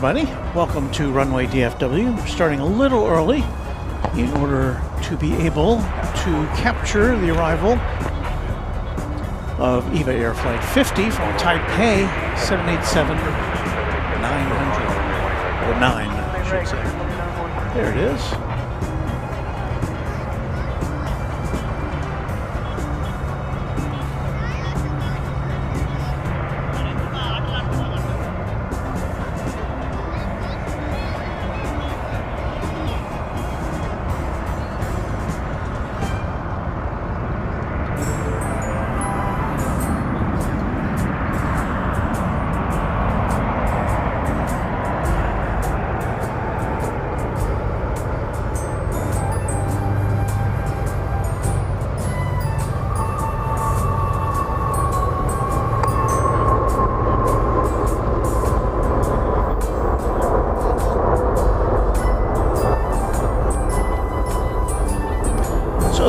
everybody. Welcome to Runway DFW. We're starting a little early in order to be able to capture the arrival of Eva Air Flight 50 from Taipei 787-900, or 9, I should say. There it is.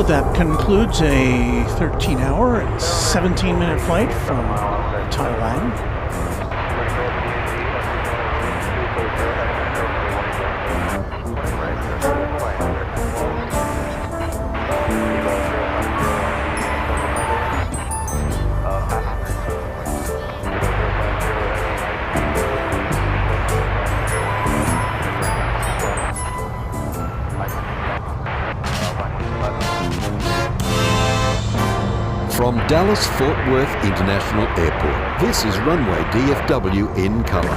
That concludes a 13-hour and 17-minute flight from Thailand. From Dallas-Fort Worth International Airport, this is Runway DFW in color.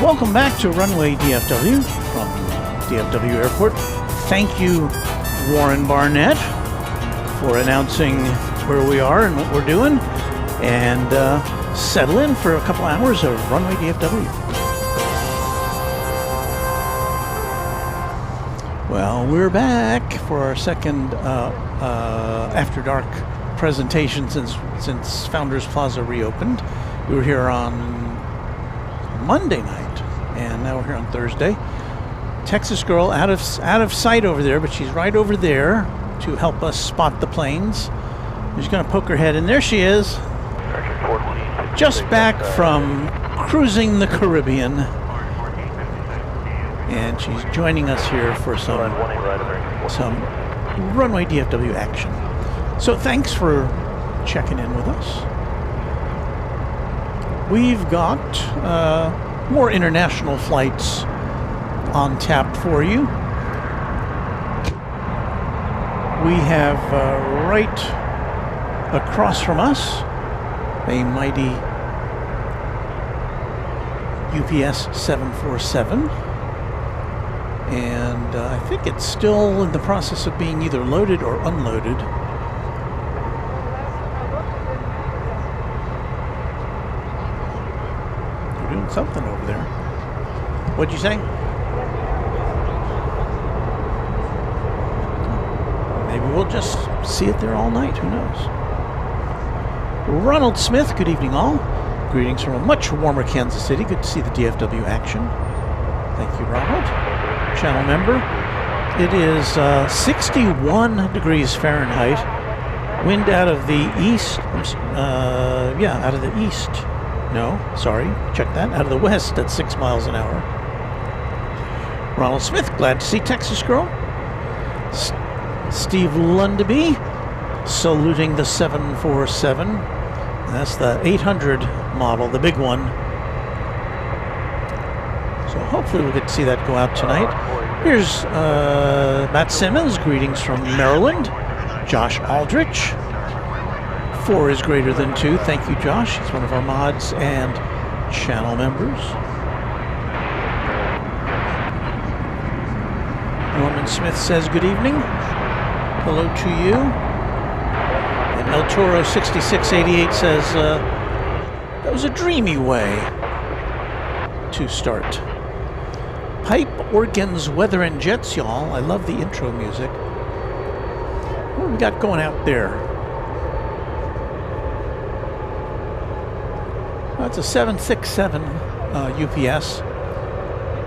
Welcome back to Runway DFW from DFW Airport. Thank you, Warren Barnett, for announcing where we are and what we're doing, and settle in for a couple hours of Runway DFW. Well, we're back for our second After Dark presentation since Founders Plaza reopened. We were here on Monday night, and now we're here on Thursday. Texas girl out of sight over there, but she's right over there to help us spot the planes. She's going to poke her head, and there she is, just back from cruising the Caribbean, and she's joining us here for some Runway DFW action. So thanks for checking in with us. We've got more international flights on tap for you. We have right across from us a mighty UPS 747, and I think it's still in the process of being either loaded or unloaded. They're doing something over there. What'd you say? Maybe we'll just see it there all night, who knows? Ronald Smith, good evening all. Greetings from a much warmer Kansas City. Good to see the DFW action. Thank you, Ronald. Channel member. It is 61 degrees Fahrenheit. Wind out of the east. Out of the east. No, sorry, check that. Out of the west at 6 miles an hour. Ronald Smith, glad to see Texas girl. Steve Lundaby, saluting the 747. That's the 800 model, the big one. So hopefully we'll get to see that go out tonight. Here's Matt Simmons, greetings from Maryland. Josh Aldrich, 4 is greater than 2. Thank you, Josh. He's one of our mods and channel members. Norman Smith says good evening. Hello to you. And El Toro 6688 says that was a dreamy way to start. Pipe, organs, weather, and jets, y'all. I love the intro music. What do we got going out there? That's a 767 UPS.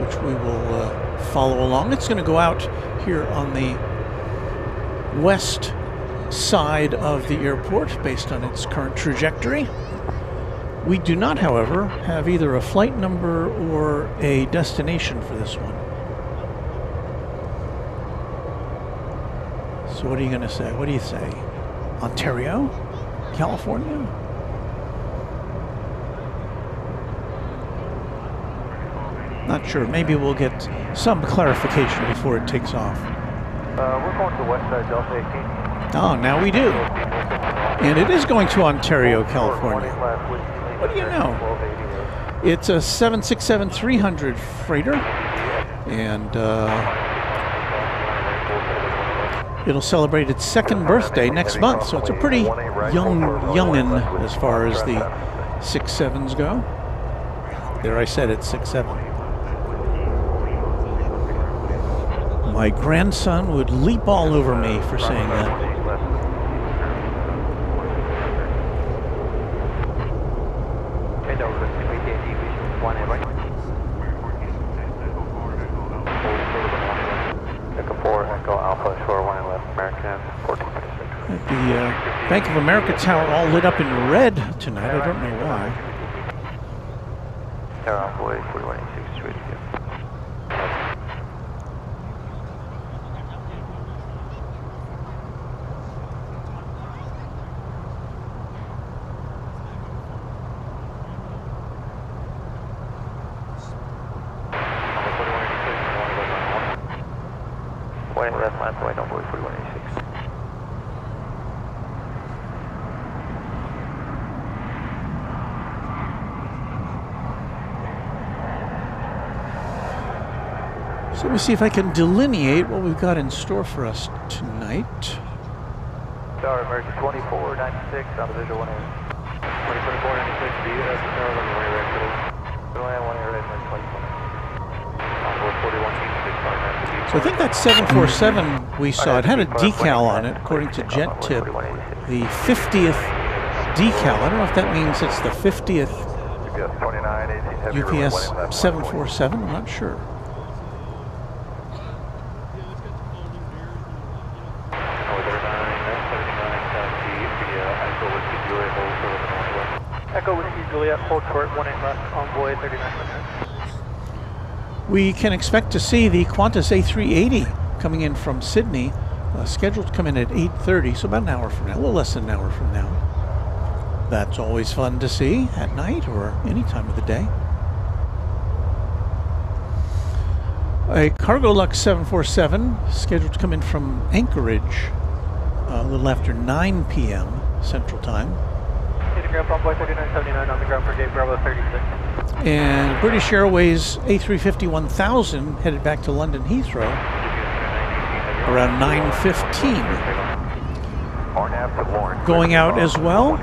which we will follow along. It's going to go out here on the west side of the airport based on its current trajectory. We do not, however, have either a flight number or a destination for this one. So what are you going to say? What do you say? Ontario? California? Not sure. Maybe we'll get some clarification before it takes off. We're going to the west side, Delta 18. Oh, now we do. And it is going to Ontario, California. What do you know? It's a 767-300 freighter, and it'll celebrate its second birthday next month, so it's a pretty youngin as far as the 6.7s go. There, I said it's 6.7. My grandson would leap all over me for saying that. The Bank of America tower all lit up in red tonight. I don't know why. Tower Envoy 4186 ready to go. Left line, Tower Envoy 4186. So let me see if I can delineate what we've got in store for us tonight. Tower American 2496 on the visual 1 2496, do you have the tower on the way right to land 1 air right 2020? So I think that 747 we saw, it had a decal on it, according to Jet Tip. The 50th decal. I don't know if that means it's the 50th UPS 747. I'm not sure. Echo Whiskey Juliet, hold short, 18 left, Envoy 39%. We can expect to see the Qantas A380 coming in from Sydney, scheduled to come in at 8:30, so about an hour from now, a little less than an hour from now. That's always fun to see at night or any time of the day. A Cargo Lux 747 scheduled to come in from Anchorage a little after 9 p.m. Central Time. Envoy 3979 on the ground for gate Bravo 36. And British Airways A350-1000 headed back to London Heathrow around 9:15. Going out as well,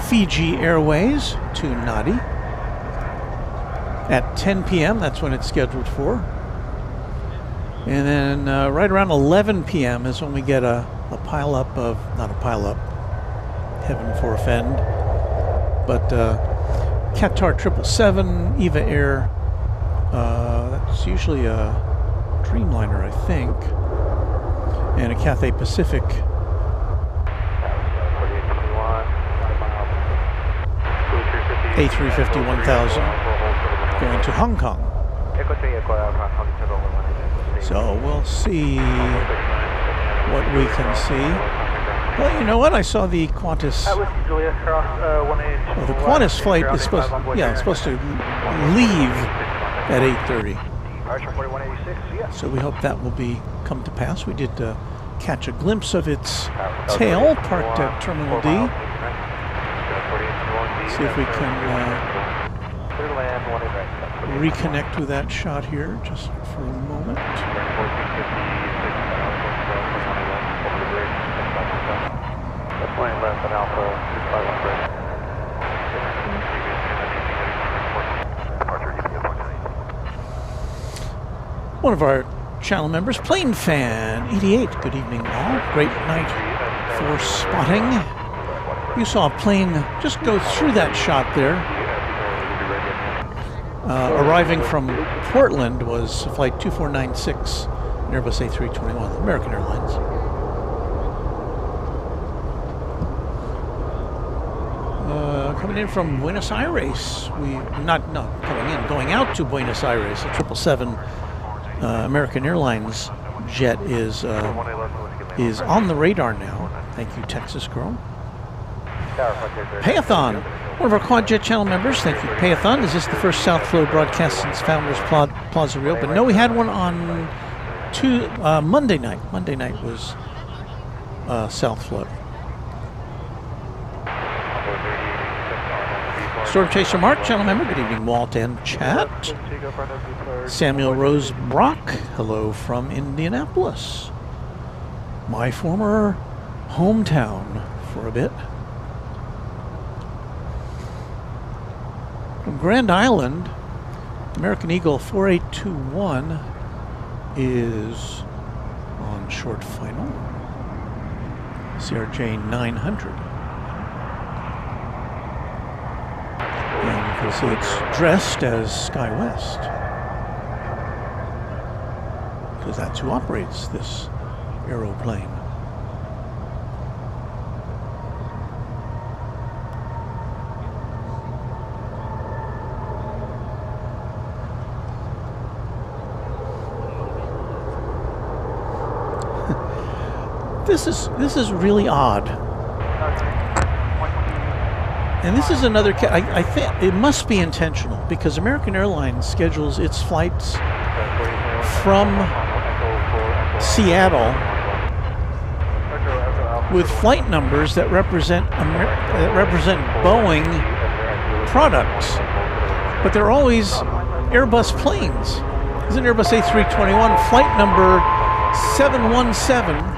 Fiji Airways to Nadi at 10 p.m. That's when it's scheduled for. And then right around 11 p.m. is when we get a pile-up of, not a pile-up, heaven forfend, but Qatar 777, Eva Air, that's usually a Dreamliner, I think, and a Cathay Pacific. A350-1000 going to Hong Kong. So we'll see what we can see. Well, you know what? I saw the Qantas. Well, the Qantas flight is supposed, it's supposed to leave at 8:30. So we hope that will come to pass. We did catch a glimpse of its tail parked at Terminal D. See if we can reconnect with that shot here just for a moment. Left on Alpha 251. One of our channel members, Plane Fan 88. Good evening, all. Great night for spotting. You saw a plane just go through that shot there. Arriving from Portland was flight 2496, an Airbus A321, American Airlines. Coming in from Buenos Aires, going out to Buenos Aires, a 777 American Airlines jet is on the radar now. Thank you, Texas girl. Payathon, one of our Quad Jet channel members. Thank you, Payathon. Is this the first South Flow broadcast since Founders Plaza reopened? No, we had one on Monday night. Monday night was South Flow. Storm Chaser Mark, channel member. Good evening, Walt and chat. Samuel Rose Brock, hello from Indianapolis, my former hometown for a bit. From Grand Island, American Eagle 4821 is on short final. CRJ 900. And you can see it's dressed as SkyWest, because that's who operates this aeroplane. This is really odd. And this is another I think it must be intentional, because American Airlines schedules its flights from Seattle with flight numbers that represent Boeing products, but they're always Airbus planes. This is an Airbus A321 flight number 717.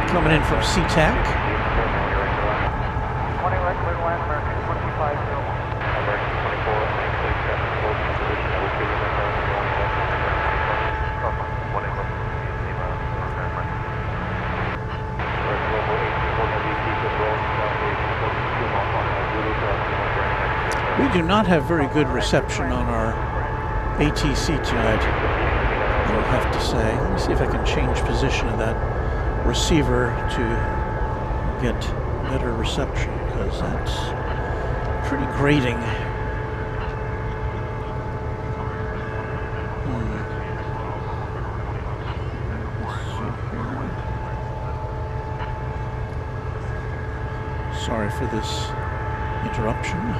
Coming in from SeaTac. We do not have very good reception on our ATC tonight, I would have to say. Let me see if I can change position of that receiver to get better reception, because that's pretty grating. Sorry for this interruption.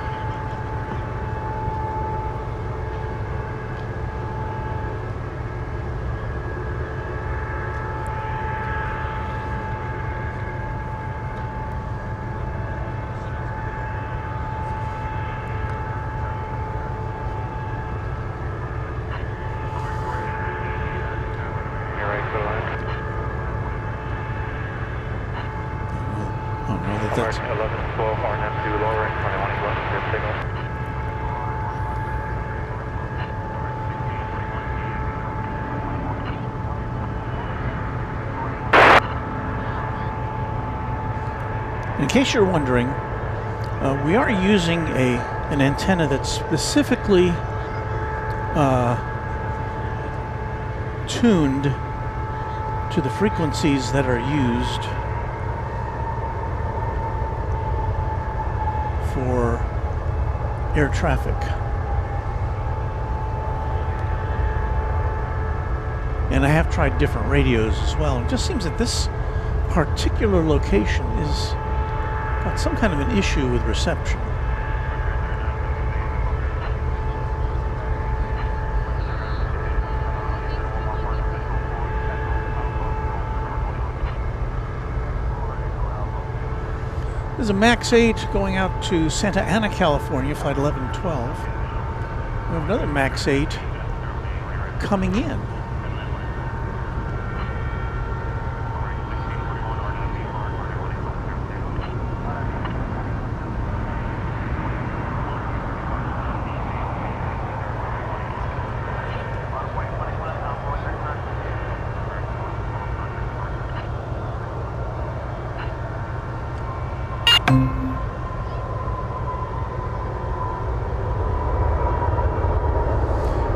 In case you're wondering, we are using an antenna that's specifically tuned to the frequencies that are used for air traffic. And I have tried different radios as well. It just seems that this particular location is got some kind of an issue with reception. There's a MAX 8 going out to Santa Ana, California, flight 1112. We have another MAX 8 coming in.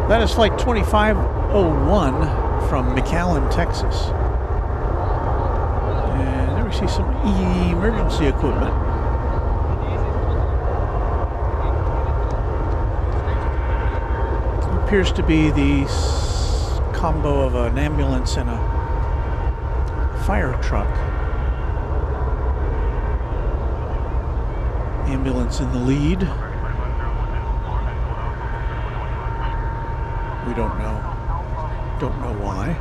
That is flight 2501 from McAllen, Texas. And there we see some emergency equipment. It appears to be the combo of an ambulance and a fire truck. Ambulance in the lead. We don't know. Don't know why.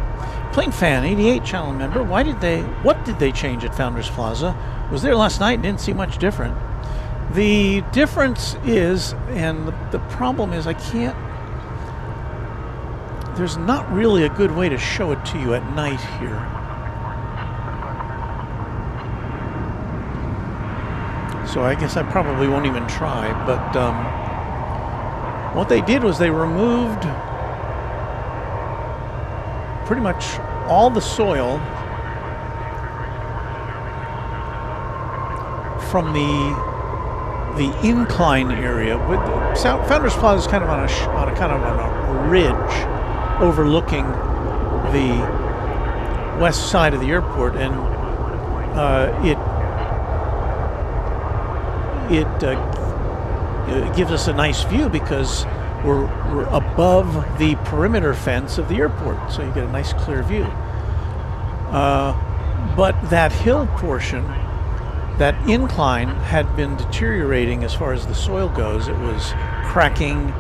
Plane Fan 88 channel member. What did they change at Founders Plaza? Was there last night and didn't see much different. The difference is, and the problem is, there's not really a good way to show it to you at night here. So I guess I probably won't even try, but what they did was they removed pretty much all the soil from the incline area. Founders Plaza is kind of on a ridge overlooking the west side of the airport, and it gives us a nice view because we're above the perimeter fence of the airport, so you get a nice clear view. But that hill portion, that incline, had been deteriorating as far as the soil goes. It was cracking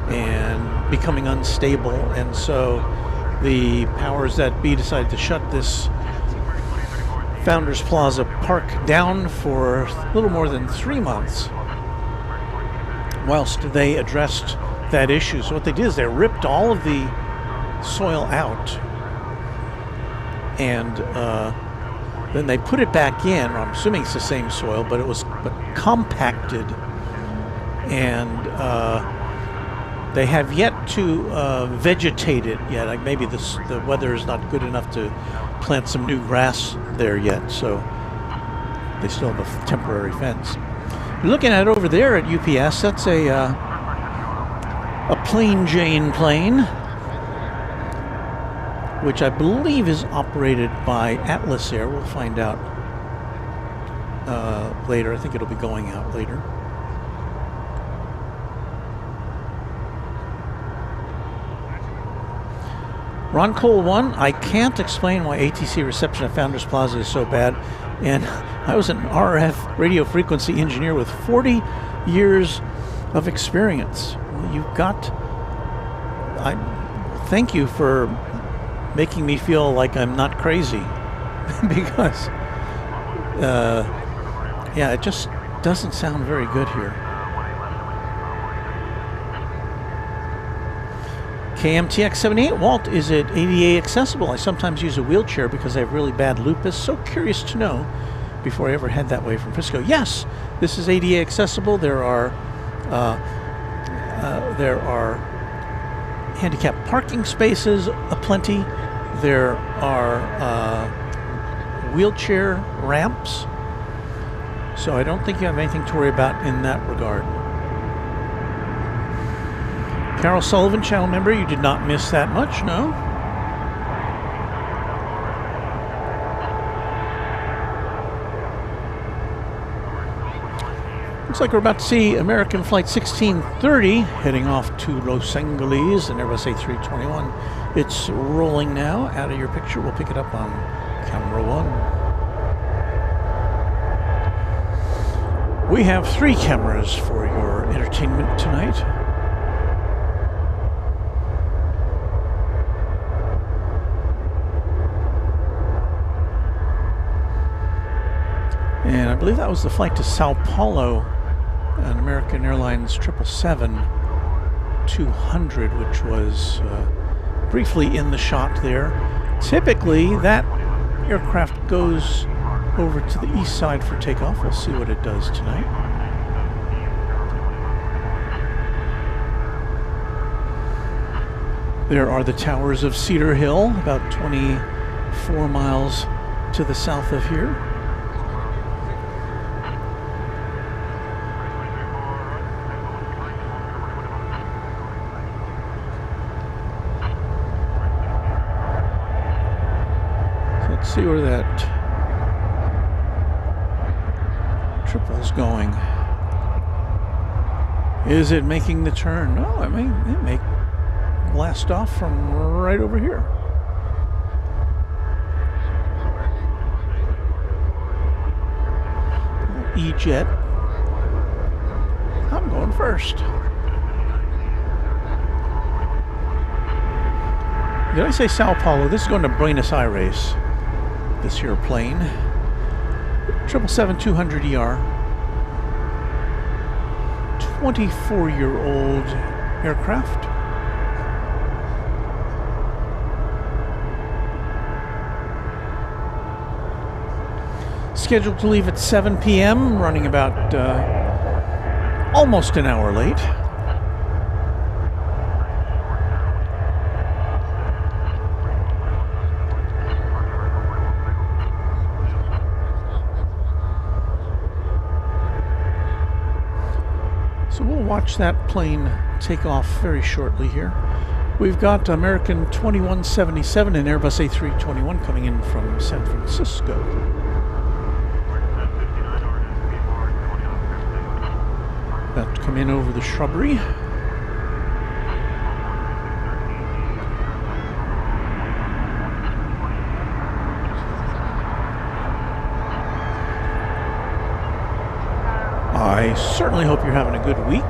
and becoming unstable, and so the powers that be decided to shut this Founders Plaza Park down for a little more than 3 months whilst they addressed that issue. So what they did is they ripped all of the soil out, and then they put it back in. I'm assuming it's the same soil, but it was compacted, and they have yet to vegetate it yet. Like maybe the weather is not good enough to plant some new grass there yet, so they still have a temporary fence. You're looking at it over there at UPS. That's a Plain Jane plane, which I believe is operated by Atlas Air. We'll find out later. I think it'll be going out later. Ron Cole 1, I can't explain why ATC reception at Founders Plaza is so bad. And I was an RF radio frequency engineer with 40 years of experience. I thank you for making me feel like I'm not crazy. Because, yeah, it just doesn't sound very good here. KMTX78, Walt, is it ADA accessible? I sometimes use a wheelchair because I have really bad lupus. So curious to know before I ever head that way from Frisco. Yes, this is ADA accessible. There are handicapped parking spaces aplenty. There are wheelchair ramps. So I don't think you have anything to worry about in that regard. Carol Sullivan, channel member, you did not miss that much, no? Looks like we're about to see American Flight 1630 heading off to Los Angeles and Airbus A321. It's rolling now. Out of your picture, we'll pick it up on camera 1. We have 3 cameras for your entertainment tonight. And I believe that was the flight to Sao Paulo, an American Airlines 777-200, which was briefly in the shot there. Typically, that aircraft goes over to the east side for takeoff. We'll see what it does tonight. There are the towers of Cedar Hill, about 24 miles to the south of here. See where that triple's going. Is it making the turn? No, it may blast off from right over here. E-jet. I'm going first. Did I say Sao Paulo? This is going to Buenos Aires. This here plane. 777-200ER. 24-year-old aircraft. Scheduled to leave at 7 p.m., running about almost an hour late. So we'll watch that plane take off very shortly here. We've got American 2177 and Airbus A321 coming in from San Francisco. About to come in over the shrubbery. I certainly hope you're having a good week.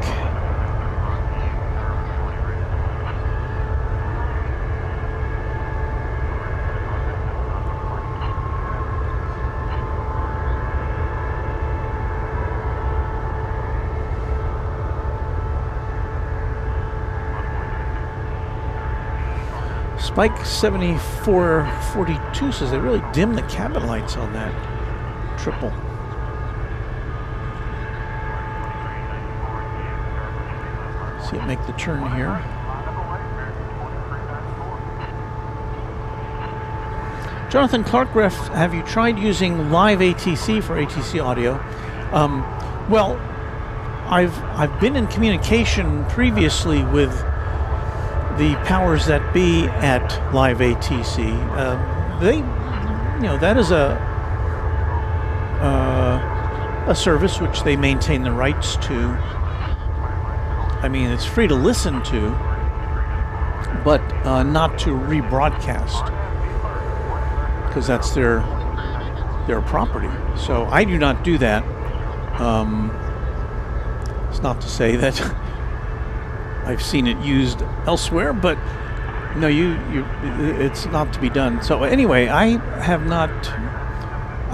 Spike 7442 says they really dim the cabin lights on that triple. See it make the turn here. Jonathan Clark, ref, have you tried using live ATC for ATC audio? Well, I've been in communication previously with the powers that be at live ATC. They, that is a service which they maintain the rights to. I mean, it's free to listen to, but not to rebroadcast, because that's their property. So I do not do that. It's not to say that I've seen it used elsewhere, but no, it's not to be done. So anyway, I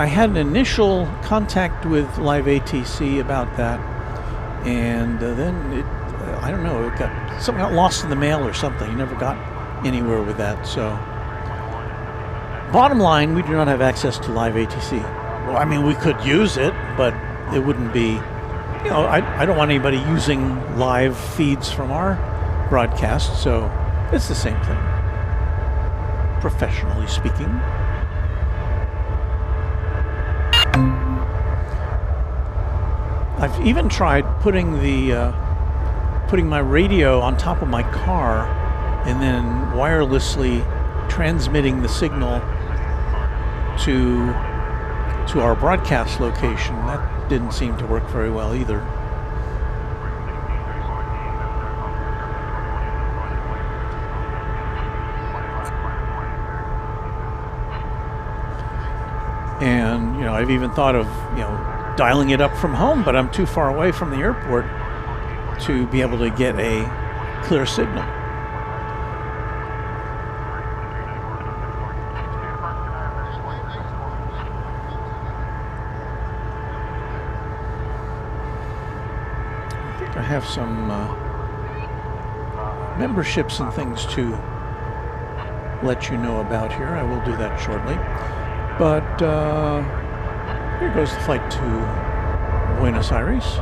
had an initial contact with Live ATC about that, and then I don't know, something got lost in the mail or something. You never got anywhere with that. So bottom line, we do not have access to Live ATC. Well, I mean, we could use it, but it wouldn't be, I don't want anybody using live feeds from our broadcast, so it's the same thing, professionally speaking. I've even tried putting my radio on top of my car and then wirelessly transmitting the signal to our broadcast location. That didn't seem to work very well either. And I've even thought of dialing it up from home, but I'm too far away from the airport to be able to get a clear signal. I think I have some memberships and things to let you know about here. I will do that shortly. But here goes the flight to Buenos Aires.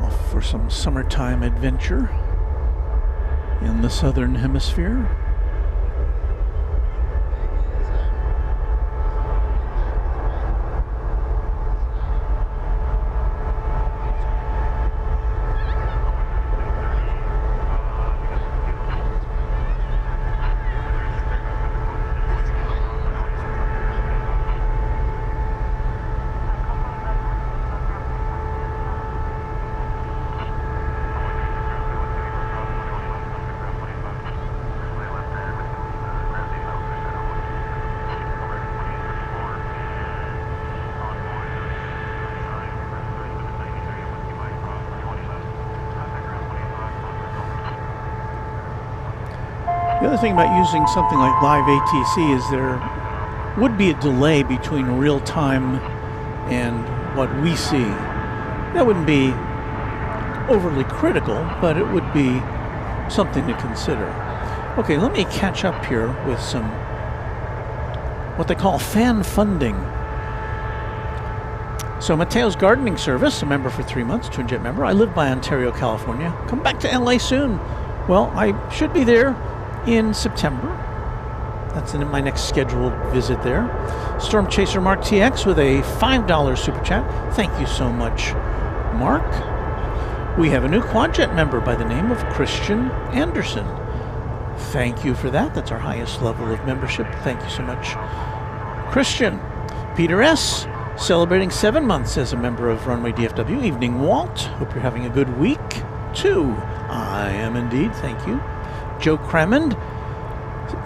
Off for some summertime adventure in the southern hemisphere. The other thing about using something like live ATC is there would be a delay between real time and what we see. That wouldn't be overly critical, but it would be something to consider. Okay, let me catch up here with some what they call fan funding. So Mateo's Gardening Service, a member for 3 months, twin-jet member. I live by Ontario, California. Come back to LA soon. Well, I should be there in September. That's in my next scheduled visit there. Storm Chaser Mark TX with a $5 super chat. Thank you so much, Mark. We have a new quadjet member by the name of Christian Anderson. Thank you for that. That's our highest level of membership. Thank you so much, Christian. Peter S., celebrating 7 months as a member of Runway DFW. Evening, Walt. Hope you're having a good week, too. I am indeed. Thank you. Joe Cramond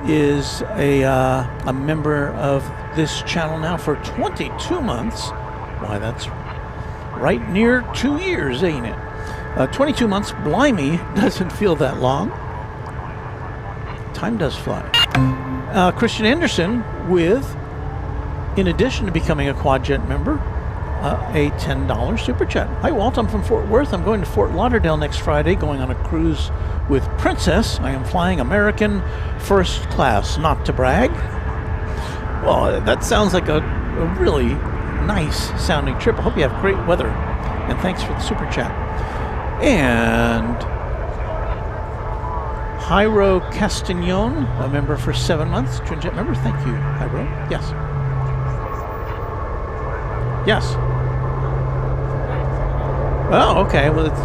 is a member of this channel now for 22 months. Why, that's right near 2 years, ain't it? 22 months, blimey, doesn't feel that long. Time does fly. Christian Anderson with, in addition to becoming a quadjet member, a $10 super chat. Hi, Walt. I'm from Fort Worth. I'm going to Fort Lauderdale next Friday, going on a cruise with Princess. I am flying American first class, not to brag. Well, that sounds like a really nice sounding trip. I hope you have great weather. And thanks for the super chat. And Jairo Castagnon, a member for 7 months, twin-jet member. Thank you, Jairo. Yes. Yes. Oh, okay. Well, it's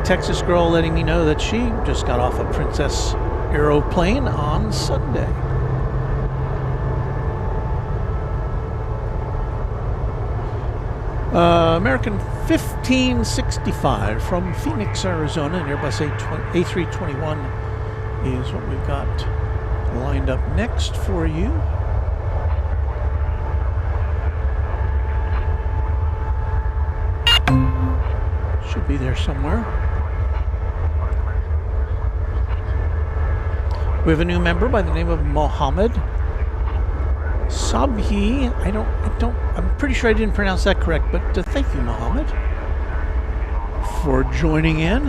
Texas girl letting me know that she just got off a Princess aeroplane on Sunday. American 1565 from Phoenix, Arizona, and Airbus A321 is what we've got lined up next for you. Should be there somewhere. We have a new member by the name of Mohammed Sabhi. I'm pretty sure I didn't pronounce that correct, but thank you, Mohammed, for joining in.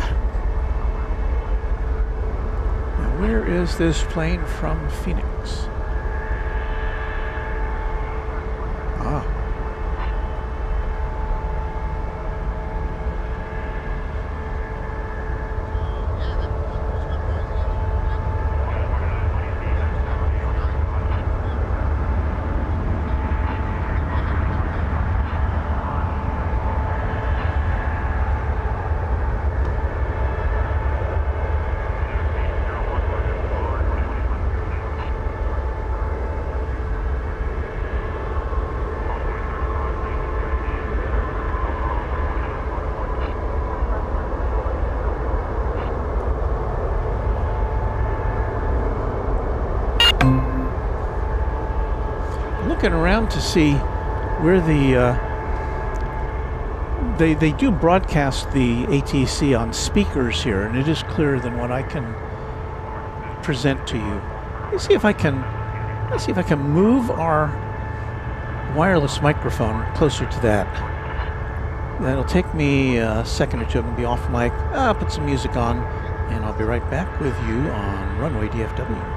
Now, where is this plane from Phoenix? Ah. Looking around to see where the they do broadcast the ATC on speakers here, and it is clearer than what I can present to you. Let's see if I can move our wireless microphone closer to that. That'll take me a second or two. I'm gonna be off mic. I'll put some music on, and I'll be right back with you on Runway DFW.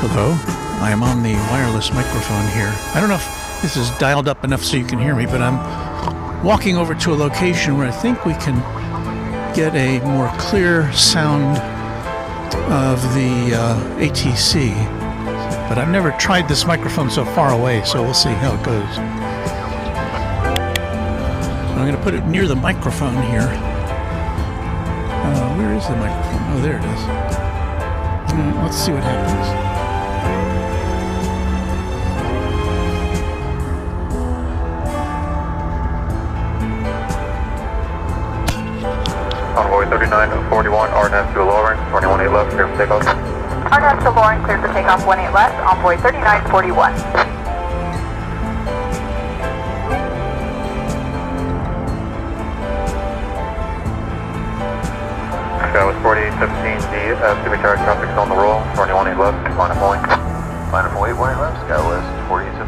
Hello, I am on the wireless microphone here. I don't know if this is dialed up enough so you can hear me, but I'm walking over to a location where I think we can get a more clear sound of the ATC. But I've never tried this microphone so far away, so we'll see how it goes. I'm going to put it near the microphone here. Where is the microphone? Oh, there it is. Let's see what happens. 4941, RNAV to lowering, 21-8 left, clear for takeoff. RNAV to lowering, clear for takeoff, 18 left, envoy 3941. Skywas 4817, DFW Tower traffic's on the roll, 21-8 left, line of point. Line of point, 18 left, Skywas 4817.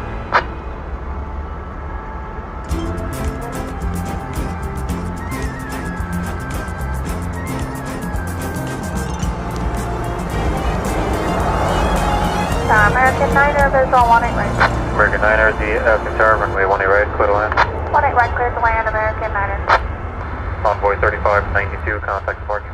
American Niner, visual 18 right. American Niner, DFW Tower, runway 18 right, clear to land. 18 right, clear to land, American Niner. Envoy 3592, contact departure.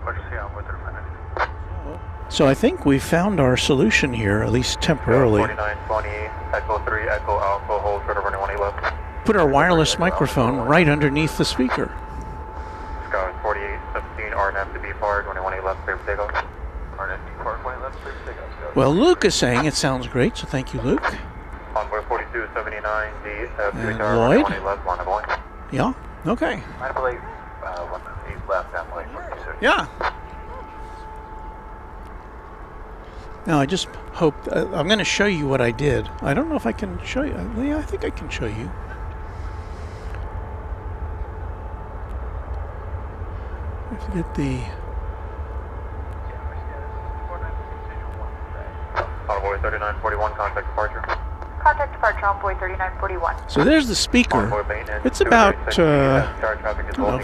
Emergency envoy 3592. So I think we found our solution here, at least temporarily. 4920, Echo 3, Echo Alpha, hold for the runway 18 left. Put our wireless microphone right underneath the speaker. Skywas 4817, RNAV to be fired, 21-8 left, clear for takeoff. RNAV to be fired, 20 left, clear for takeoff. Well, Luke is saying it sounds great, so thank you, Luke. Envoy 4279, DFW And Tower, Lloyd? 21-8 left, line of point. Yeah, okay. I believe 1 left, Emily. Yeah. Now, I just hope... I'm going to show you what I did. I don't know if I can show you. Yeah, I think I can show you. I have to get the... Envoy 3941, contact departure. Contact departure, envoy 3941. So there's the speaker. Envoy maintenance, It's about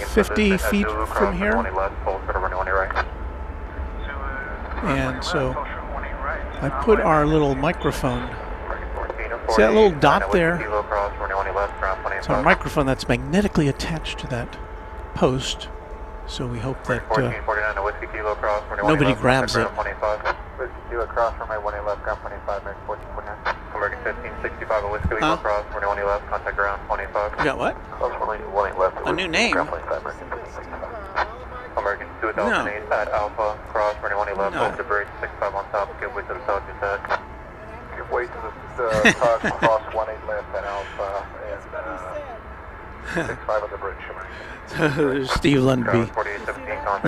50 feet from here. And so I put our little microphone. See that little dot there? It's our microphone that's magnetically attached to that post. So we hope that nobody grabs it. Across from my 18 left, ground 25, American 1449. American 1565, a whiskey legal across, 21 left, contact ground 25. You got what? Close 18 left. A new name. Ground 25, American 1565. American 2008 at Alpha, cross 21 left, over the bridge, 65 on top, give way to the south, you said. Give way to the cross 18 left at Alpha, and 65 on the bridge, There's Steve Lundby.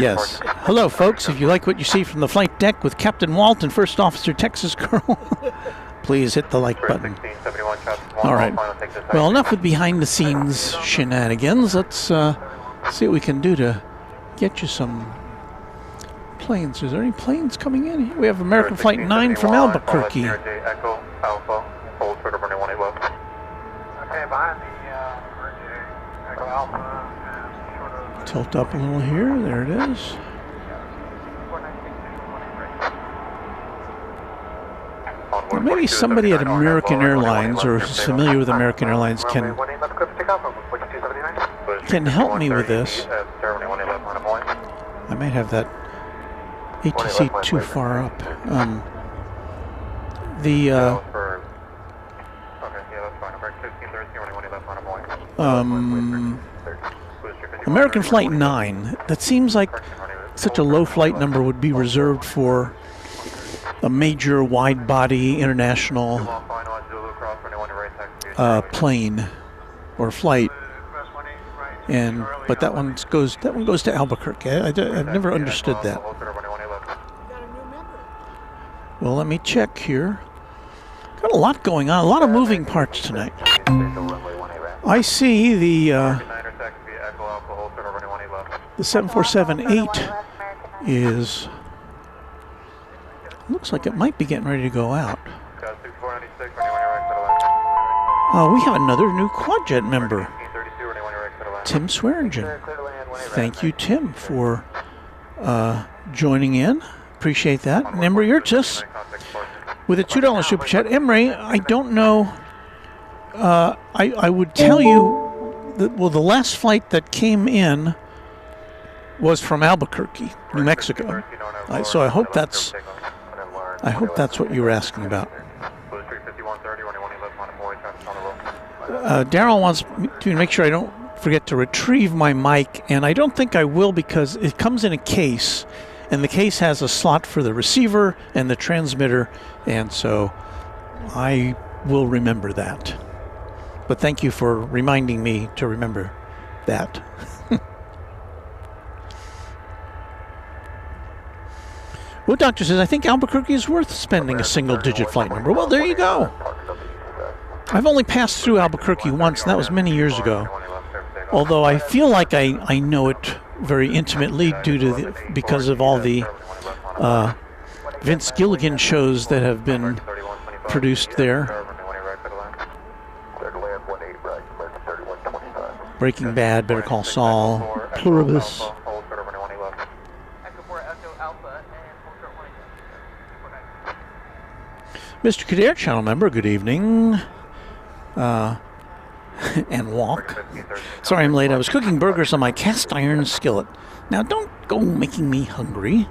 Yes. Hello, folks. If you like what you see from the flight deck with Captain Walt and First Officer Texas Girl, please hit the like button. All right. Well, enough with behind-the-scenes shenanigans. Let's see what we can do to get you some planes. Is there any planes coming in here? We have American Flight 9 from Albuquerque. Echo Alpha, hold for the runway 18 left. Okay, behind the Echo Alpha. Tilt up a little here. There it is. Well, maybe somebody at American Airlines or who's familiar with American Airlines can help me with this. I might have that ATC too far up. American Flight 9, that seems like such a low flight number would be reserved for a major wide-body international plane or flight, but that one goes to Albuquerque. I've never understood that. Well, let me check here. Got a lot going on, a lot of moving parts tonight. I see the 7478 is, looks like it might be getting ready to go out. We have another new Quadjet member, Tim Swearingen. Thank you, Tim, for joining in. Appreciate that. And Emery Urtis with a $2 super chat. Emery, I don't know. I would tell you that, well, the last flight that came in was from Albuquerque, New Mexico. So I hope that's what you were asking about. Daryl wants me to make sure I don't forget to retrieve my mic, and I don't think I will because it comes in a case, and the case has a slot for the receiver and the transmitter, and so I will remember that. But thank you for reminding me to remember that. Well, Doctor says, I think Albuquerque is worth spending a single-digit flight number. Well, there you go. I've only passed through Albuquerque once, and that was many years ago. Although I feel like I know it very intimately because of all the Vince Gilligan shows that have been produced there. Breaking Bad, Better Call Saul, Pluribus. Mr. Kadir, channel member, good evening. And walk. Sorry I'm late. I was cooking burgers on my cast iron skillet. Now don't go making me hungry.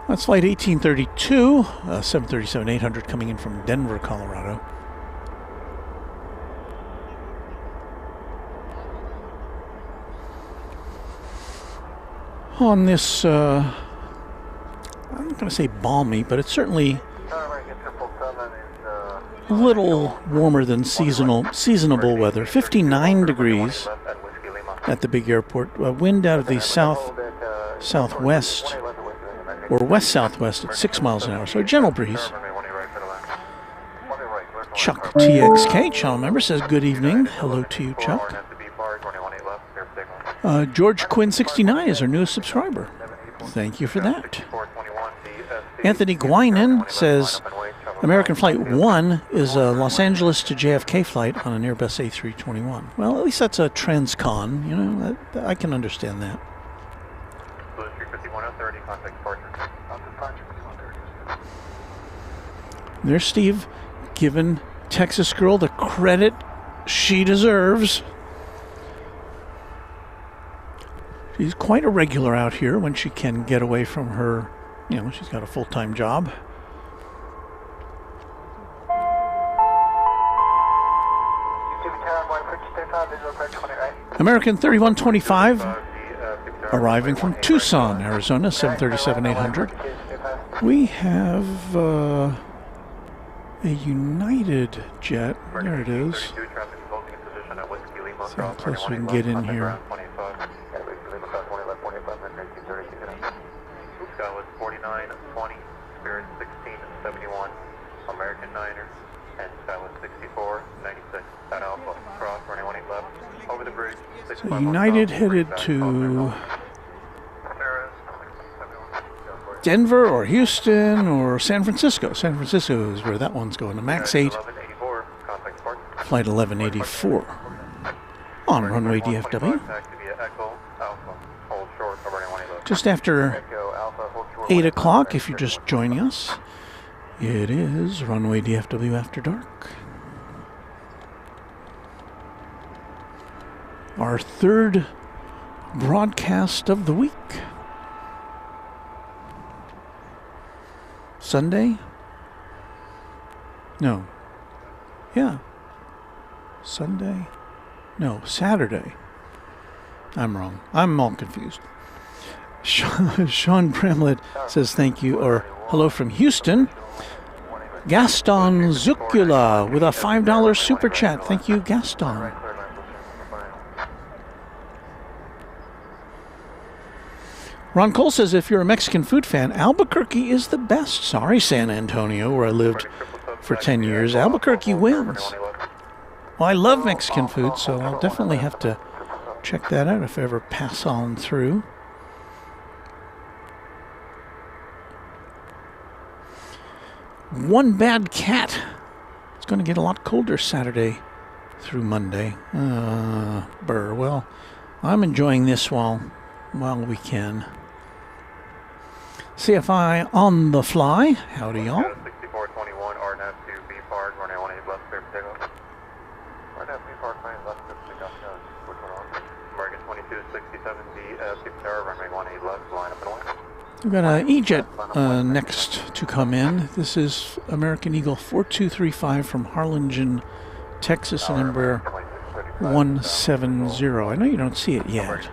That's flight 1832, 737-800 coming in from Denver, Colorado. On this, I'm not going to say balmy, but it's certainly a little warmer than seasonable weather. 59 degrees at the big airport. Wind out of the southwest or west-southwest at 6 miles an hour, so a gentle breeze. Chuck TXK, channel member, says good evening. Hello to you, Chuck. George Quinn 69 is our newest subscriber. Thank you for that. Anthony Guinan says American Flight 1 is a Los Angeles to JFK flight on an Airbus A321. Well, at least that's a transcon. You know, I can understand that. There's Steve giving Texas Girl the credit she deserves. She's quite a regular out here when she can get away from her, you know, she's got a full-time job. American 3125 arriving from Tucson, Arizona, 737-800. We have a United jet. There it is. See how close we can get in here. Dallas 4920, Spirit 1671, American Niner, and Dallas 6496 at Alpha, cross running 18 left, over the bridge. So United headed to Denver or Houston or San Francisco. San Francisco is where that one's going. The MAX 8, flight 1184 on runway DFW. Just after 8 o'clock, if you're just joining us, it is Runway DFW After Dark. Our third broadcast of the week. Sunday? No. Yeah. Sunday? No, Saturday. I'm wrong. I'm all confused. Sean Bramlett says thank you, or hello from Houston. Gaston Zucula with a $5 super chat. Thank you, Gaston. Ron Cole says if you're a Mexican food fan, Albuquerque is the best. Sorry, San Antonio, where I lived for 10 years. Albuquerque wins. Well, I love Mexican food, so I'll definitely have to check that out if I ever pass on through. One bad cat. It's going to get a lot colder Saturday through Monday. Burr. Well, I'm enjoying this while we can. CFI on the fly. Howdy, y'all. 6421, RNAV to B Park, running 18 left, clear for takeoff. RNAV B Park, running left, clear for takeoff. Which one on? American 2267, DFW Tower, running 18 left, line up and away. We've got an E-Jet next to come in. This is American Eagle 4235 from Harlingen, Texas, number 170. I know you don't see it yet.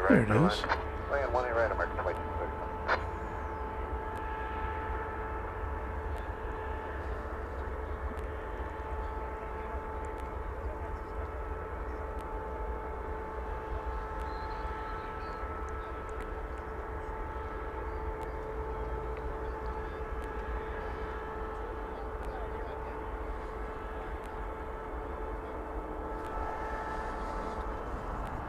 There it is.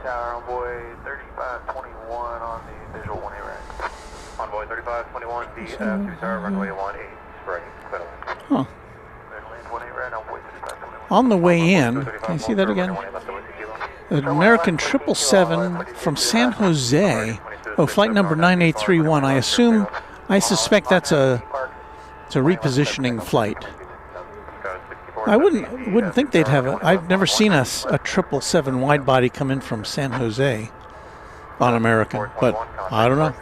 Tower, Envoy 3521 on the visual 18 right. Envoy 3521, DFW Tower, runway 18, right. Huh. On the way in, can you see that again? An American 777 from San Jose. Oh, flight number 9831. I suspect that's it's a repositioning flight. I wouldn't think they'd have I've never seen a 777 wide body come in from San Jose on American, but I don't know.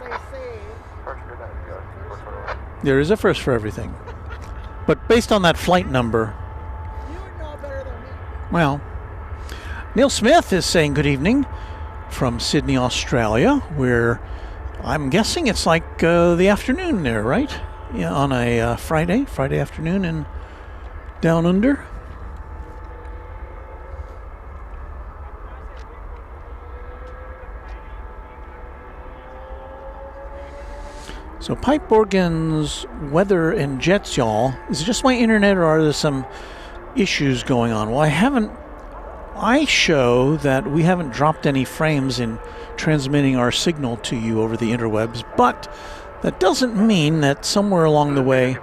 There is a first for everything. But based on that flight number, well, Neil Smith is saying good evening from Sydney, Australia, where I'm guessing it's like the afternoon there, right? Yeah, on a Friday afternoon in Down Under. So pipe organs, weather, and jets, y'all. Is it just my internet, or are there some issues going on? Well, I show that we haven't dropped any frames in transmitting our signal to you over the interwebs, but that doesn't mean that somewhere along the way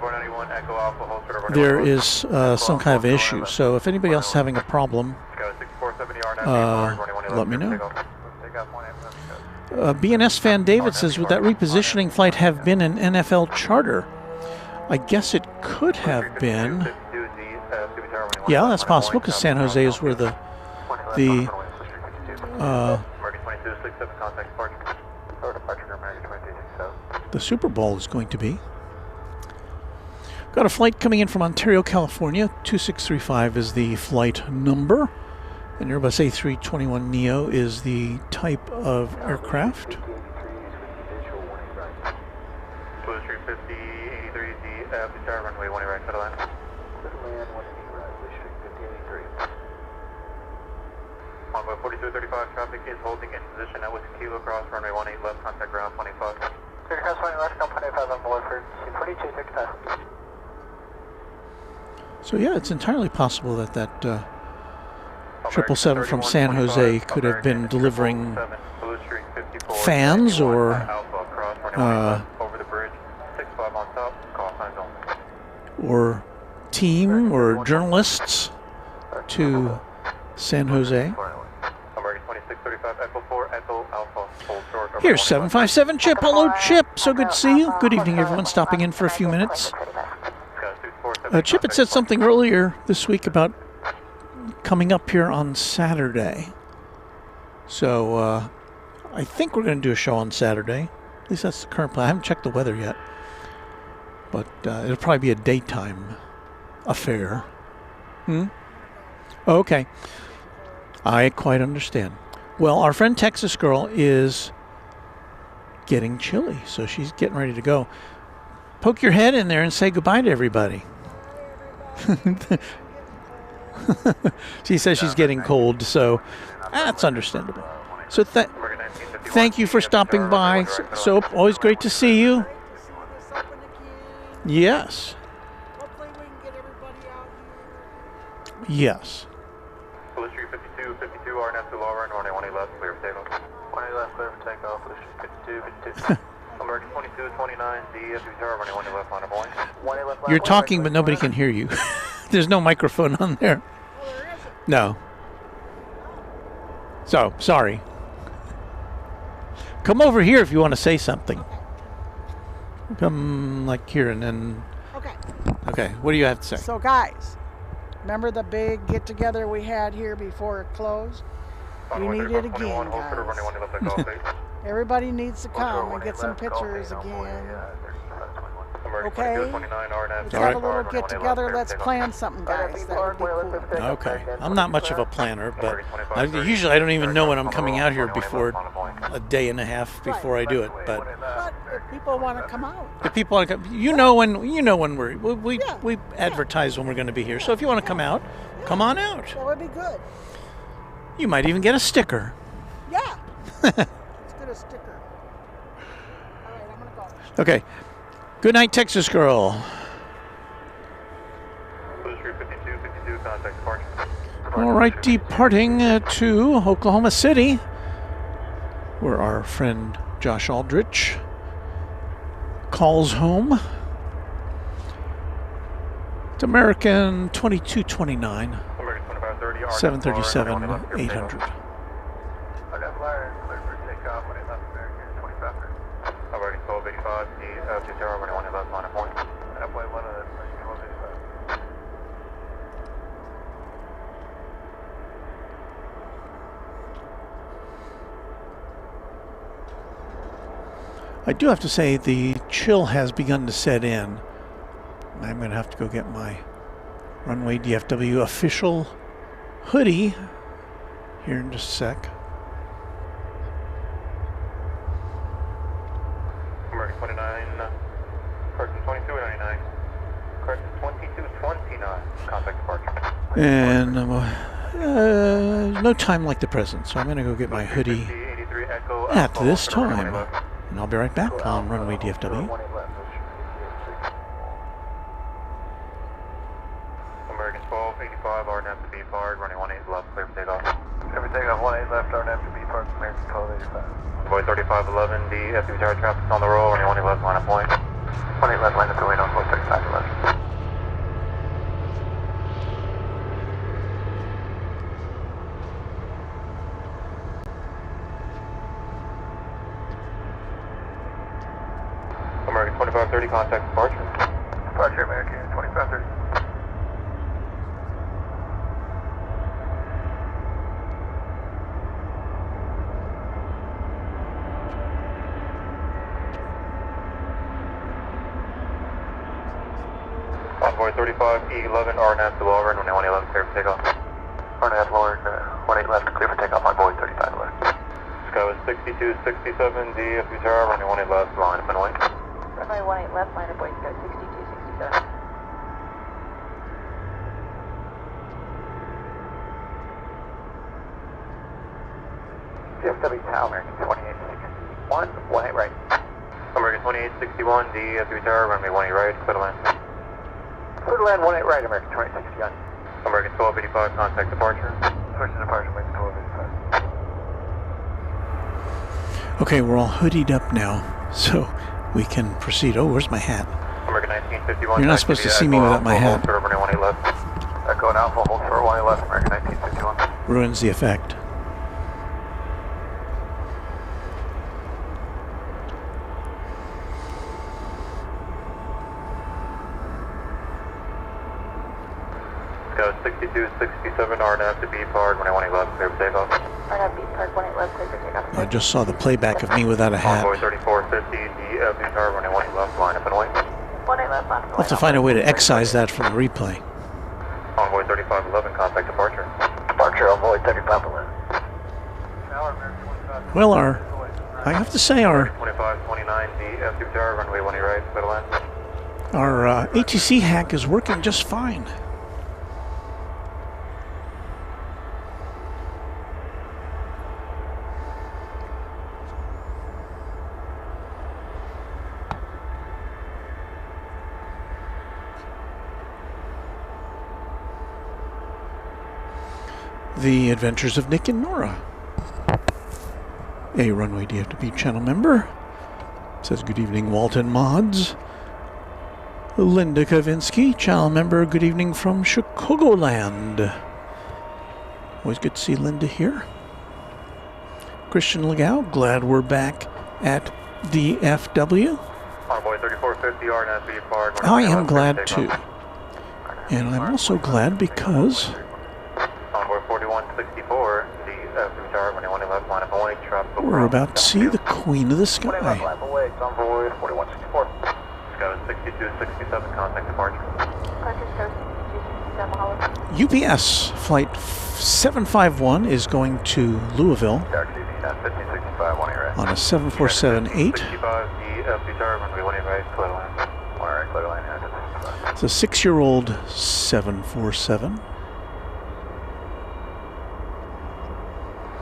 there is some kind of issue. So if anybody else is having a problem, let me know. BNS Fan David says, would that repositioning flight have been an NFL charter? I guess it could have been. Yeah, that's possible, because San Jose is where the Super Bowl is going to be. Got a flight coming in from Ontario, California. 2635 is the flight number. And Airbus A321neo is the type of aircraft. Runway 1 right, settle in. Envoy 4235, traffic is holding in position at with Kilo Cross, runway 18 left, contact ground 25. Clear cross 20 left, ground 25 on board for 2265. So yeah, it's entirely possible that 777 from San Jose could have been delivering fans or team or journalists to San Jose. Here's 757 Chip. Hello, Chip. So good to see you. Good evening, everyone. Stopping in for a few minutes. Chip had said something earlier this week about coming up here on Saturday. So I think we're going to do a show on Saturday. At least that's the current plan. I haven't checked the weather yet. But it'll probably be a daytime affair. Okay. I quite understand. Well, our friend Texas Girl is getting chilly, so she's getting ready to go. Poke your head in there and say goodbye to everybody. She says she's getting cold, so that's understandable. So thank you for stopping by. So always great to see you. Yes. Hopefully we can get everybody out here. Yes. Blue Street 52, RNF to Lauren, runway 18 left, clear for takeoff. 20 left, clear for takeoff, Blue Street 52. American 2229, DFW Tower, runway 18 left, on a point. You're talking, but nobody can hear you. There's no microphone on there. Oh, there isn't. No. So, sorry. Come over here if you want to say something. Come like here and then. Okay. Okay, what do you have to say? So guys, remember the big get together we had here before it closed? We need it again, guys. Everybody needs to come and get some pictures again. Okay? Let's have a little get together. Let's plan something, guys. That would be cool. Okay. I'm not much of a planner, but usually I don't even know when I'm coming out here before a day and a half before I do it. But if people want to come out. if people want to come, you know when we advertise when we're going to be here. So if you want to come out, come on out. That would be good. You might even get a sticker. Yeah. Let's get a sticker. All right, I'm going to go. Okay. Good night, Texas Girl. All right, departing to Oklahoma City. where our friend Josh Aldrich calls home. It's American 2229, 737 800. American 1285, DFW runway 18 left, line of point. I do have to say the chill has begun to set in. I'm going to have to go get my Runway DFW official hoodie here in just a sec. American 29, correction 2299, correction 2229, contact departure. And no time like the present, so I'm going to go get my hoodie at this time. And I'll be right back on Runway DFW. American 1285, RNAV to B park, running 18 left, clear for takeoff. Clear for takeoff, 18 left, RNAV to B park, American 1285. Boy 3511, DFW tower traffic's on the roll, running 18 left, line of point. 18 left, line of point on 435 left. American 2530, contact departure. Departure, American 2530. Envoy 35E11, RNAV to lower, runway 18 left, clear for takeoff. RNAV lower, 18 left, clear for takeoff, Envoy 35 left. Sky was 6267, DFW tower, runway 18 left, line up and away. Runway 18 left, line of Boy Scout 6267. DFW tower, American 2861, 18 right. American 2861, DFW tower, runway 18 right, clear to land. Clear to land, 18 right, American 2661. American 1285, contact departure. Switch to departure, American 1285. Okay, we're all hoodied up now, so we can proceed. Oh, where's my hat? American 1951. You're not supposed to see me without my hat. Echo and Alpha, hold for 18 left, American 1951. Ruins the effect. Go 6267, RNAV to B park, 18 left, clear for takeoff. RNAV B park 18 left, clear for takeoff. I just saw the playback of me without a hat. Envoy 3450, DFW tower, 18 left, line up and away. 18 left, line of I'll have to find a way to excise that from the replay. Envoy 3511, contact departure. Departure, Envoy 3511. Well, I have to say our 2529, DFW tower, runway 18 right, clear to land. our ATC hack is working just fine. The Adventures of Nick and Nora. A Runway DFW channel member. Says, good evening, Walton Mods. Linda Kavinsky, channel member, good evening from Chicagoland. Always good to see Linda here. Christian Legao, glad we're back at DFW. Envoy 3450, RNAV B park. I am glad too. And I'm also glad because Envoy 4164, DFW tower, 18 left, line up and away, traffic. we're about to see the Queen of the Sky. Envoy 4164. Sky 6267, contact departure. Departure Scout 6267, Hollow. UPS flight 751 is going to Louisville on a 747-8. 65, DFW tower, runway 18 right, clear to land. Alright, clear to land. It's a 6-year-old 747.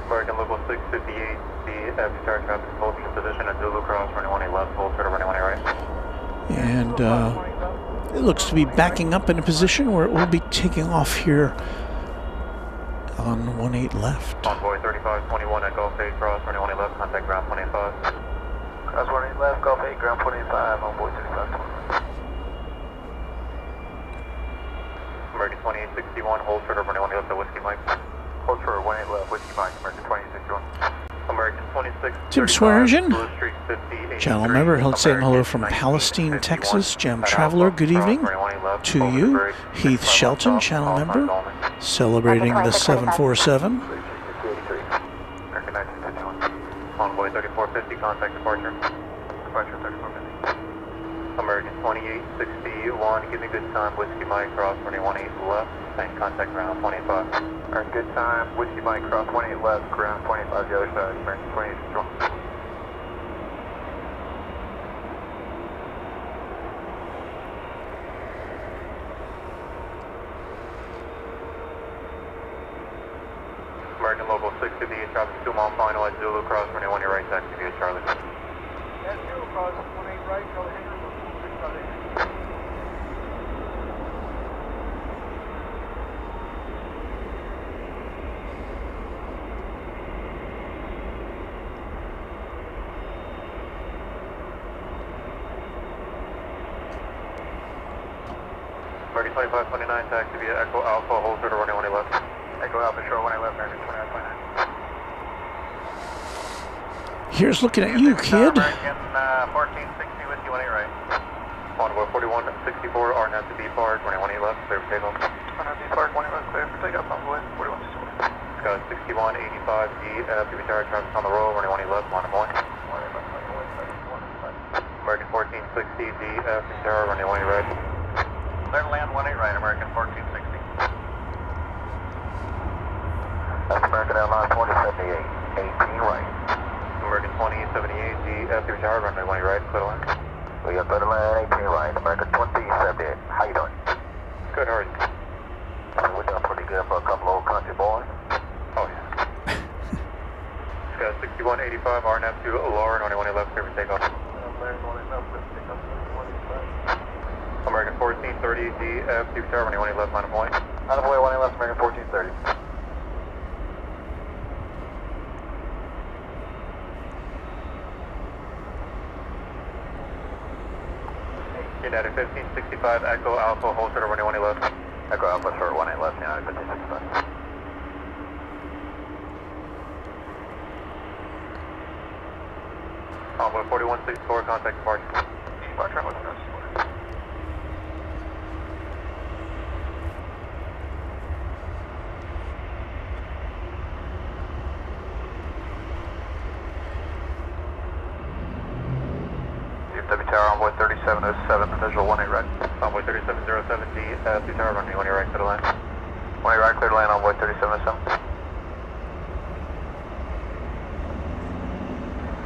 American local 658, DFW tower traffic hold your position at Zulu Cross, runway 18 left, hold to runway 18 right. And it looks to be backing up in a position where it will be taking off here on 18 left. Envoy 3521 at Gulf 8, cross runway 18 left, contact ground 25. Cross 18 left, Gulf 8, ground 25, Envoy 3521. American 2861, hold short of runway 18 left at Whiskey Mike. Hold short of 18 left, Whiskey Mike, American 2861. American 26. Tim Swearingen, channel member, saying hello from Palestine, Texas. Jam Traveler, good evening to you. Heath Shelton, channel member, celebrating the 747. American 1951. Envoy 3450, contact departure. Departure 3450. American 2861, give me good time, Whiskey Mike, cross runway 18 left, and contact ground 25. Alright, good time, Whiskey Mike, cross 18 left, ground 25, the other side, American 2861. American Local 658, traffic 2 mile final at Zulu, cross runway 1, your right, taxi via Charlie. That's Zulu, cross 18 right, Charlie Hanger, 658. American 2529, taxi via Echo Alpha, hold short of runway 18 left. Echo Alpha, short 18 left, American 2929. Here's looking at you, kid. American 1460, Whiskey 18 right. Envoy 4164, RNAV to B Park, runway 18 left, clear for takeoff. RNAV B Park, 18 left, clear for takeoff, Envoy 4164. Sky 6185, DFW retired traffic on the roll, runway 18 left, line of point. American 1460, DF retired, runway 18 right. Clear to land 18 right, American 1460. That's American Airlines 2078, 18 right. American 2078, DF retired, runway 18 right, clear to land. We got clear to land 18 right, American 2078. How you doing? Good, how are you? We're doing pretty good for a couple old country boys. Oh yeah. Sky 6185, RNAV to Lauren, runway 18 left, clear for takeoff. American 1430, DF retired, runway 18 left, line of point. Line of way 18 left, American 1430. United 1565, Echo Alpha, hold short of runway 18 left. Echo Alpha, short 18 left, United 1565. Envoy 4164, contact departure. Departure, what's the DFW Tower, Envoy 3707, visual 18 right. Envoy 3707, DF retired, runway 18 right, clear to land. 18 right, clear to land, Envoy 3707.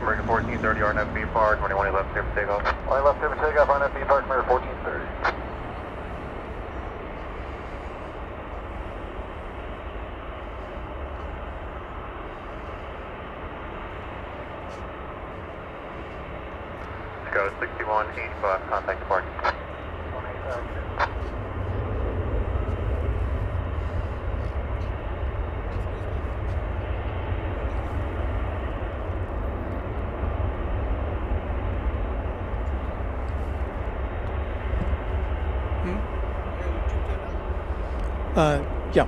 American 1430, RNAV B Park, runway 18 left, clear for takeoff. 18 left, clear for takeoff, RNAV B Park, American 1430. Sky 6185, contact departure. Yeah.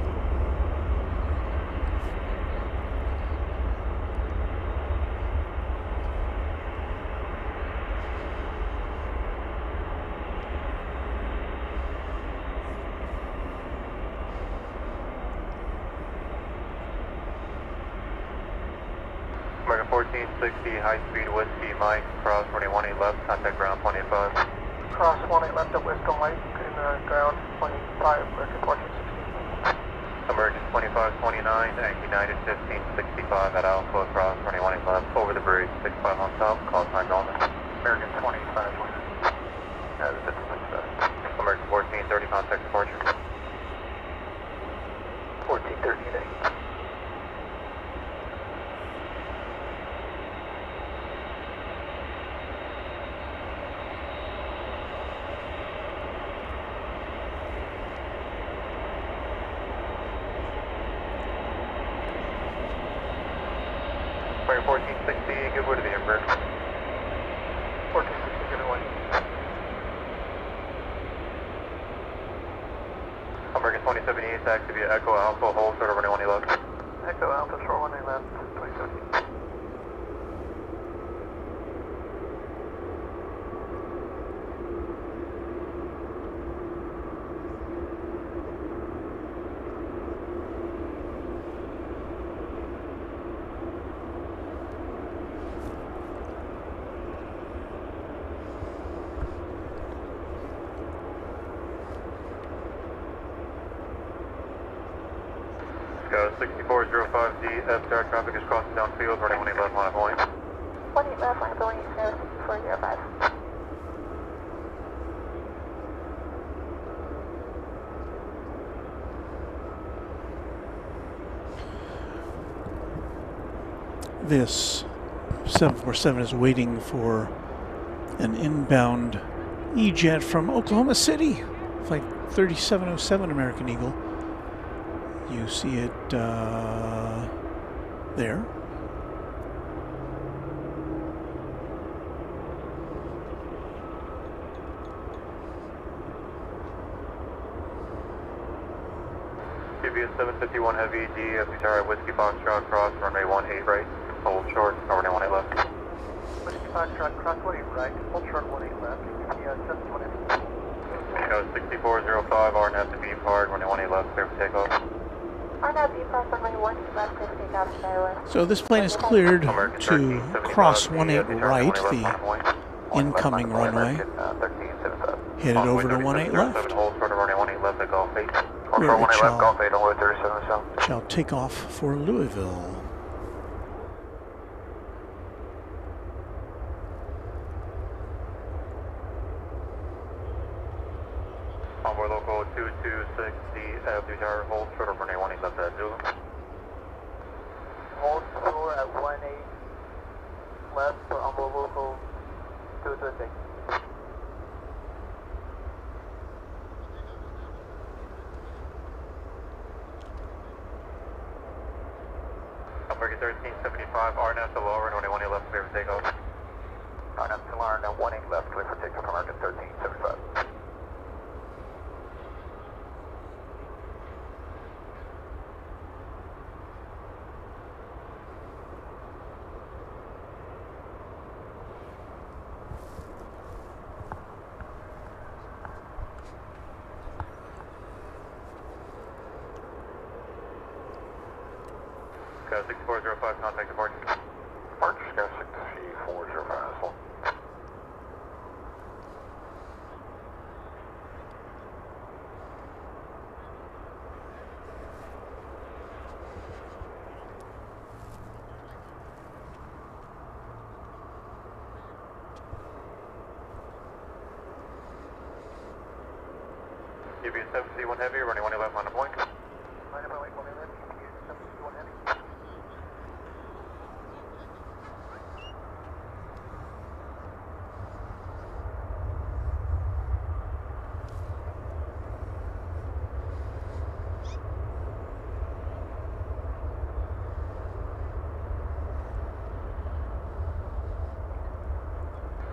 American 1460, high speed Whiskey Mike, cross runway 18 left, contact ground 25. Cross 18 left at Wisconsin Light, in ground 25, American 1460. American 2529, United 1565 at Alpha, cross runway 18 left, over the bridge, 65 on top, call sign Dolman. American 2529. American 1430, contact departure. 1438. American 1460, good way to the Embraer. 1460, good one. American 2078, taxi via Echo Alpha, hold short of runway 18 left. Echo Alpha, short 18 left, 2070. Go 6405D, F-Star traffic is crossing downfield, running 18 left, line of point. 18 left, line going east now, 405. This 747 is waiting for an inbound E-jet from Oklahoma City, flight 3707 American Eagle. You see it there. QB 751 Heavy, DFW Whiskey Foxtrot, cross runway 18 right, hold short, runway 18 left. Whiskey Foxtrot, cross 18 right, hold short 18 left, QB 751 Heavy. Go 6405, RNAV to B part, runway 18 left, clear for takeoff. RNAV B part, runway 18 left, clear for takeoff, Skyler. So this plane is cleared to cross 18 right, the incoming runway, headed over to 18 left, Hold short of runway 18 left at Golf 8. where it Golf 8 on 37 shall take off for Louisville. Onboard local 226 DFW Tower, hold short of runway 18 left at Zulu. Hold short at 18 left for onboard local 226. American 1375, RNAV to lower, runway 18 left, clear for takeoff. RNAV to lower, now 18 left, clear for takeoff, American 1375. Go 6405, contact departure. Departure, Sky 6405, as well. UB 7C1 Heavy, running 18 left, line of point. Line of point, 18 left, UB 7C1 Heavy.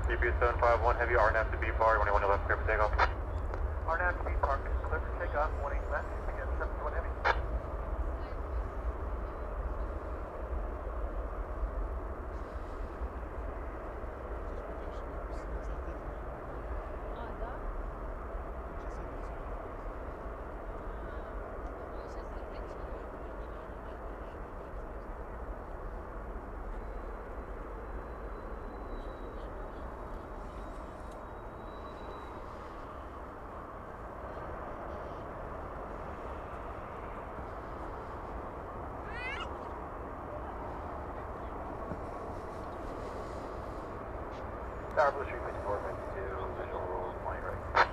UB 751 Heavy, RNAV to B part, running 18 left, clear for takeoff. RNAV to B part, clear for takeoff, 18 left, UB 751 Heavy. Tower Blue Street 5452, visual line right.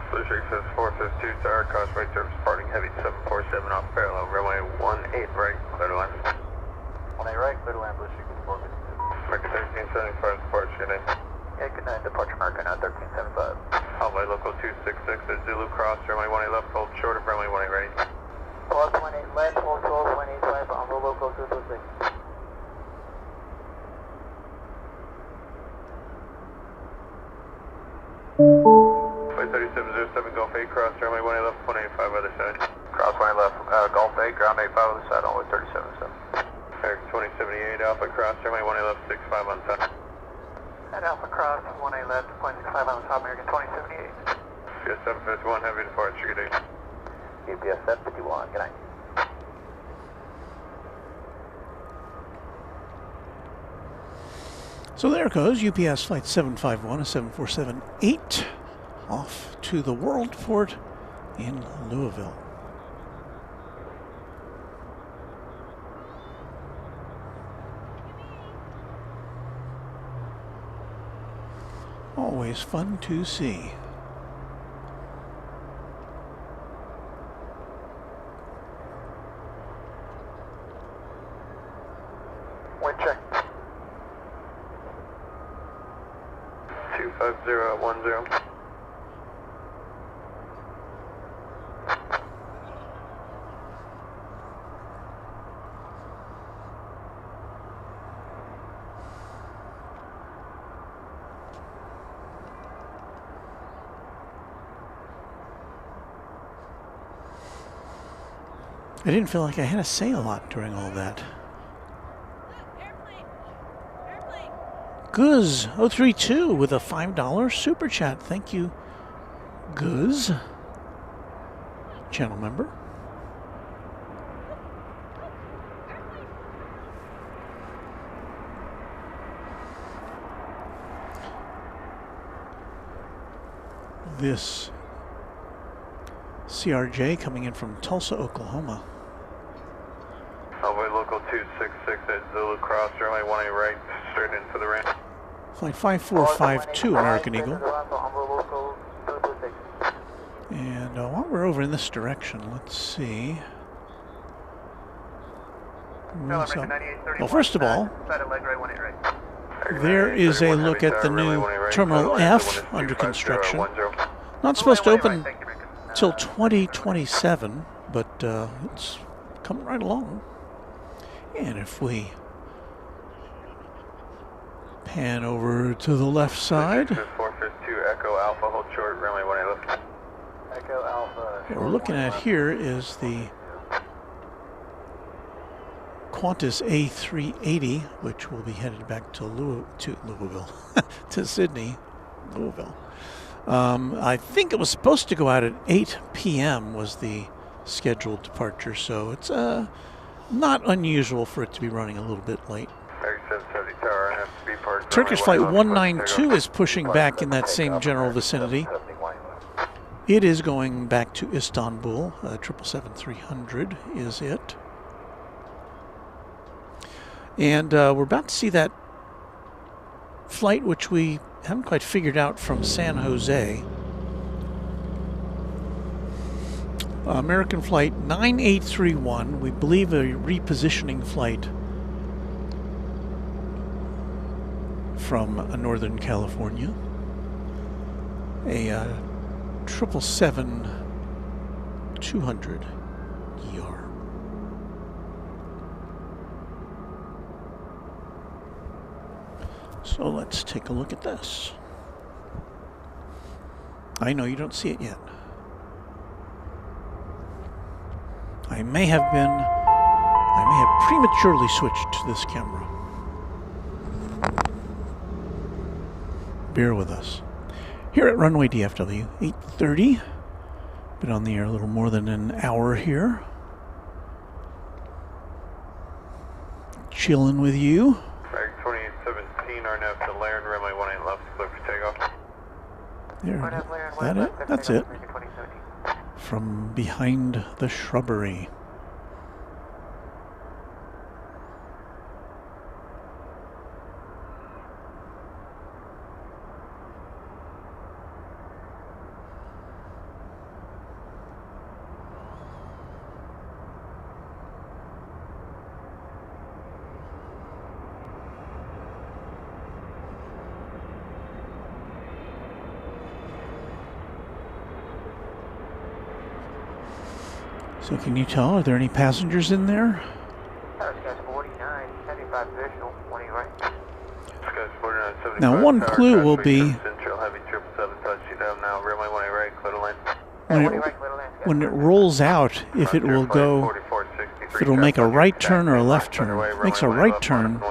Blue Street 5452, Tower, crossway service departing heavy 747 off parallel, runway 18 right, clear to land. 18 right, clear to land, Blue Street 5452. American 1375, departure, good night. Yeah, good night, departure American 1375. Envoy local 266 at Zulu, cross, runway 18 left, hold short of runway 18 right. Plus 18 left, hold 12.85 on the local 226. Flight 3707 Golf 8, cross runway 18 left, 185 other side. Cross 1 left, Golf 8, ground 85 on the side, only 37.7. Eric 2078 Alpha, cross runway 18 left, 65 on top. At Alpha Cross, 18 left, 0.65 on the top, American 2078. UPS 751, heavy departure, good day. UPS 751, good night. So there goes UPS Flight 751, a 7478, off to the World Port in Louisville. Always fun to see. Wind check. 25010. I didn't feel like I had to say a lot during all that. Guz 032 with a $5 super chat. Thank you, Guz. Channel member. This CRJ coming in from Tulsa, Oklahoma. Alpha local 266 at Zulu, cross runway 18 right, straight in for the ramp. Flight 5452 American Eagle. And while we're over in this direction, let's see. Well, first of all, there is a look at the new Terminal F under construction. Not supposed to open till 2027, but it's coming right along. And if we pan over to the left side, 452 Echo Alpha, hold short, runway 18 left. Echo Alpha. what we're looking at here is the Qantas A380, which will be headed back to Louisville, to Sydney, Louisville. I think it was supposed to go out at 8 p.m. was the scheduled departure, so it's not unusual for it to be running a little bit late. Turkish Flight 192 is pushing back in that same general vicinity. It is going back to Istanbul. 777-300 is it. And we're about to see that flight, which we haven't quite figured out, from San Jose. American Flight 9831, we believe a repositioning flight from Northern California. A 777-200 ER. So let's take a look at this. I know you don't see it yet. I may have prematurely switched to this camera. Bear with us. Here at Runway DFW 830. Been on the air a little more than an hour here. Chilling with you. 2817 RNF to Laren, runway 18 left, clear for takeoff. There, is that it? That's it. From behind the shrubbery. So can you tell, are there any passengers in there? Skies 49, 75 visual, 20 right. Skies 49, 75. Now one clue will be Central Heavy 777 touchdown now, runway 18 right, clear to land. when it rolls out, if it will go, if it'll make a right turn or a left turn. If it makes a right turn,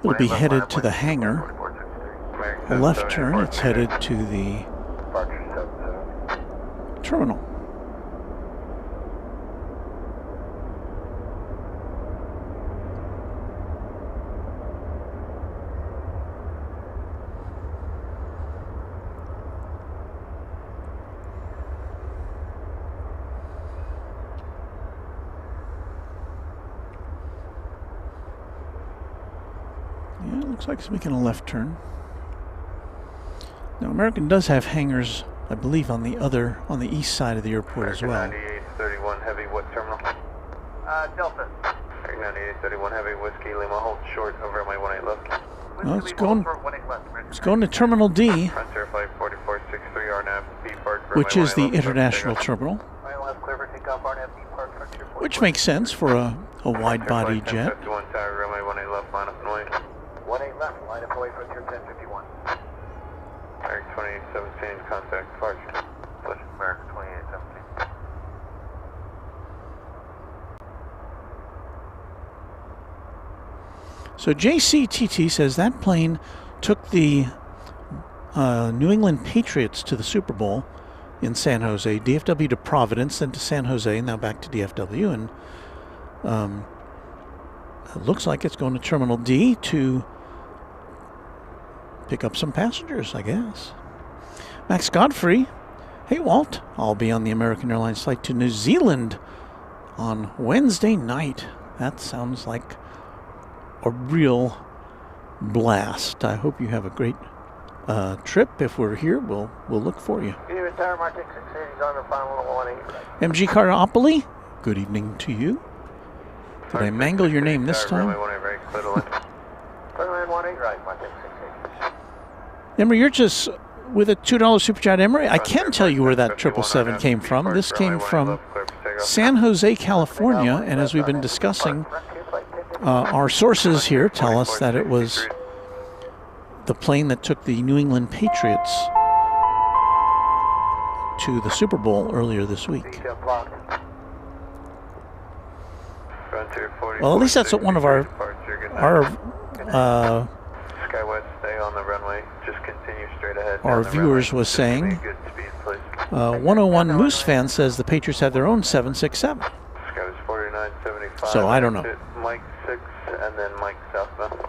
it'll be headed to the hangar. A left turn, it's headed to the terminal. Yeah, it looks like it's making a left turn. Now, American does have hangars, I believe, on the east side of the airport as well. 9831 Heavy, what terminal? Delta. 9831 Heavy, Whiskey Lima, hold short over my 18 left. Well, it's going to Terminal D, Frontier Flight 4463 RNAV, B Park, which is the international terminal, which makes sense for a wide-body jet. 51 Tower, runway 18 left, line up and wait. 18 left, line up away, Frontier 1051. American 2817, contact departure. Push American 2817. So JCTT says that plane took the New England Patriots to the Super Bowl in San Jose, DFW to Providence, then to San Jose, now back to DFW, and it looks like it's going to Terminal D to pick up some passengers, I guess. Max Godfrey, hey Walt, I'll be on the American Airlines flight to New Zealand on Wednesday night. That sounds like a real blast. I hope you have a great trip. If we're here, we'll look for you. MG Cardopoly, good evening to you. Did I mangle your name this time? Emery, you're just with a $2 super chat. Emery, I can tell you where that 777 came from. This came from San Jose, California, and as we've been discussing, our sources here tell us that it was the plane that took the New England Patriots to the Super Bowl earlier this week. Well, at least that's what one of our viewers was saying. 101 Moose fan says the Patriots have their own 767. So I don't know. Mike 6 and then Mike southbound.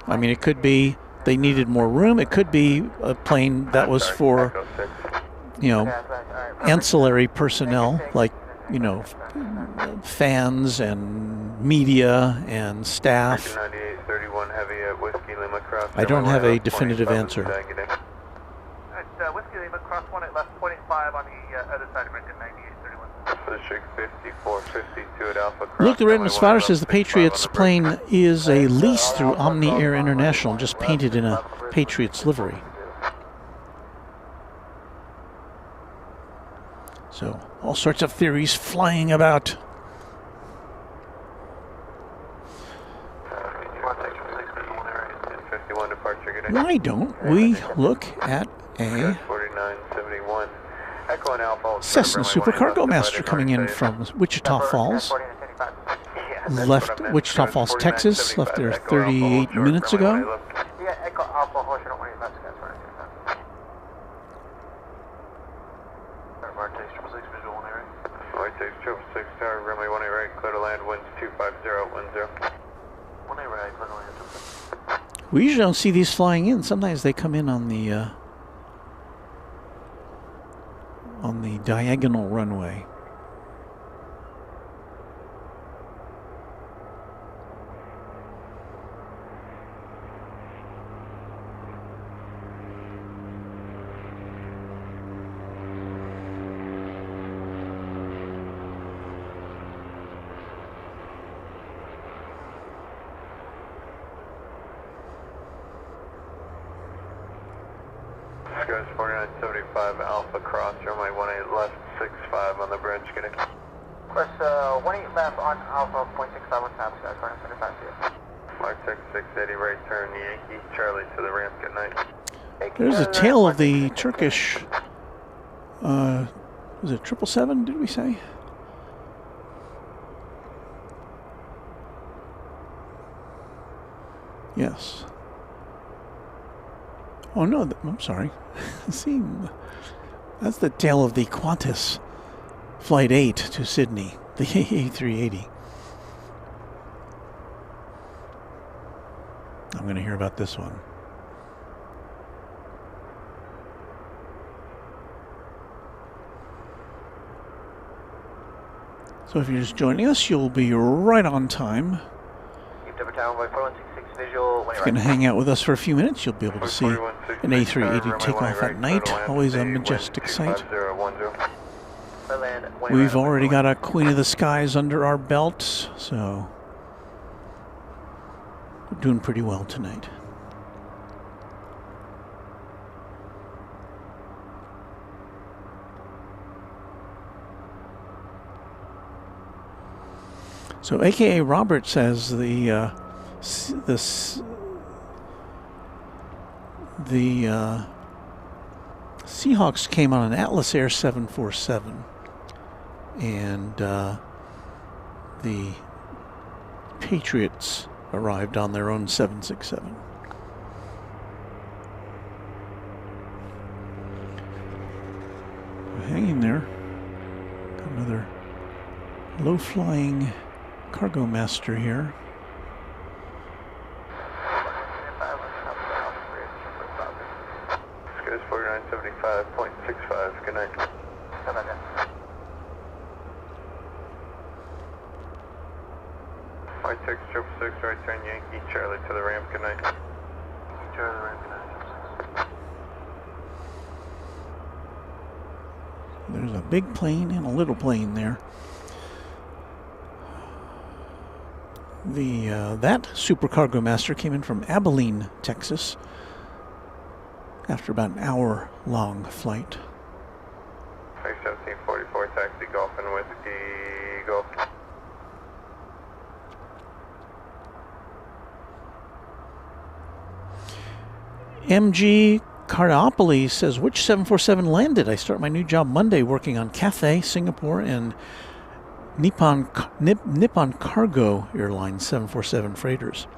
I mean, it could be they needed more room. It could be a plane that was for, ancillary personnel, like, fans and media and staff. I don't have a definitive answer. Whiskey Lima, cross 1 at left, 25 on the other side of American 9831. Luke the Redmond Spotter says the Patriots plane is a lease through Omni Air International, just painted in a Patriots livery. So all sorts of theories flying about. Why don't we look at a Cessna Supercargo Master coming in from Wichita Falls? Left Wichita Falls, Texas. Left there 38 minutes ago. We usually don't see these flying in. Sometimes they come in on the diagonal runway. Skies 4975 Alpha Cross, runway 18 left, 65 on the bridge, getting. Press 18 left on Alpha, 0.65 on top, sky, current 35 feet. Mark 680, right turn, Yankee, Charlie to the ramp, good night. There's a tail of the Turkish, was it 777, did we say? Yes. Oh no, I'm sorry. See, that's the tail of the Qantas Flight 8 to Sydney, the A380. I'm going to hear about this one. So if you're just joining us, you'll be right on time. If you're going to hang out with us for a few minutes, you'll be able to see an A380 take off at night. Always a majestic sight. We've already got a Queen of the Skies under our belts, so we're doing pretty well tonight. So AKA Robert says the Seahawks came on an Atlas Air 747, and the Patriots arrived on their own 767. Hang in there. Got another low-flying cargo master here. Sky's 4975.65, good night. White 666, right turn Yankee, Charlie to the ramp, good night. Charlie to the ramp, good night. There's a big plane and a little plane there. That Super Cargo Master came in from Abilene, Texas, after about an hour-long flight. 1744, taxi Golf and Whiskey Golf. MG Cardiopolis says, which 747 landed? I start my new job Monday working on Cathay, Singapore, and Nippon Cargo Airlines 747 freighters.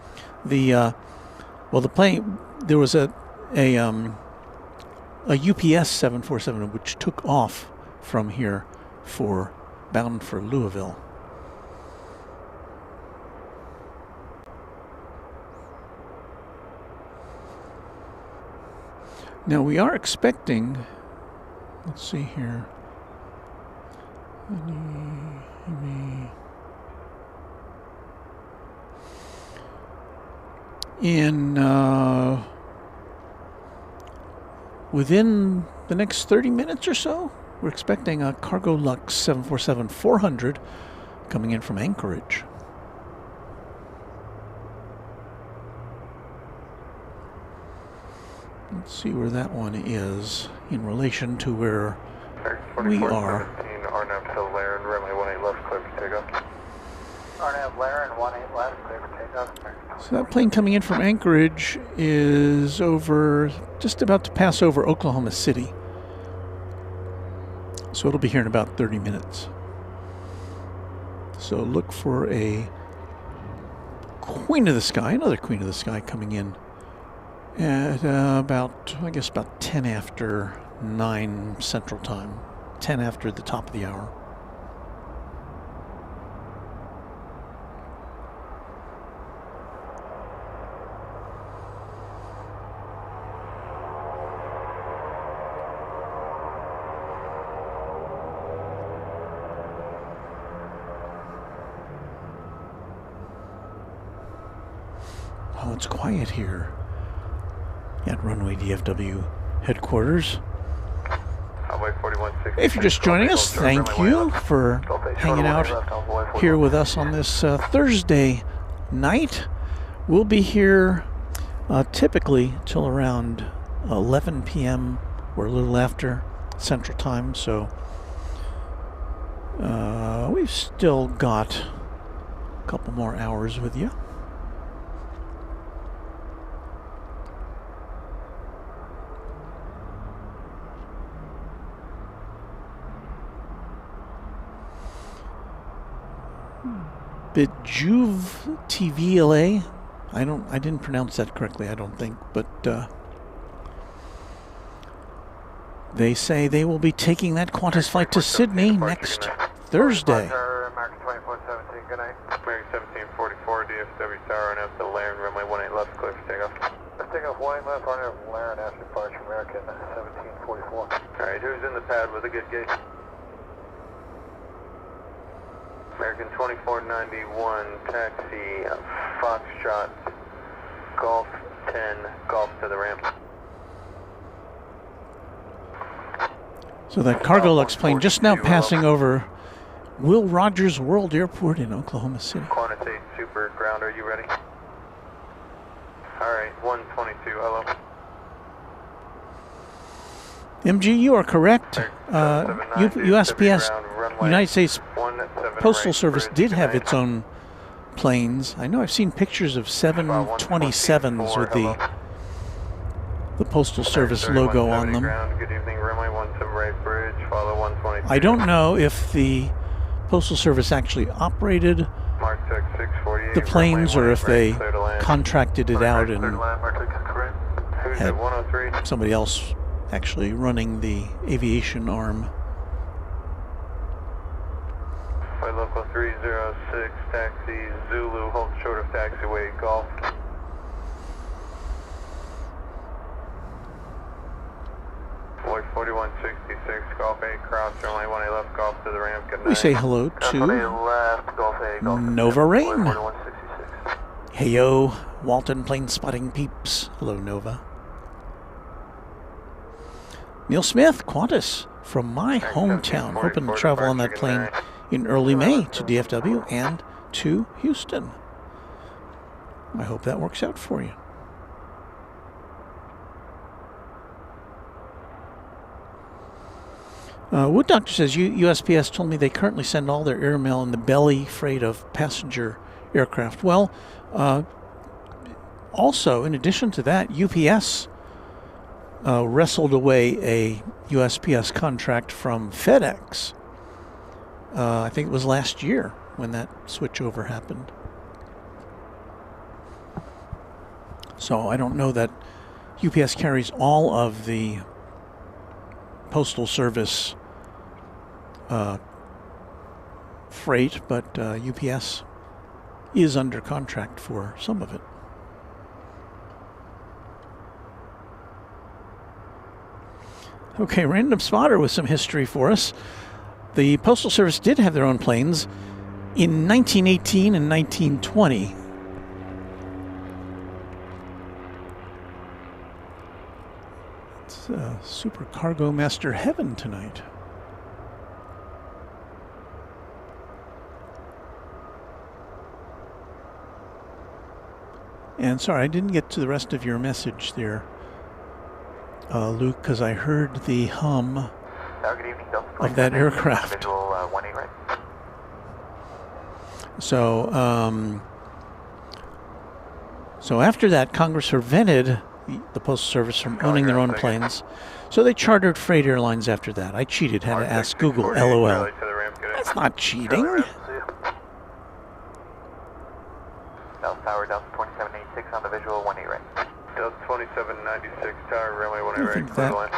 The plane, there was a UPS 747 which took off from here bound for Louisville. Now we are expecting, let's see here. Within the next 30 minutes or so, we're expecting a Cargo Lux 747-400 coming in from Anchorage. Let's see where that one is in relation to where we are. RNAV to Laren, runway 18 left, clear for takeoff. RNAV Laren, 18 left, clear for takeoff. So that plane coming in from Anchorage is just about to pass over Oklahoma City. So it'll be here in about 30 minutes. So look for a Queen of the Sky, another Queen of the Sky coming in at about 10 after 9 Central Time. 10 after the top of the hour. Oh, it's quiet here at Runway DFW headquarters. If you're just joining us, thank you for hanging out here with us on this Thursday night. We'll be here typically till around 11 p.m. or a little after Central Time, so We've still got a couple more hours with you. Bijuv TVLA. I didn't pronounce that correctly, I don't think, but they say they will be taking that Qantas flight to Sydney next Thursday. American 2417, good night. American 1744, DFW Tower, and after Laren, runway 18 left, clear for takeoff. Let's take off 18 left, running over Laren, after departure, American 1744. Alright, who's in the pad with a good gate? American 2491, taxi, Foxtrot, Golf 10, Golf to the ramp. So that Cargolux plane just now passing over Will Rogers World Airport in Oklahoma City. Qantas 8 Super Ground, are you ready? Alright, 122, hello. MG, you are correct. USPS, United States Postal Service, did have its own planes. I know I've seen pictures of 727s with the Postal Service logo on them. Good evening, runway 17 right bridge, follow 122. I don't know if the Postal Service actually operated the planes or if they contracted it out and had somebody else actually running the aviation arm. Flight local 306, taxi Zulu, hold short of taxiway, Golf. Boy 4166, Golf 8, cross, runway 18 left, Golf to the ramp, good night. We say hello to left, Golf 8, Golf Nova Rain. 4166. Heyo, Walton plane spotting peeps. Hello, Nova. Neil Smith, Qantas, from my hometown. Hoping to travel on that plane in early May to DFW and to Houston. I hope that works out for you. Wood Doctor says USPS told me they currently send all their airmail in the belly freight of passenger aircraft. Well, also, in addition to that, UPS wrestled away a USPS contract from FedEx. I think it was last year when that switchover happened. So I don't know that UPS carries all of the Postal Service freight, but UPS is under contract for some of it. Okay, random spotter with some history for us. The Postal Service did have their own planes in 1918 and 1920. It's Super Cargo Master heaven tonight. And sorry, I didn't get to the rest of your message there, Luke, because I heard the hum of that aircraft. So, so after that, Congress prevented the Postal Service from owning their own planes, so they chartered freight airlines after that. I cheated, had to ask Google, LOL. That's not cheating. South Tower, Delta 2786 on the visual, 18 right. Delta 2796, tower, runway 18 I right, think clear that- to land.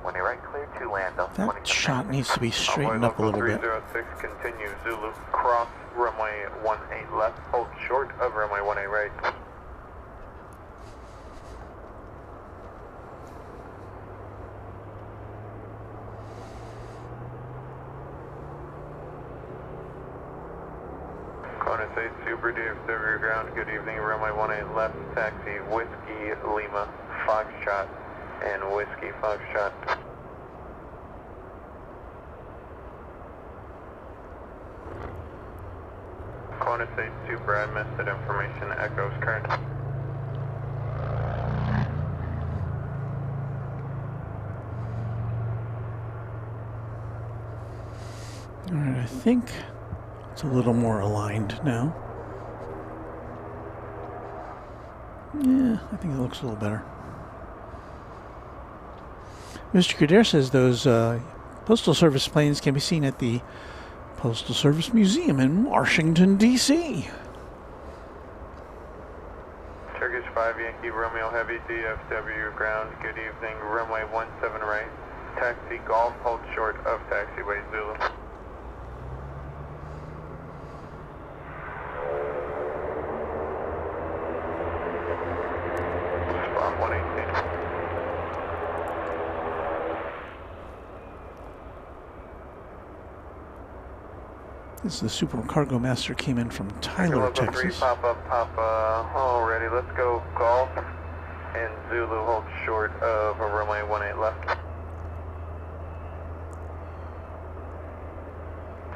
18 right, clear to land, Delta That 2796. shot needs to be straightened up a little bit. 306, continue, Zulu, cross, runway 18 left, hold short of runway 18 right. Qantas 8 Super DFW ground, good evening, runway 18 left, taxi, Whiskey Lima, Foxtrot, and Whiskey Foxtrot. Qantas 8 Super, I missed that information, echoes current. All right, I think it's a little more aligned now. Yeah, I think it looks a little better. Mr. Kadir says those Postal Service planes can be seen at the Postal Service Museum in Washington, D.C. Turkish 5 Yankee Romeo Heavy DFW ground. Good evening. Runway 17 right. Taxi Golf. Hold short of taxiway Zulu. Spot 118. This is the Super Cargo Master, came in from Tyler, Texas. 3 Papa Papa. All ready. Let's go Golf and Zulu. Hold short of a runway 18 left.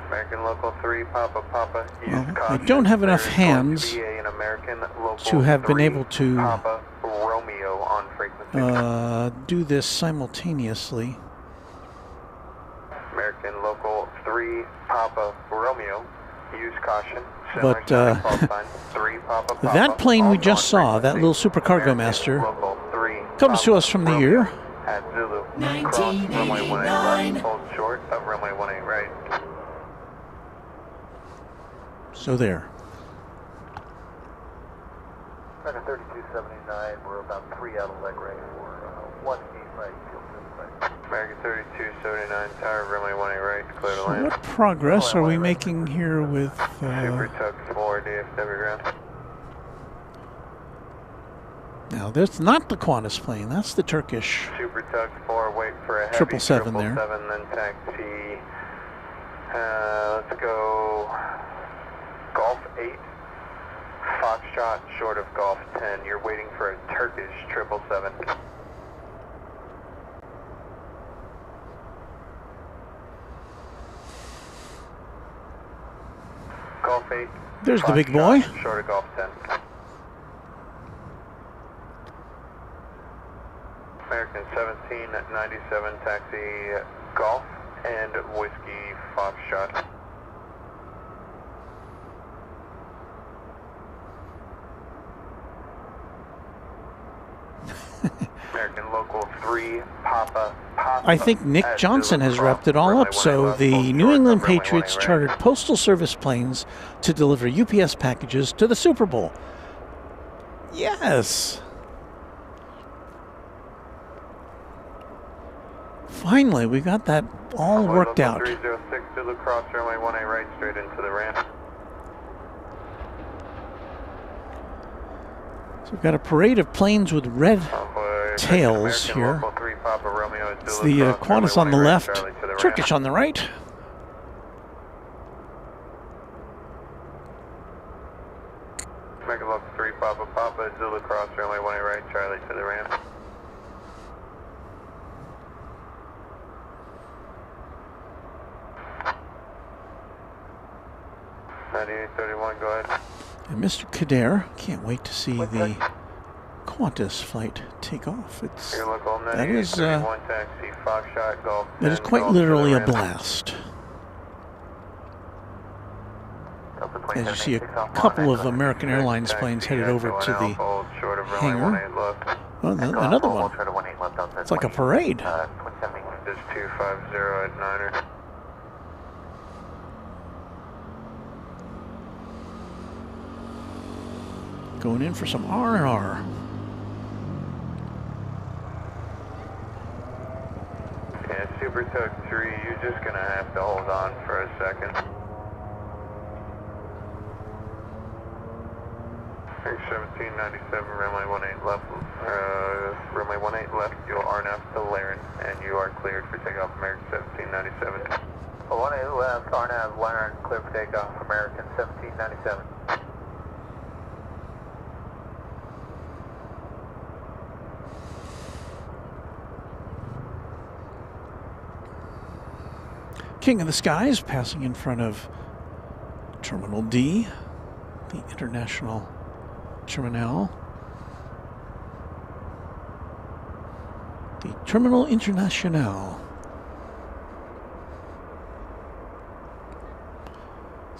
American Local 3 Papa Papa. Well, I don't have enough hands to have been able to Papa Romeo on frequency. do this simultaneously. American Local 3 Papa Romeo. Use caution. But that plane we just saw, that little Super Cargo Master, comes to us from the year at Zulu. 1989. Hold short of runway 18 right. So there. American 3279, we're about 3 out of leg right for 1 8 right, field right. American 3279, tower runway 18 right, clear to So land. what progress are we making here with Super Tug 4 DFW ground. now that's not the Qantas plane, that's the Turkish. Super Tug 4, wait for a heavy 777 there. 777, then taxi. Let's go Golf 8, Foxtrot short of Golf 10. You're waiting for a Turkish 777. Golf 8. There's the big boy. Short of Golf 10. American 1797, taxi Golf and Whiskey Foxtrot. American Local 3 Papa Papa. I think Nick at Johnson Zulu has Cross, wrapped it all runway up. So 18 left, the hold New short England of runway Patriots 18 right. chartered Postal Service planes to deliver UPS packages to the Super Bowl. Yes. Finally, we got that all worked out. 306 Zulu Cross, runway 18 right, straight into the ramp. So we've got a parade of planes with red tails American here. Local 3 Papa Romeo, It's Zulu the Cross, Qantas on the runway 18 right, left, Charlie to the Turkish ramp. on the right. American Local 3 Papa Papa, Zulu Cross, runway 18 right, Charlie to the ramp. $98.31, go ahead. And Mr. Kader, can't wait to see the Qantas flight take off. It's Your local that is 9831 taxi, Foxtrot, Golf that is 10, quite Golf to the literally a ramp. blast. As you see a couple of American Airlines planes headed over to the hangar. Oh, another one. It's like a parade. This 250 at Niner. Going in for some R&R. Yeah, Super Tug 3, you're just going to have to hold on for a second. 1797, runway 18 left, runway 18 left, you'll RNAV to Laren, and you are cleared for takeoff, American 1797. 18 left, RNAV, Laren, clear for takeoff, American 1797. King of the Skies passing in front of Terminal D, the international terminal. The Terminal International.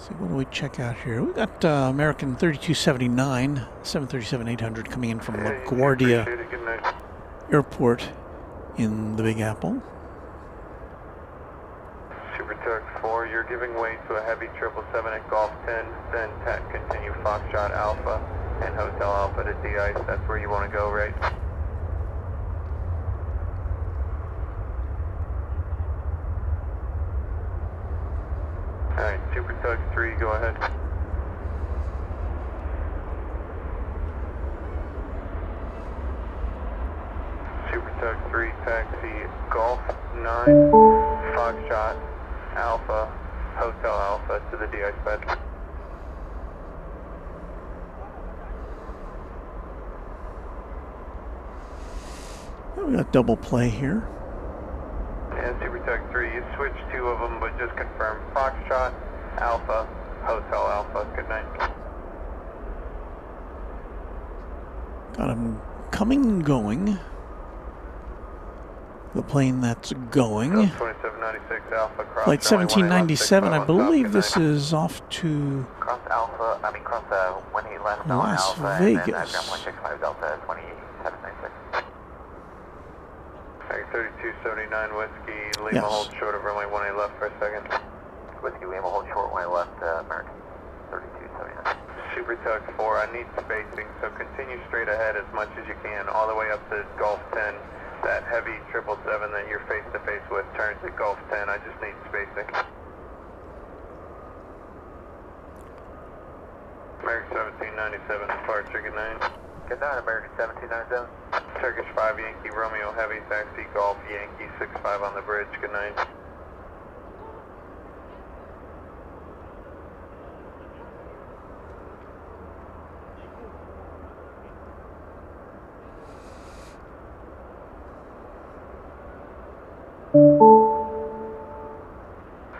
So what do we check out here? We got American 3279, 737-800 coming in from LaGuardia Airport in the Big Apple. Super 4, you're giving way to a heavy 777 at Golf 10, then continue Foxtrot Alpha and Hotel Alpha to de-ice. That's where you want to go, right? Alright, Super Tug 3, go ahead. Super Tug 3, taxi Golf 9, Foxtrot Alpha, Hotel Alpha to the de-ice bed. We got double play here. And Super Tug 3, you switched 2 of them, but just confirm Foxtrot Alpha, Hotel Alpha. Good night. Got him coming and going. The plane that's going. 2796 Alpha, cross Flight 1797, I believe this is off to Cross Alpha, cross 18 left on Las Alpha, Vegas. and then ground 165 Delta 2796. 3279 Whiskey, Lima, Yes. hold short of runway 18 left for a second. Whiskey Lima, hold short when I left American 3279. Super Tug 4, I need spacing, so continue straight ahead as much as you can, all the way up to Golf 10. That heavy 777 that you're face-to-face with turns at Golf 10, I just need spacing. American 1797, departure, good night. Good night, American 1797. Turkish 5 Yankee Romeo Heavy taxi Golf Yankee 65 on the bridge. Good night.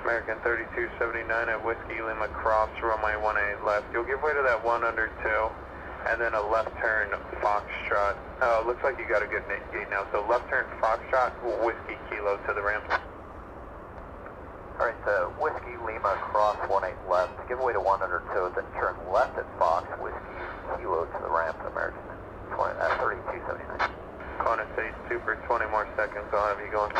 American 3279 at Whiskey Lima cross runway 18 left. You'll give way to that 1 under 2. And then a left turn Foxtrot. Looks like you got a good gate now. So left turn Foxtrot, Whiskey Kilo to the ramp. Alright, so Whiskey Lima cross 18 left, give way to 1 under 2, then turn left at Fox, Whiskey Kilo to the ramp, American 3279. Qantas A Super, 20 more seconds, I'll have you going.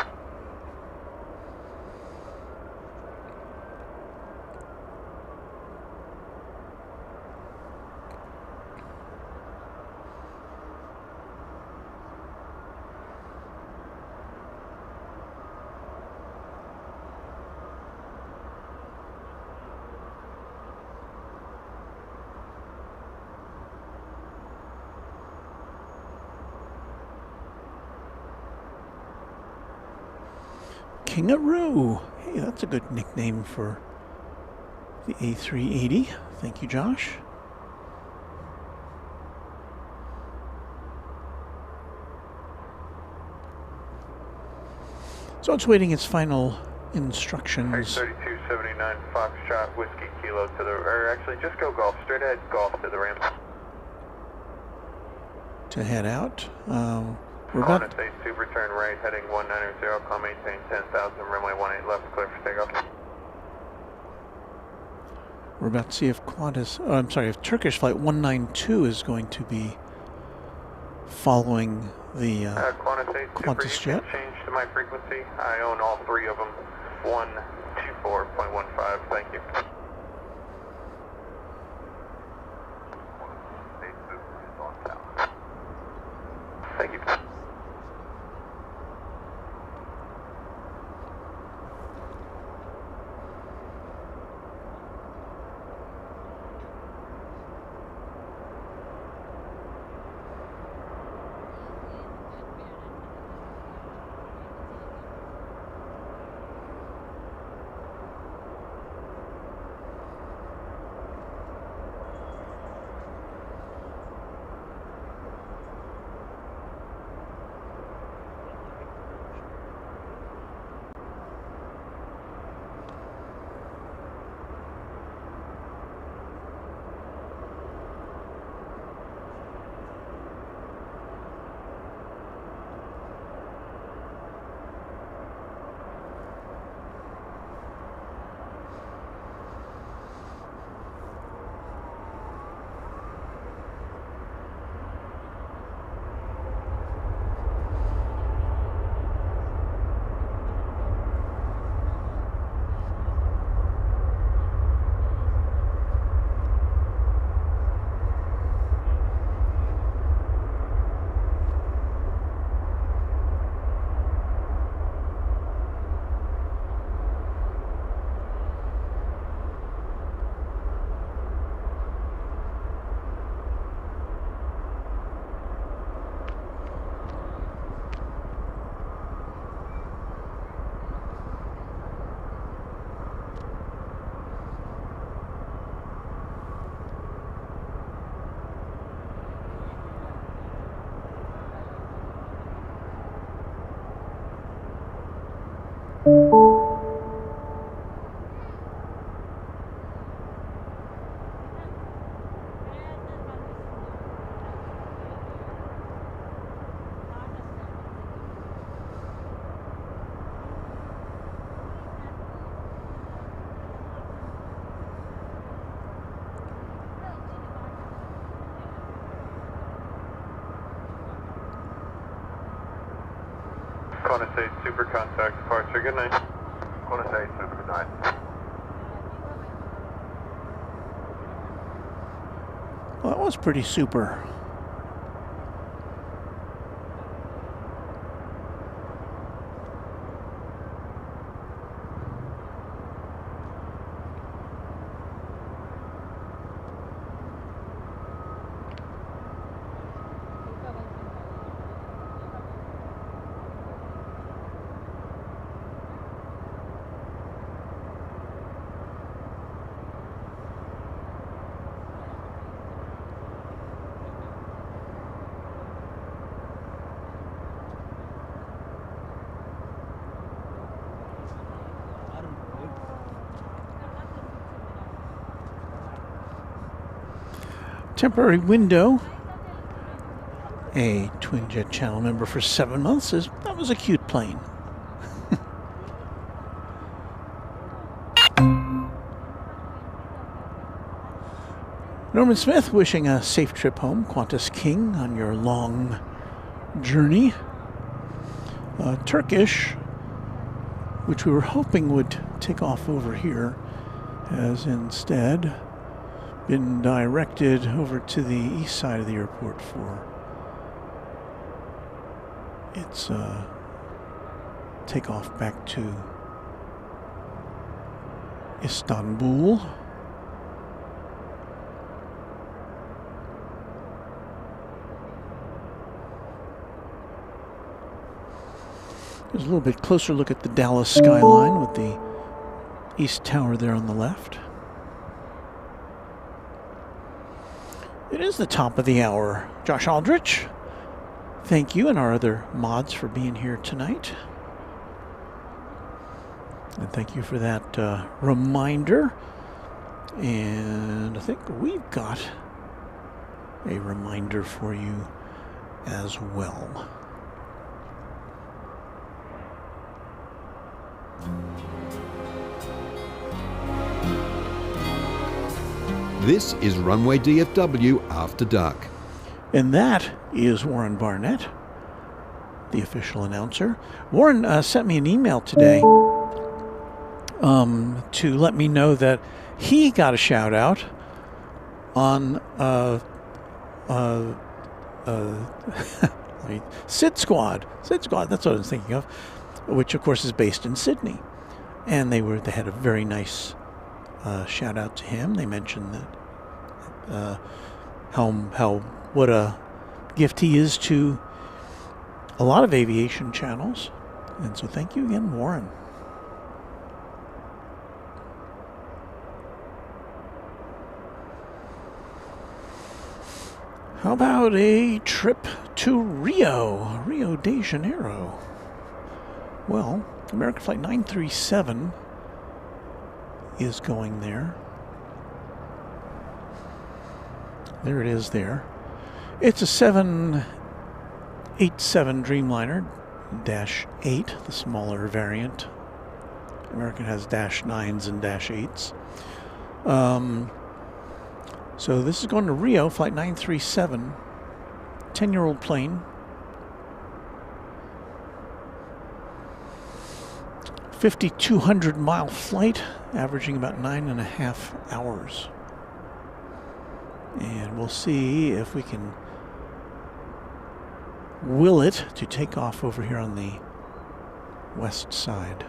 Kingaroo. Hey, that's a good nickname for the A380. Thank you, Josh. So it's waiting its final instructions. 3279 Foxtrot, Whiskey Kilo to the, or actually just go Golf, straight ahead Golf to the ramp. To head out. We're about Qantas A Super, turn right, heading 190, call maintain 10,000, runway 18 left, clear for takeoff. We're about to see if Qantas, if Turkish flight 192 is going to be following the Qantas A Super, Qantas you jet. can change to my frequency. I own all 3 of them. 124.15, thank you. Thank you. Qantas A Super contact departure, good night. Qantas A Super, good night. Well, that was pretty super. Temporary window. A twin jet channel member for 7 months says that was a cute plane. Norman Smith wishing a safe trip home, Qantas King, on your long journey. Turkish, which we were hoping would take off over here, has instead been directed over to the east side of the airport for its takeoff back to Istanbul. There's a little bit closer look at the Dallas skyline with the East Tower there on the left. It is the top of the hour. Josh Aldrich, thank you and our other mods for being here tonight. And thank you for that reminder. And I think we've got a reminder for you as well. This is Runway DFW After Dark. And that is Warren Barnett, the official announcer. Warren sent me an email today to let me know that he got a shout out on Sid Squad. Sid Squad, that's what I was thinking of, which of course is based in Sydney. And they had a very nice shout out to him. They mentioned that what a gift he is to a lot of aviation channels. And so thank you again, Warren. How about a trip to Rio de Janeiro? Well, American Flight 937 is going there. There it is there. It's a 787 Dreamliner -8, the smaller variant. American has -9s and -8s. So this is going to Rio, Flight 937, 10-year-old plane. 5,200-mile flight, averaging about 9.5 hours. And we'll see if we can will it to take off over here on the west side.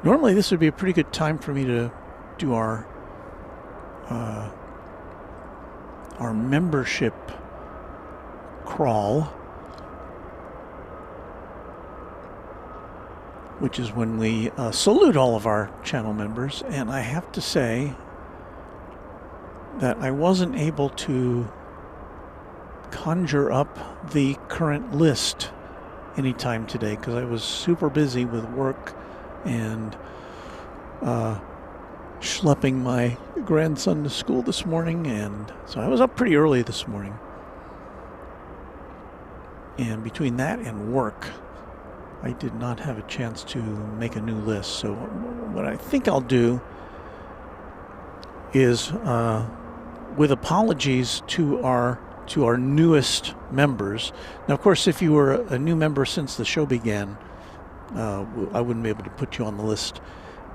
Normally this would be a pretty good time for me to do our membership crawl, which is when we salute all of our channel members. And I have to say that I wasn't able to conjure up the current list anytime today because I was super busy with work and schlepping my grandson to school this morning, and so I was up pretty early this morning. And between that and work, I did not have a chance to make a new list. So what I think I'll do is, with apologies to our newest members. Now, of course, if you were a new member since the show began, I wouldn't be able to put you on the list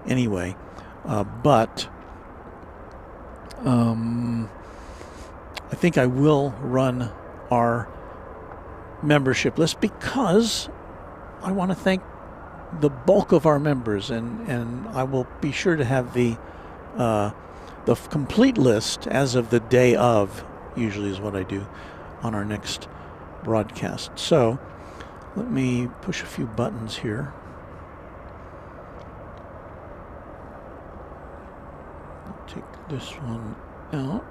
anyway. But I think I will run our membership list because I want to thank the bulk of our members, and I will be sure to have the complete list as of the day of, usually is what I do on our next broadcast. So let me push a few buttons here. Take this one out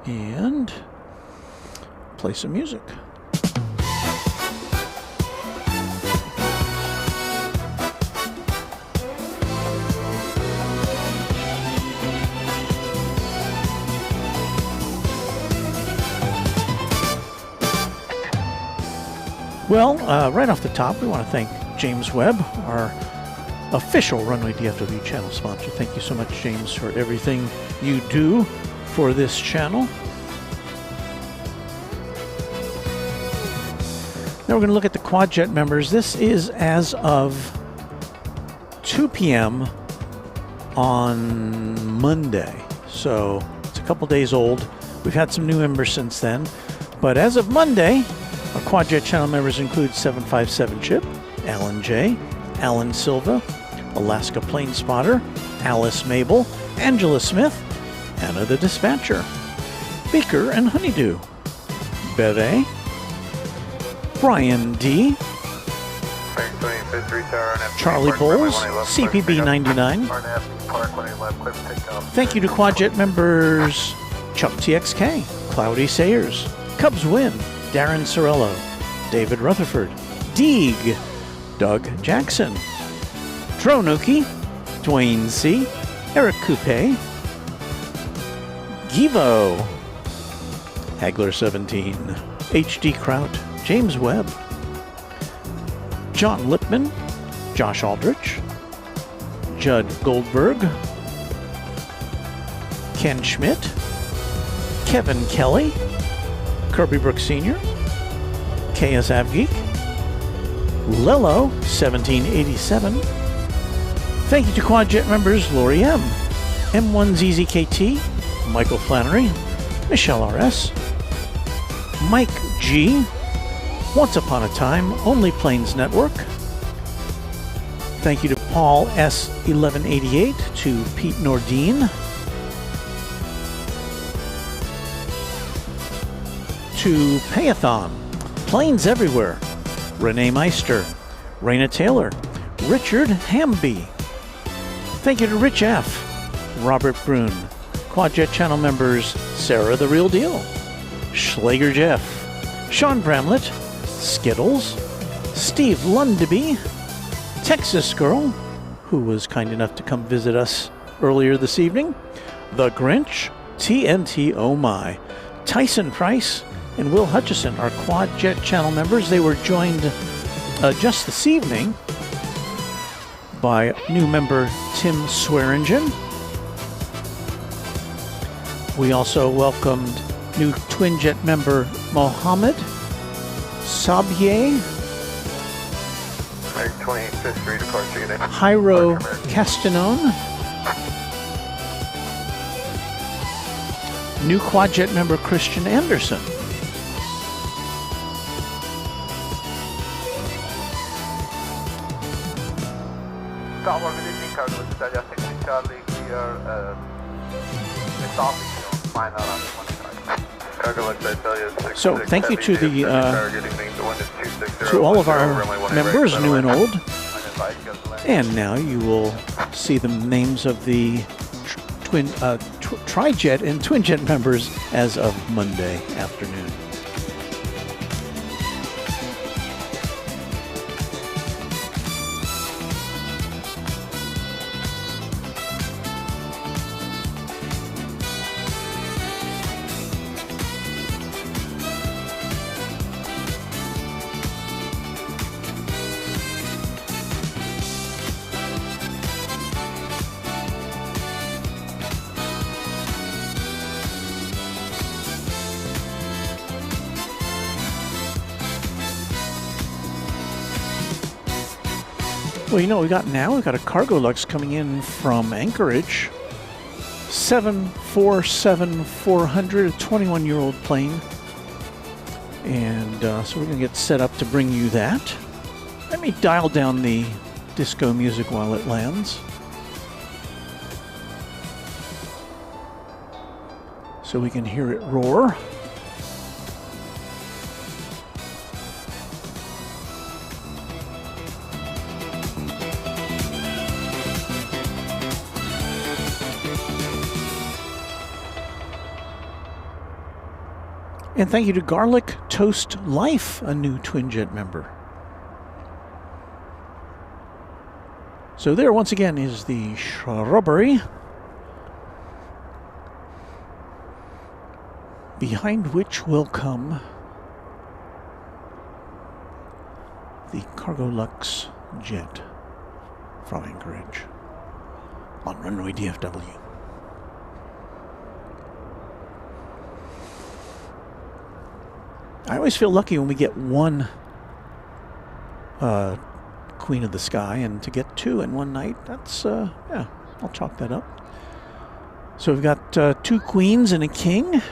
and play some music. Well, right off the top, we want to thank James Webb, our official Runway DFW channel sponsor. Thank you so much, James, for everything you do for this channel. Now we're going to look at the Quadjet members. This is as of 2 p.m. on Monday, so it's a couple days old. We've had some new members since then, but as of Monday, our Quadjet channel members include 757 Chip, Alan J., Alan Silva, Alaska Plane Spotter, Alice Mabel, Angela Smith, Anna the Dispatcher, Beaker and Honeydew, Beve, Brian D., Charlie Bowles, CPB 99. Thank you to Quadjet members Chuck TXK, Cloudy Sayers, Cubs Win, Darren Sorello, David Rutherford, Deeg, Doug Jackson, Dronuki, Dwayne C., Eric Coupe, Givo, Hagler 17, HD Kraut, James Webb, John Lipman, Josh Aldrich, Judd Goldberg, Ken Schmidt, Kevin Kelly, Kirby Brooks Sr., KS Avgeek, Lello 1787. Thank you to Quadjet members Lori M., M1ZZKT, Michael Flannery, Michelle RS, Mike G., Once Upon a Time, Only Planes Network. Thank you to Paul S1188, to Pete Nordine, to Payathon, Planes Everywhere, Renee Meister, Raina Taylor, Richard Hamby. Thank you to Rich F., Robert Brune, Quadjet channel members Sarah the Real Deal, Schlager Jeff, Sean Bramlett, Skittles, Steve Lundaby, Texas Girl, who was kind enough to come visit us earlier this evening, The Grinch, TNT Oh My, Tyson Price, and Will Hutchison are Quadjet channel members. They were joined just this evening by new member Tim Swearingen. We also welcomed new Twinjet member Mohammed Sabye, Jairo Castanon, new Quadjet member Christian Anderson, Tower, good evening, cargo with Italia 60 Charlie, clear, stopping, final on 25. Cargo with Italia 66. So thank you to the to all of our members, new and old. And now you will see the names of the Trijet and Twinjet members as of Monday afternoon. Well, you know what we got now? We've got a cargo lux coming in from Anchorage. 747-400, a 21-year-old plane. And so we're going to get set up to bring you that. Let me dial down the disco music while it lands, so we can hear it roar. And thank you to Garlic Toast Life, a new Twinjet member. So there, once again, is the shrubbery, behind which will come the Cargo Lux jet from Anchorage on Runway DFW. I always feel lucky when we get one Queen of the Sky, and to get two in one night, that's, yeah, I'll chalk that up. So we've got two queens and a king.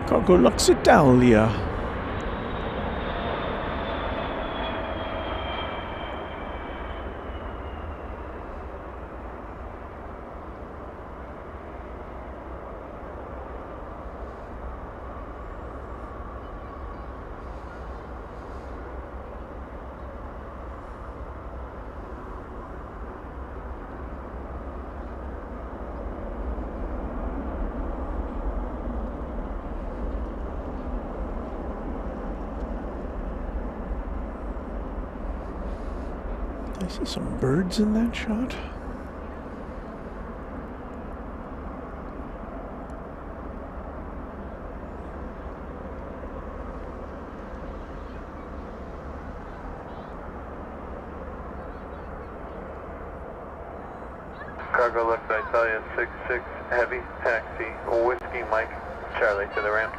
Cargo Lux Italia. I see some birds in that shot. Cargo Lux Italia 66 Heavy, taxi, Whiskey Mike, Charlie to the ramp.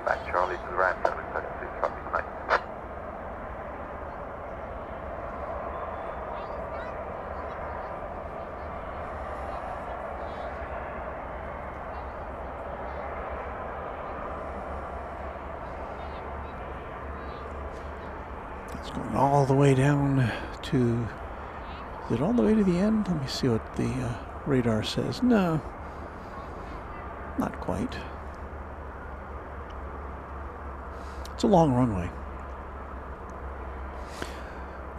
Back Charlie to the ramp, 736, copy, Mike. It's going all the way down to... Is it all the way to the end? Let me see what the radar says. No, not quite. It's a long runway.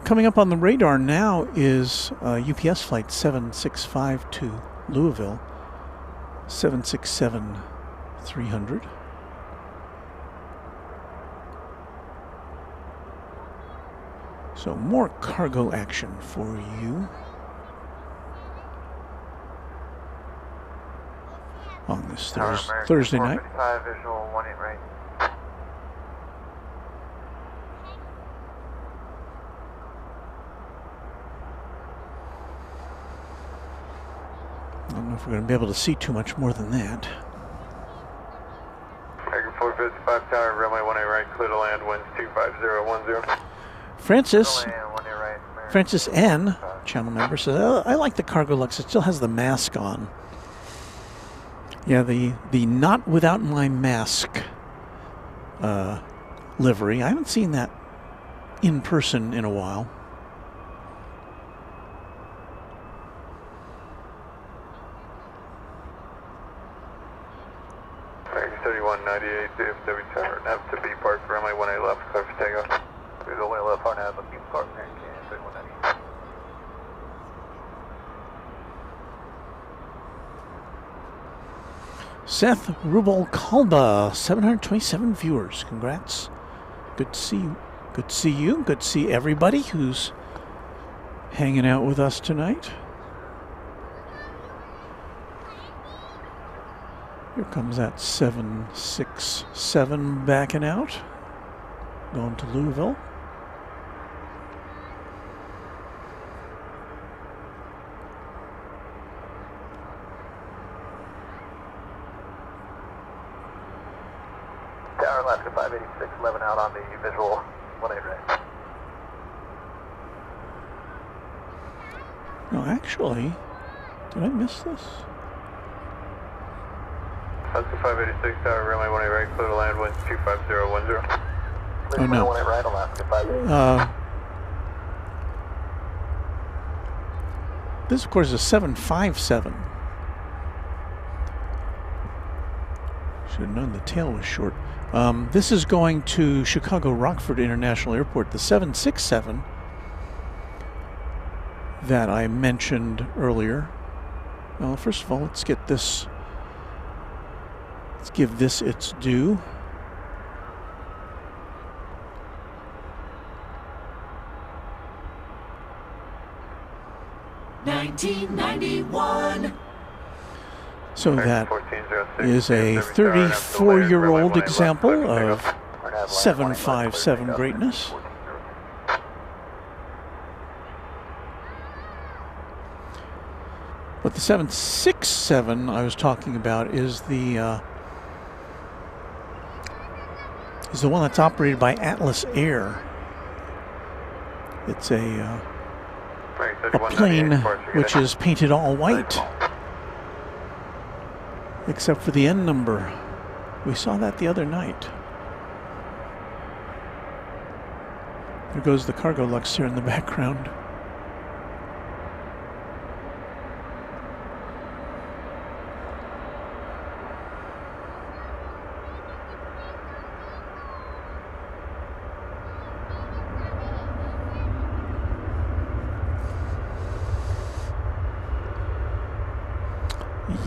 Coming up on the radar now is UPS flight 765 to Louisville, 767-300. So more cargo action for you on this Thursday night. 455 visual 18 right. I don't know if we're going to be able to see too much more than that. American 455 tower, runway 18 right, clear to land, winds 25010. Francis N, channel member, says, oh, I like the Cargo Lux. It still has the mask on. Yeah, the not without my mask livery. I haven't seen that in person in a while. American 3198 DFW tower, nav to B park, runway 18 left, clear for takeoff. There's only left hard nav, but keep park there. Seth Rubalcalba, 727 viewers. Congrats. Good to see you. Good to see you. Good to see everybody who's hanging out with us tonight. Here comes that 767 backing out, going to Louisville. Tower Alaska 586, 11 out on the visual 18 right. No, actually, did I miss this? Alaska 586, Tower Runway 18 right, clear to land, wind 25010. Oh, no. 18 right, Alaska 586. This, of course, is a 757. Should have known the tail was short. This is going to Chicago Rockford International Airport. The 767 that I mentioned earlier. Well, first of all, let's get this. Let's give this its due. $19.91. So that is a 34-year-old example of 757 greatness. But the 767 I was talking about is the one that's operated by Atlas Air. It's a plane which is painted all white, except for the N number. We saw that the other night. There goes the Cargo Lux here in the background.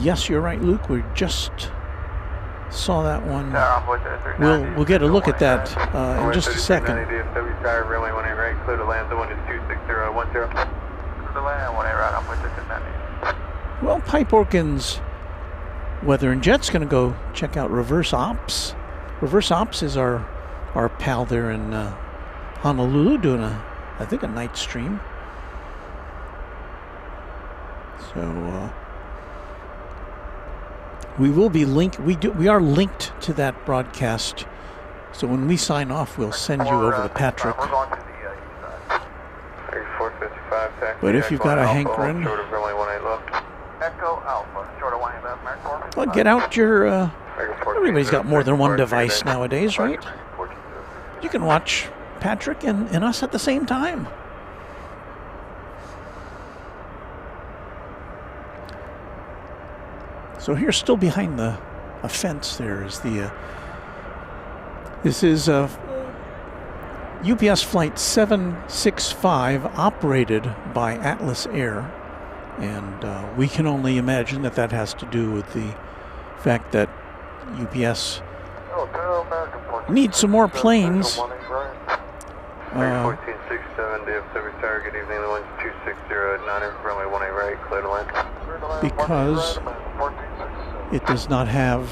Yes, you're right, Luke. We just saw that one. We'll get a look at that in just a second. DFW Tower Runway 18 right, clear to land, the wind is 26010. Clear to land, 18 right, on point 690. Well, Pipe Orkins Weather and Jet's going to go check out Reverse Ops. Reverse Ops is our pal there in Honolulu doing I think a night stream. So we will be linked. We are linked to that broadcast. So when we sign off, we'll send you over to Patrick. We're going to the east side. But if you've got a hankering, Echo Alpha, short of 18 left, Mark 4. well, get out your. Everybody's got more than one device nowadays, right? You can watch Patrick and us at the same time. So here, still behind a fence, there is the. This is UPS Flight 765, operated by Atlas Air, and we can only imagine that has to do with the fact that UPS needs some more planes. 1467 DFW Tower, good evening, the wind's 26089, runway 18 right, clear to land. Because it does not have.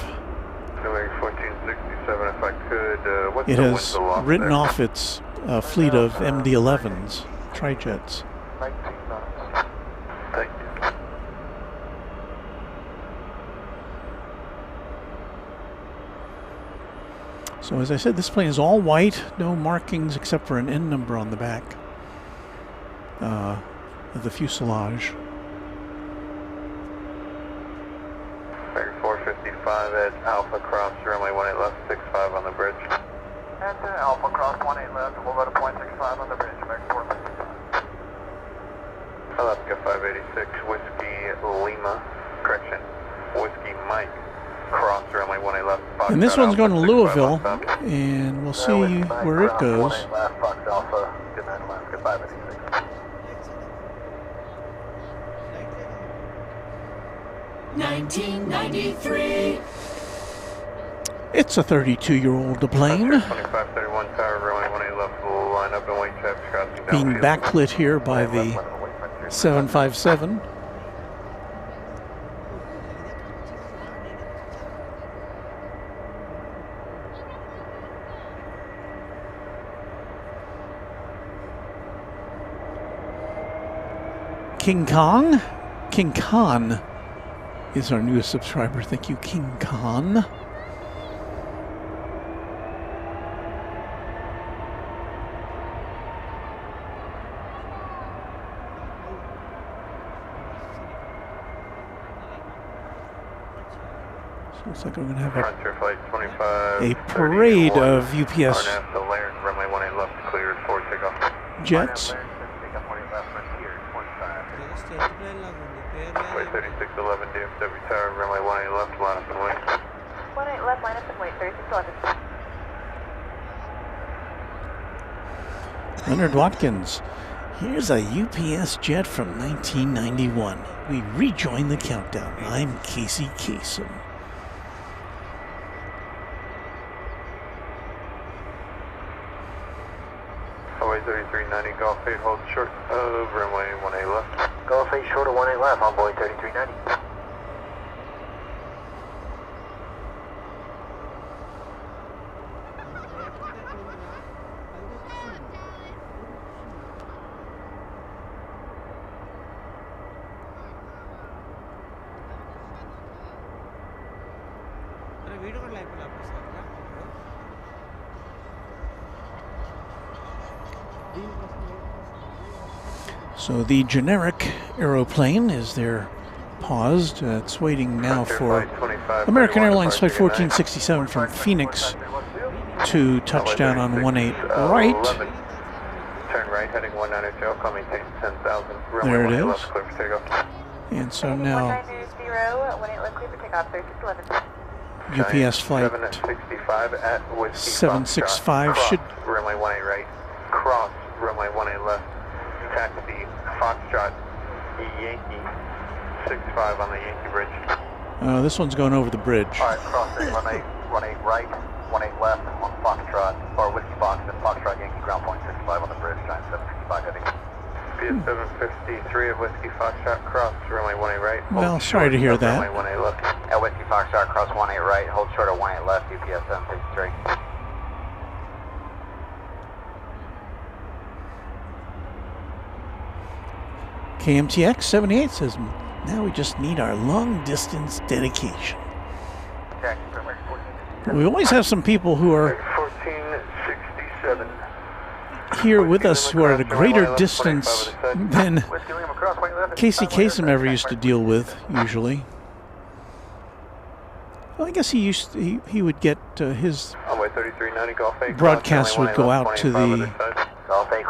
1467, if I could, what's it the has wind aloft written there? off its fleet of MD-11s, trijets. 19 knots. Thank you. So as I said, this plane is all white, no markings except for an N number on the back of the fuselage. 455 at Alpha Cross, runway 18 left, 65 on the bridge. And Alpha Cross 18 left, we'll go to point 65 on the bridge, Mark 455. Alaska 586, Whiskey Lima, correction, Whiskey Mike, cross runway 18 left. Fox And this out one's going to Alpha, 65 Louisville, on top. and we'll see where it goes. 18 left, Fox Alpha, good night, Alaska 586. $19.93. It's a 32-year-old plane, 2531 Tower, runway 18 left, line up and wait, traffic crossing down. being backlit here by the 757. King Kong? King Khan is our newest subscriber. Thank you, King Khan. So looks like we're going to have Frontier Flight 25, a parade of UPS RNF to Laird, runway 18 left, cleared for takeoff. jets. Way 3611 DFW Tower, runway 18 left, line up and wait. 18 left, line up and wait, 3611. Leonard Watkins. Here's a UPS jet from 1991. We rejoin the countdown. I'm Casey Kasem. Away 3390, Golf 8, hold short of runway 18 left. Golf 8 short of 18 left, on board 3390. So the generic aeroplane is there paused. It's waiting now for American Airlines Flight 1467 from Phoenix to touchdown on 18 right. Turn right, heading 190, call maintain 10,000. There it is. Left, clear for takeoff. And so now 1920, 18 left, clear for takeoff, 3611. UPS flight 765 at Whiskey 765 Foxtrot, should cross runway 18 right, cross runway 18 left, taxi Foxtrot Yankee 65 on the Yankee Bridge. this one's going over the bridge. Alright, crossing, 18 right, 18 left, on Foxtrot, or Whiskey Fox, and Foxtrot Yankee ground point 65 on the bridge, giant 765 heading. PS 753 at Whiskey Foxtrot, cross runway 18 right. hold Well, sorry to hear short of that. Runway 18 left. At Whiskey Foxtrot, cross 18 right, hold short of 18 left, UPS 753. KMTX 78 says, now we just need our long distance dedication. We always have some people who are 1467. here with us who are at a greater distance than Casey Kasem ever used to deal with, usually. Well, I guess he would get his Runway 3390, Golf 8, broadcasts would go out to the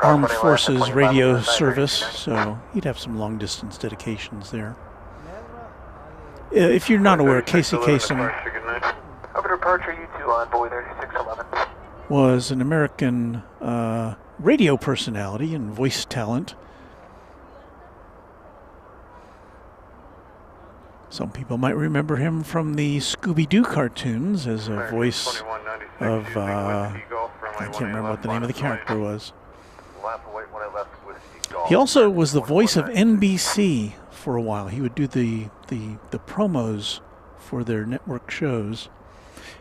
Armed Forces radio service, so he'd have some long distance dedications there. If you're not aware, Casey Kasem Over departure, U2 on boy 3611. was an American radio personality and voice talent. Some people might remember him from the Scooby-Doo cartoons as a voice of, I can't remember what the name of the character was. He also was the voice of NBC for a while. He would do the promos for their network shows.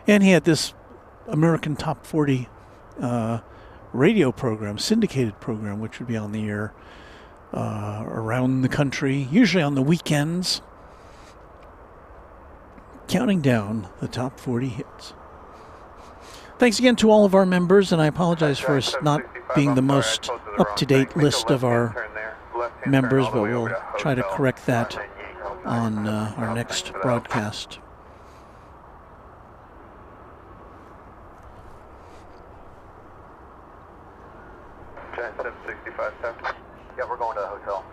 And he had this American Top 40 radio program, syndicated program, which would be on the air around the country, usually on the weekends, counting down the top 40 hits. Thanks again to all of our members, and I apologize for us not being the most up-to-date list of our members, but we'll try to correct that on our next broadcast. Yeah, we're going to the hotel.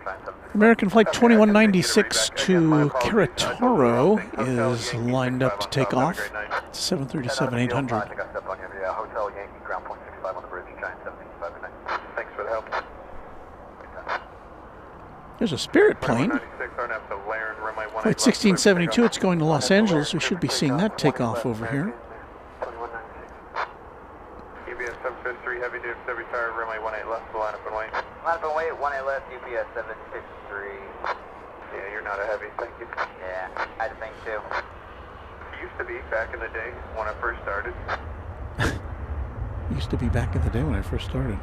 American Flight 2196 to Querétaro is lined up to take off. 737-800. I think I stepped on you. Yeah, hotel Yankee ground point 65 on the bridge, giant 765. Good night. Thanks for the help. There's a Spirit plane. Flight 1672, it's going to Los Angeles. We should be seeing that take off over here. 753 Heavy DFW Tower, runway 18 left, line up and wait. Line up and wait, 18 left, UPS 753. Yeah, you're not a heavy, thank you. Yeah, I had to think too. It used to be back in the day when I first started. Used to be back in the day when I first started.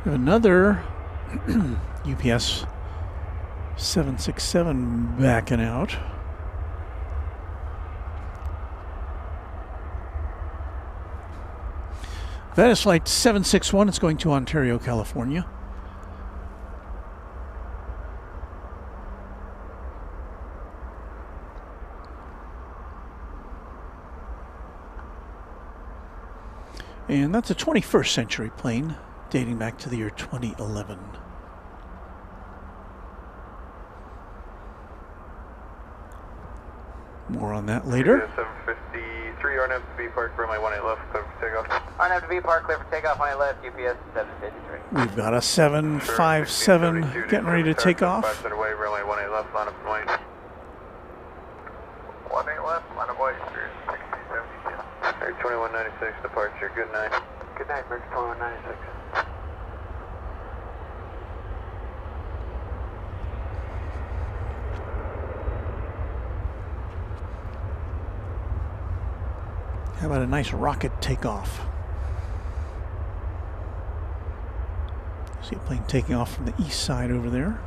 We have another UPS 767 backing out. That is flight 761. It's going to Ontario, California. And that's a 21st century plane dating back to the year 2011. More on that later. 753 RNFB Park, runway 18 left, clear for takeoff. RNFB Park, clear for takeoff, 18 left, UPS 753. We've got a 757 getting ready to take off. 5 away, runway 18 left, line up and wait. 18 left, line up wait, 1672. 2196 departure, good night. Good night, American 2196. How about a nice rocket takeoff? See a plane taking off from the east side over there.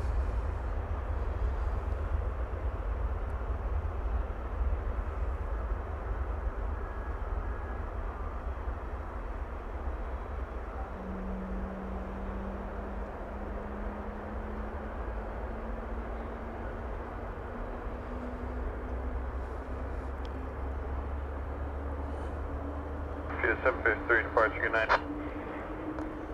UPS 753 departure, good night.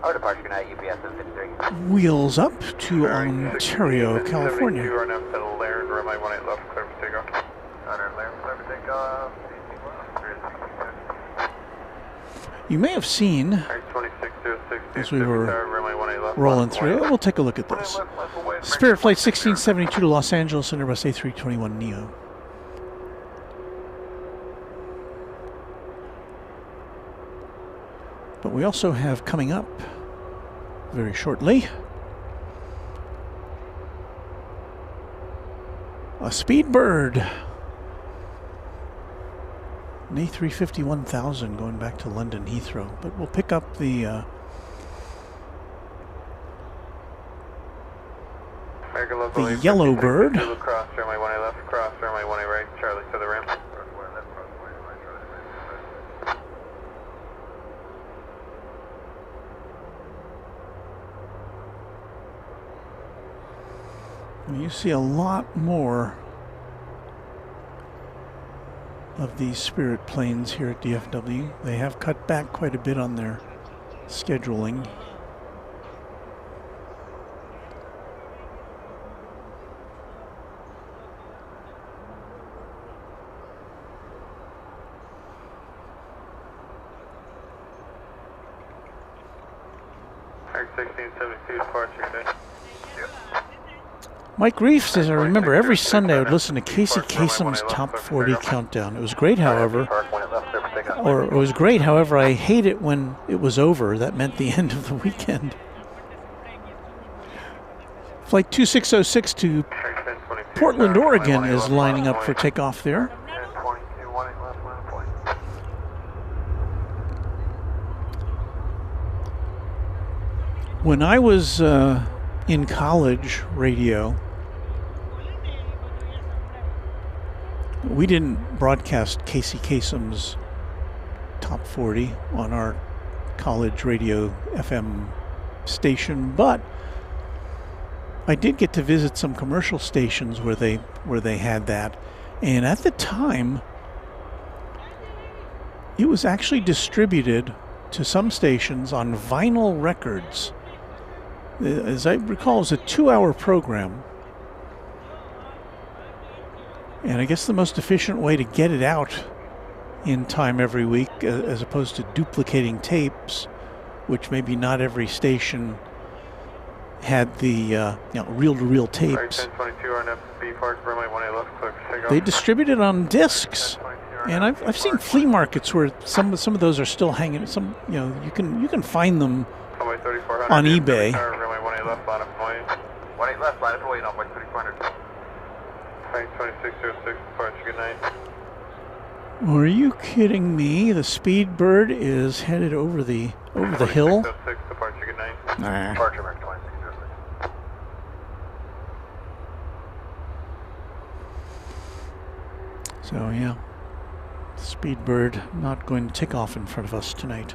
Our departure, good night, UPS 753. Wheels up to Ontario, California. 72 RNF to Laird, runway 18 left, clear for takeoff. Laird, clear for takeoff. You may have seen, 2606 as we were runway 18 left, rolling through, we'll take a look at this. Spirit Flight 1672 to Los Angeles, Airbus A321 Neo. But we also have coming up very shortly a Speedbird, an A350 1000 going back to London Heathrow. But we'll pick up the Yellow Bird. Cross runway 18 left, cross runway 18 right, Charlie to the rim. You see a lot more of these Spirit planes here at DFW. They have cut back quite a bit on their scheduling. Air 1672 departure, good day. Mike Reef says, I remember every Sunday I would listen to Casey Kasem's Top 40 Countdown. It was great, however, I hate it when it was over. That meant the end of the weekend. Flight 2606 to Portland, Oregon is lining up for takeoff there. When I was in college radio, we didn't broadcast Casey Kasem's Top 40 on our college radio FM station, but I did get to visit some commercial stations where they had that, and at the time it was actually distributed to some stations on vinyl records. As I recall, it was a 2-hour program. And I guess the most efficient way to get it out in time every week, as opposed to duplicating tapes, which maybe not every station had the reel-to-reel tapes. They distributed on discs. And I've seen flea markets where some of those are still hanging. Some, you know, you can find them on eBay. 18 left, line up and wait. 18 left, line up and wait on 3400. 2606, departure, good night. Are you kidding me? The Speedbird is headed over the hill. 2606, departure, good night. Nah. Departure, American 2606. So yeah, Speedbird not going to take off in front of us tonight.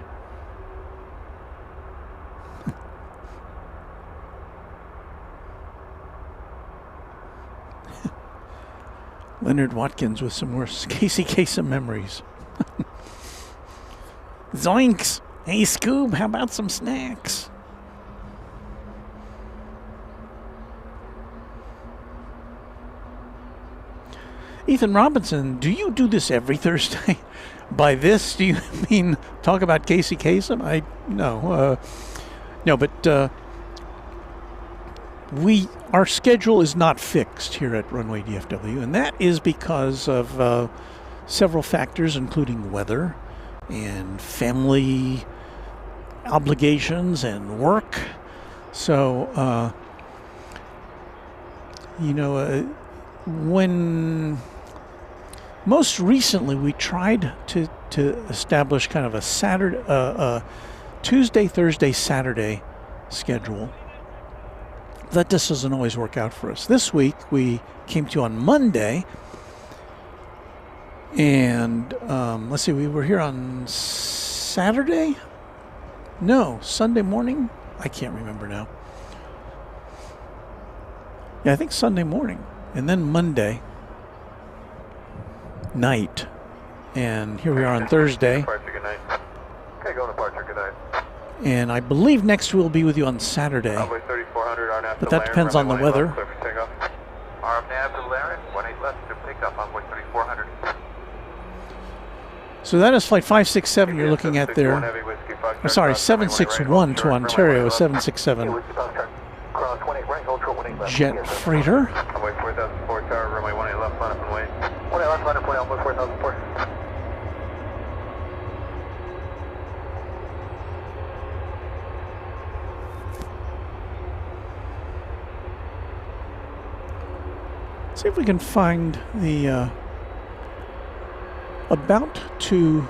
Leonard Watkins with some more Casey Kasem memories. Zoinks! Hey Scoob, how about some snacks? Ethan Robinson, do you do this every Thursday? By this, do you mean talk about Casey Kasem? No, but our schedule is not fixed here at Runway DFW, and that is because of several factors, including weather and family obligations and work. So, when most recently we tried to establish kind of a Tuesday, Thursday, Saturday schedule. That just doesn't always work out for us. This week we came to you on Monday, and let's see, we were here on Saturday? No, Sunday morning? I can't remember now. Yeah, I think Sunday morning, and then Monday night, and here we are on Thursday. Departure, good night. Okay, go to departure, good night. And I believe next we'll be with you on Saturday. Runway 3400, RNAV But that depends on the weather. Clear for takeoff. RNAV to Laren, 18 left to pick up on 3400. So that is flight 567 you're looking at there. I'm sorry, 761 to Ontario, 767 Cross 28 right, ultra 18 left. jet freighter. Runway 4004, tower, runway 18 left, line up and wait. 18 left, line up, point almost 4004. See if we can find the about to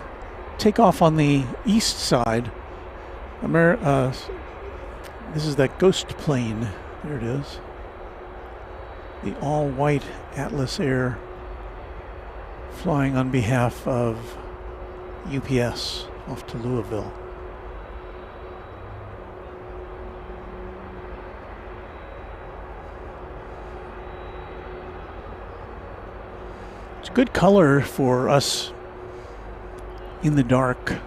take off on the east side. This is that ghost plane. There it is. The all-white Atlas Air flying on behalf of UPS off to Louisville. It's good color for us in the dark.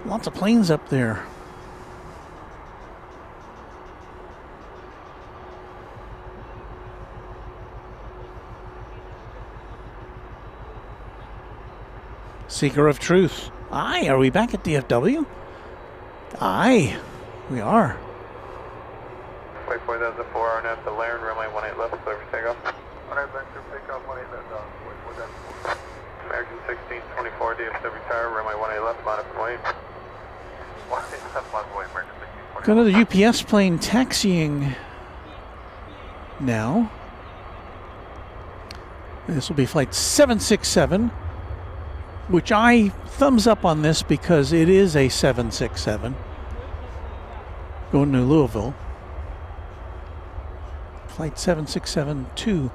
Lots of planes up there. Seeker of Truth. Aye, are we back at DFW? Aye, we are. Flight 4004, RNAV to Laren, runway 18 left, clear for takeoff. RNAV back to pick up 18 left, American 1624, DFW tower, runway 18 left, line up and wait. 18 left, line away, American 1624. Got another UPS plane taxiing now. This will be flight 767, which I thumbs up on this because it is a 767 going to Louisville. Flight 767 to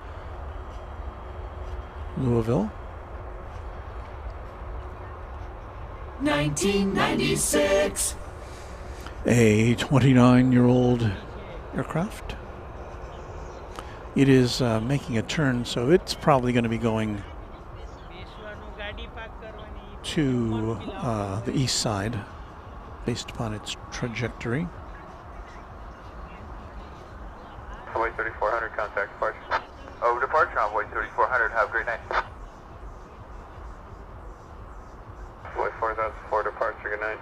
Louisville. 1996. A 29-year-old aircraft. It is making a turn, so it's probably going to be going to the east side based upon its trajectory. Runway 3400, contact departure. Over departure, envoy 3400, have a great night. Envoy 4004, departure, good night.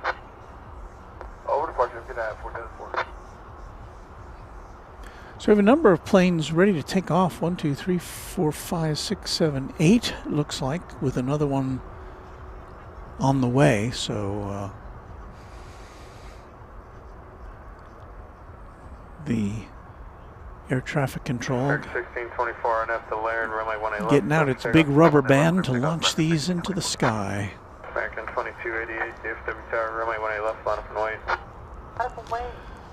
Over departure, good night, 4004. So we have a number of planes ready to take off. 1, 2, 3, 4, 5, 6, 7, 8, it looks like, with another one on the way. So the air traffic control 1624 NF to Laird, runway 18 getting out its big rubber band to launch these into the sky. American 2288, DFW Tower, runway 18 left, line up and wait.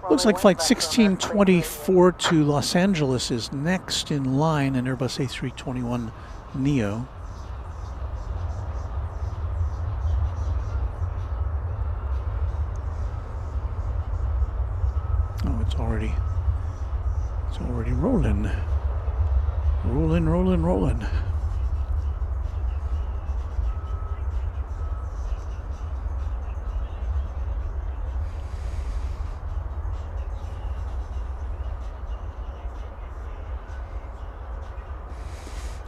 Looks like flight 1624 to Los Angeles is next in line, an Airbus A321 Neo. Oh, it's already rolling. Rolling.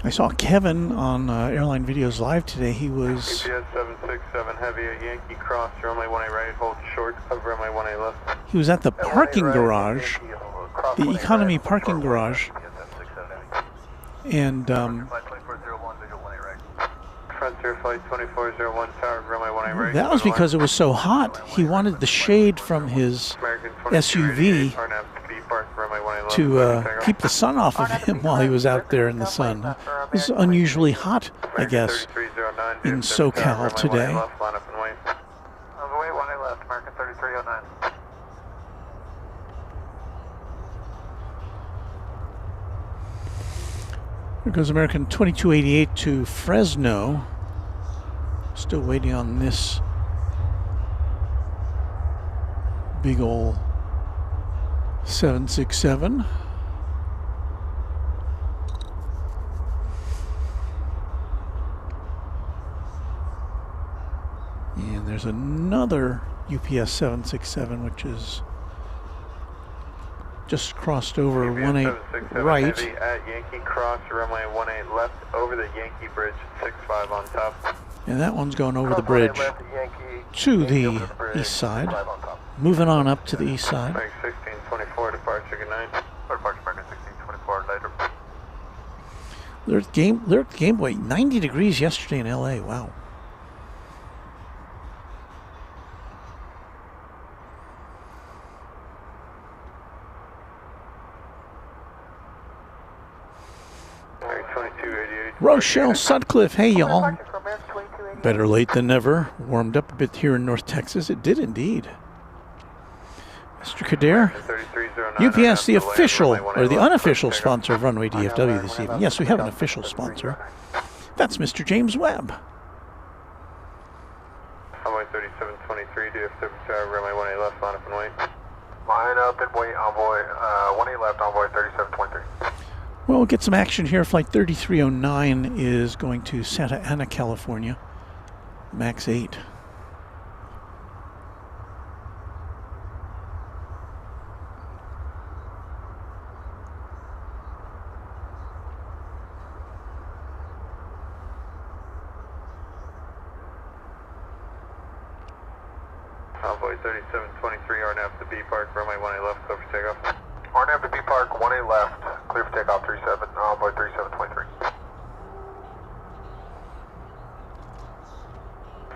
I saw Kevin on Airline Videos Live today. He was... GPS 767 Heavy at Yankee Cross, runway 18 right, hold short of runway 18 left. He was at the parking garage, the economy parking garage, and Frontier Flight 2401 Tower, runway 18 right. that was because it was so hot. He wanted the shade from his SUV to keep the sun off of him while he was out there in the sun. It was unusually hot, I guess, in SoCal today. American 3309. Here goes American 2288 to Fresno. Still waiting on this big ol' 767. And there's another UPS 767, which is just crossed over 18 right. Heavy at Yankee Cross, runway 18 left over the Yankee Bridge, 65 on top. And that one's going over the bridge to the east side. Moving on up to the east side. 1624, departure, good night. Departure, American 1624, later. Lyric game weight 90 degrees yesterday in LA. Wow. Rochelle Sutcliffe, hey y'all. Better late than never. Warmed up a bit here in North Texas. It did indeed. Mr. Kadir, UPS, the official or the unofficial sponsor of Runway DFW this evening. Yes, we have an official sponsor. That's Mr. James Webb. Runway 3723, DFW Tower, runway 18 left, line up and wait. Line up and wait, envoy 18 left, envoy 3723. Well, we'll get some action here. Flight 3309 is going to Santa Ana, California. Max 8. Envoy 3723, RNAV to B Park, runway 18 left, clear for takeoff. RNAV to B Park, 18 left, clear for takeoff 37, envoy 3723.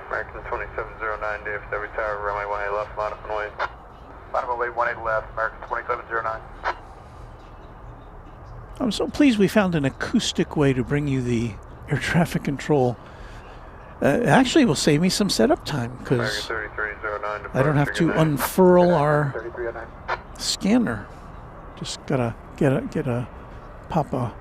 American 2709, DFW Tower, runway 18 left, line up and wait. Line up and wait, 18 left, American 2709. I'm so pleased we found an acoustic way to bring you the air traffic control. Actually, it will save me some setup time because I don't have to unfurl our scanner. Just gotta pop a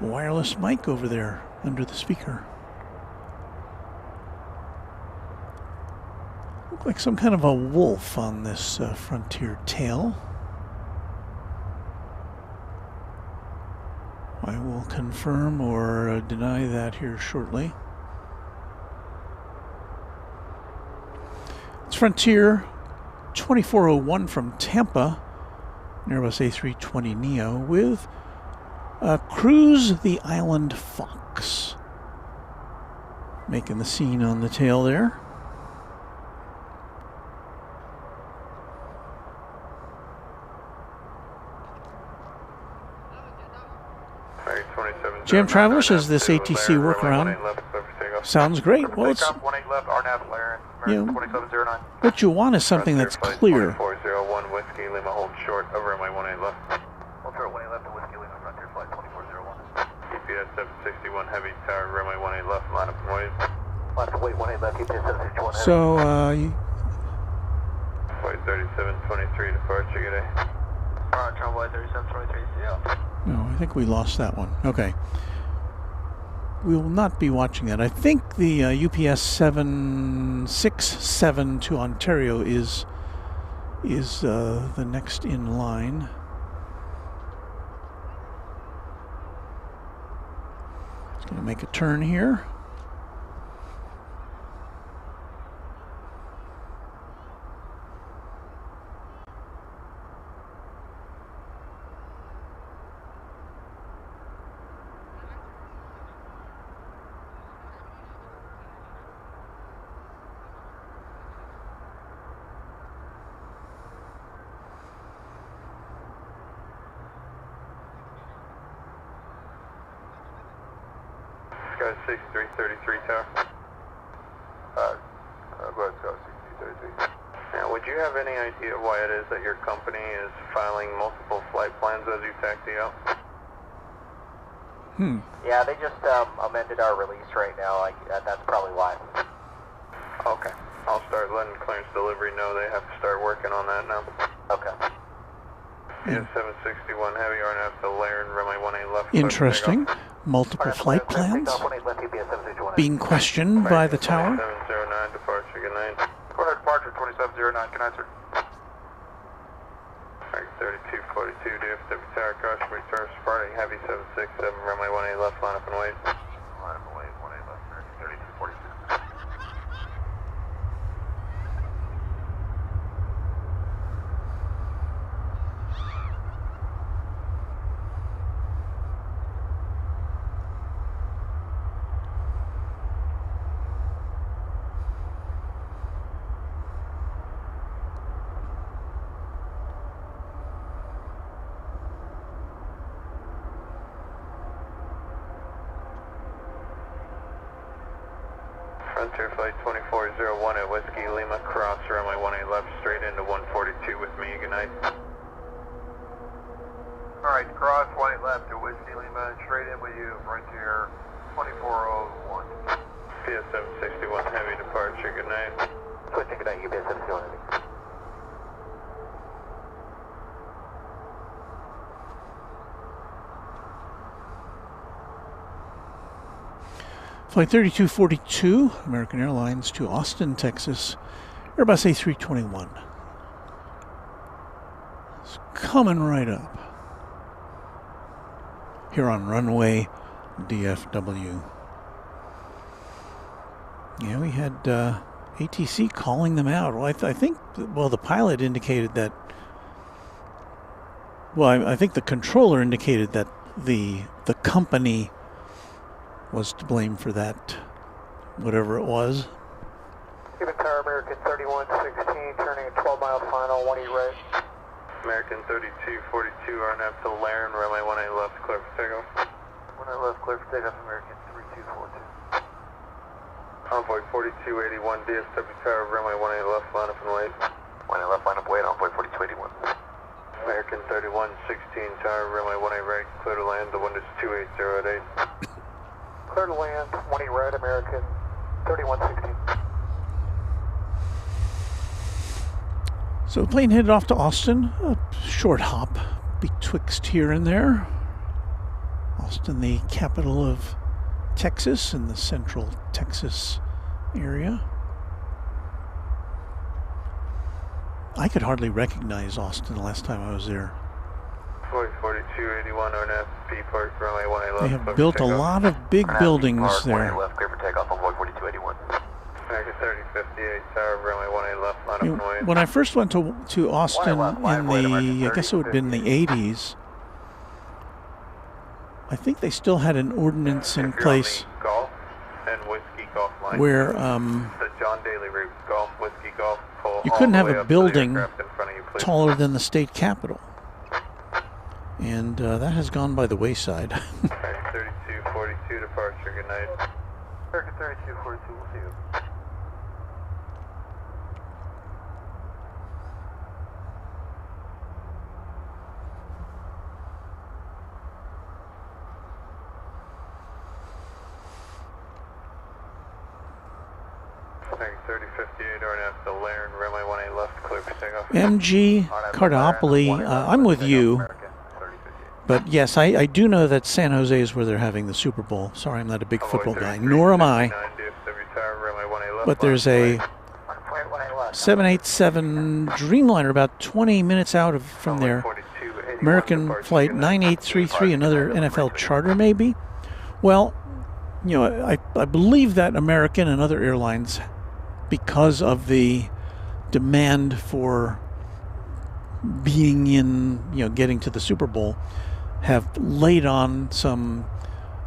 wireless mic over there under the speaker. Look like some kind of a wolf on this Frontier tail. I will confirm or deny that here shortly. It's Frontier 2401 from Tampa, an Airbus A320 Neo with Cruise the Island Fox. Making the scene on the tail there. Jam Traveler says this ATC workaround sounds great. Well, it's, you know, what you want is something that's clear. 2401 Whiskey Lima, hold short over my 18 left. Hold short 18 left to Whiskey Lima, Frontier Flight 2401. EPS 761 Heavy, tower, runway 18 left, line up and wait. Line up and wait, 18 left, EPS 761 Heavy. So, Flight 3723, departure, good day. Alright, Runway 3723, yeah. no, I think we lost that one. Okay. We will not be watching that. I think the UPS 767 to Ontario is the next in line. It's going to make a turn here. Sky 6333 tower. Go ahead, Sky 6333. Now, would you have any idea why it is that your company is filing multiple flight plans as you taxi out? Yeah, they just amended our release right now. That's probably why. Okay. I'll start letting clearance delivery know they have to start working on that now. Okay. Yeah, 761 Heavy, RNF to Laird, runway 18 left. Interesting. Multiple flight plans being questioned by the tower. 2709, departure, good night. Go ahead, departure 2709, good night, sir. 3242, DFW Tower, caution, return departing, Heavy 767, runway 18 left, line up and wait. Line up and wait, 18 left, 3242. Frontier Flight 2401 at Whiskey Lima, cross runway 18 left, straight into 142 with me, good night. Alright, cross 18 left to Whiskey Lima, straight in with you, Frontier 2401. PS 761 Heavy, departure, good night. Switching, good night, UPS 761 Heavy. Flight 3242, American Airlines to Austin, Texas, Airbus A321. It's coming right up here on runway DFW. Yeah, we had ATC calling them out. Well, I think, well, the pilot indicated that, well, I think the controller indicated that the company was to blame for that, whatever it was. Cuban Tower, American 3116, turning a 12-mile final, 1E right. American 3242, RNF to Laird, runway 18 left, clear for takeoff. 18 left, clear for takeoff, American 3242. Envoy 4281, DFW Tower, runway 18 left, line up and wait. 18 left, line up, wait, Envoy 4281. American 3116, Tower, runway 18 right, clear to land, the wind is 2808. Clear to land, 1E right, American 3116. So the plane headed off to Austin, a short hop betwixt here and there. Austin, the capital of Texas in the central Texas area. I could hardly recognize Austin the last time I was there. 4281, RNF, P Park, runway 18 left. They have built a lot of big buildings there. Left, clear for takeoff, Envoy 4281. American 3058, Tower, runway 18 left, line up and wait. When I first went to Austin in the, I guess it would have been the 80s, I think they still had an ordinance in place Golf and Whiskey Golf line. where The John Daly route, Golf, Whiskey Golf, pull you all couldn't the have way a up to the building aircraft in front of you, please. taller than the state capitol. And that has gone by the wayside. American 3242, departure, good night. American 3242, we'll see you. American 3058, RNF to Laird, runway 18 left, clear for takeoff. MG Cardopoly, I'm with you. But yes, I do know that San Jose is where they're having the Super Bowl. Sorry, I'm not a big football guy, nor am I. But there's a 787 Dreamliner about 20 minutes out from there. American Flight 9833, another NFL charter maybe. Well, you know, I believe that American and other airlines, because of the demand for being in, you know, getting to the Super Bowl, have laid on some,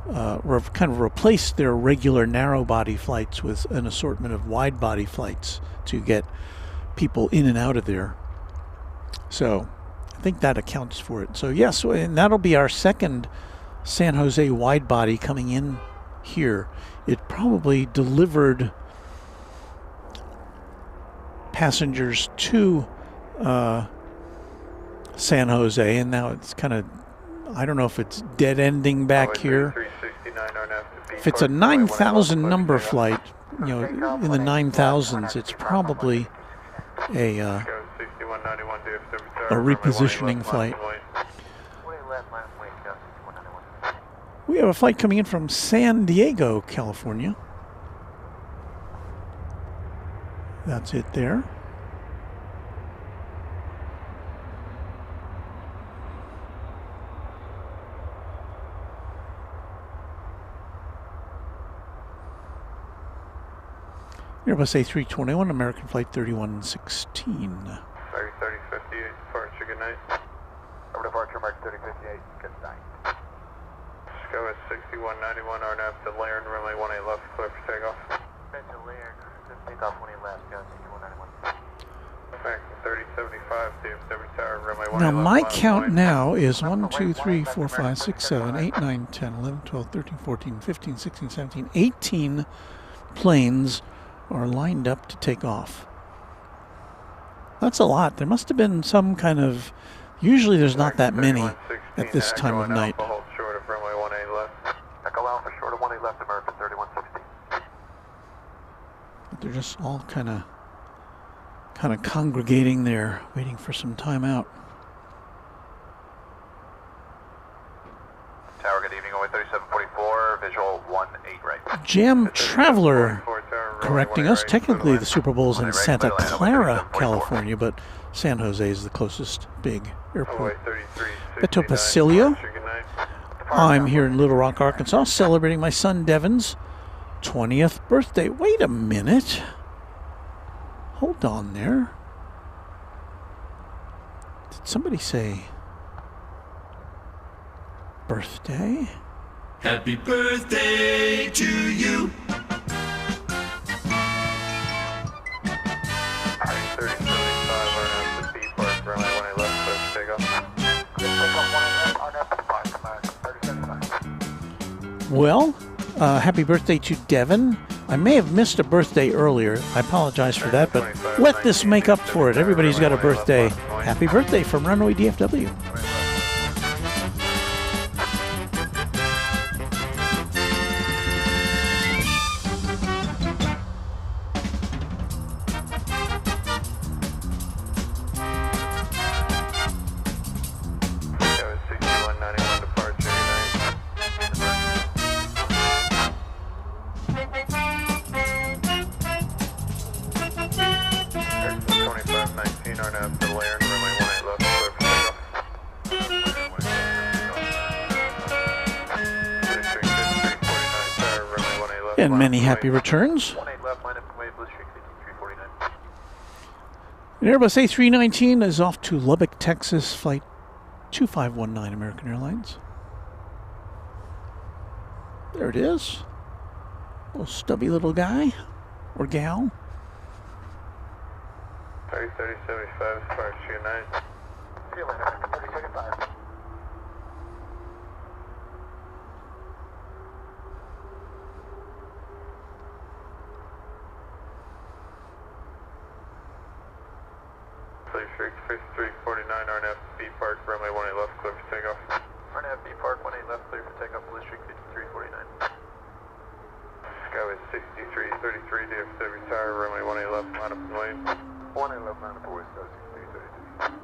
kind of replaced their regular narrow body flights with an assortment of wide body flights to get people in and out of there. So I think that accounts for it. So yes, and that'll be our second San Jose wide body coming in here. It probably delivered passengers to San Jose, and now it's kind of, I don't know if it's dead ending back here. If it's a 9,000 number flight, you know, in the 9,000s, it's probably a repositioning flight. We have a flight coming in from San Diego, California. That's it there. Airbus A321, American Flight 3116. American 3058, departure, good night. Over departure, American 3058, good night. Go at 6191, RNF to Laird, runway 18 left, clear for takeoff. To Laird, just take off 20 left, go 6191. American 3075, DFW Tower, runway 18 Now left. my line count wide. now is 1, 2, 3, 4, 5, 6, 7, 8, 9, 10, 11, 12, 13, 14, 15, 16, 17, 18 planes are lined up to take off. That's a lot. There must have been some kind of, usually there's not that many at this time of night. Hold short of runway 18 left. Echo Alpha, short of 18 left, American 3116. But they're just all kind of congregating there, waiting for some time out. Tower, good evening, only 3744, visual 18 right. Jam Traveler correcting us. Technically, the Super Bowl's in Santa Clara, California, but San Jose is the closest big airport. Beto Pasilio. I'm here in Little Rock, Arkansas, celebrating my son Devin's 20th birthday. Wait a minute. Hold on there. Did somebody say birthday? Happy birthday to you. Well, happy birthday to Devin. I may have missed a birthday earlier. I apologize for that, but let this make up for it. Everybody's got a birthday. Happy birthday from Runway DFW. And many happy returns. An Airbus A319 is off to Lubbock, Texas, flight 2519 American Airlines. There it is. Little stubby little guy or gal. 3075, departure 9. See you later. 3075. Please reach 5349, RNF B Park, runway 18 left, clear for takeoff. RNF B Park 18 left, clear for takeoff, Blue Streak 5349. Skyway 6333, DFW Tower, runway 18 left, line up and wait. 18 left, line up for West 6333.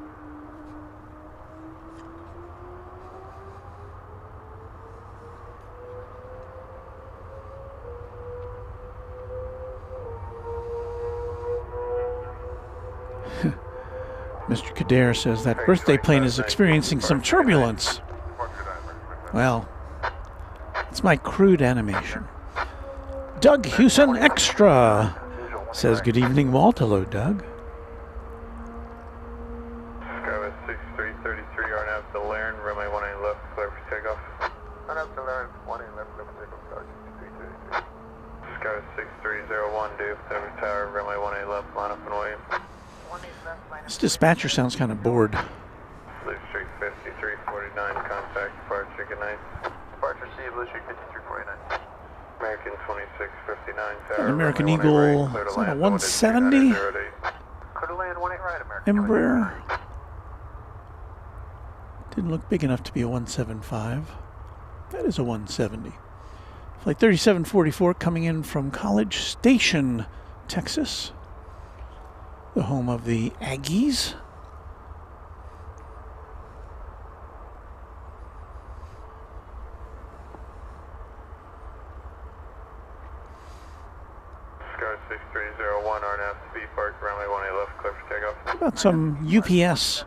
Mr. Kader says that birthday plane is experiencing some turbulence. Well, it's my crude animation. Doug Hewson Extra says, good evening, Walt. Hello, Doug. Skyway 6333, RNF Delaire, runway 18 left, clear for takeoff. RNF Delaire 18 left, clear for takeoff, Tower 6333. Skyway 6301, DFW Tower, runway 18 left, line up and wait. This dispatcher sounds kind of bored. Blue Streak 5349, contact departure, good night. Departure C, Blue Streak 5349. American 2659, Tower. An American runway 18 Eagle, right, clear to is that a land, 170? 0908. Clear to land 18 right, American. Embraer. Didn't look big enough to be a 175. That is a 170. Flight 3744 coming in from College Station, Texas. The home of the Aggies. Sky 6301, RNF B Park, runway 18 left, clear for takeoff. How about some UPS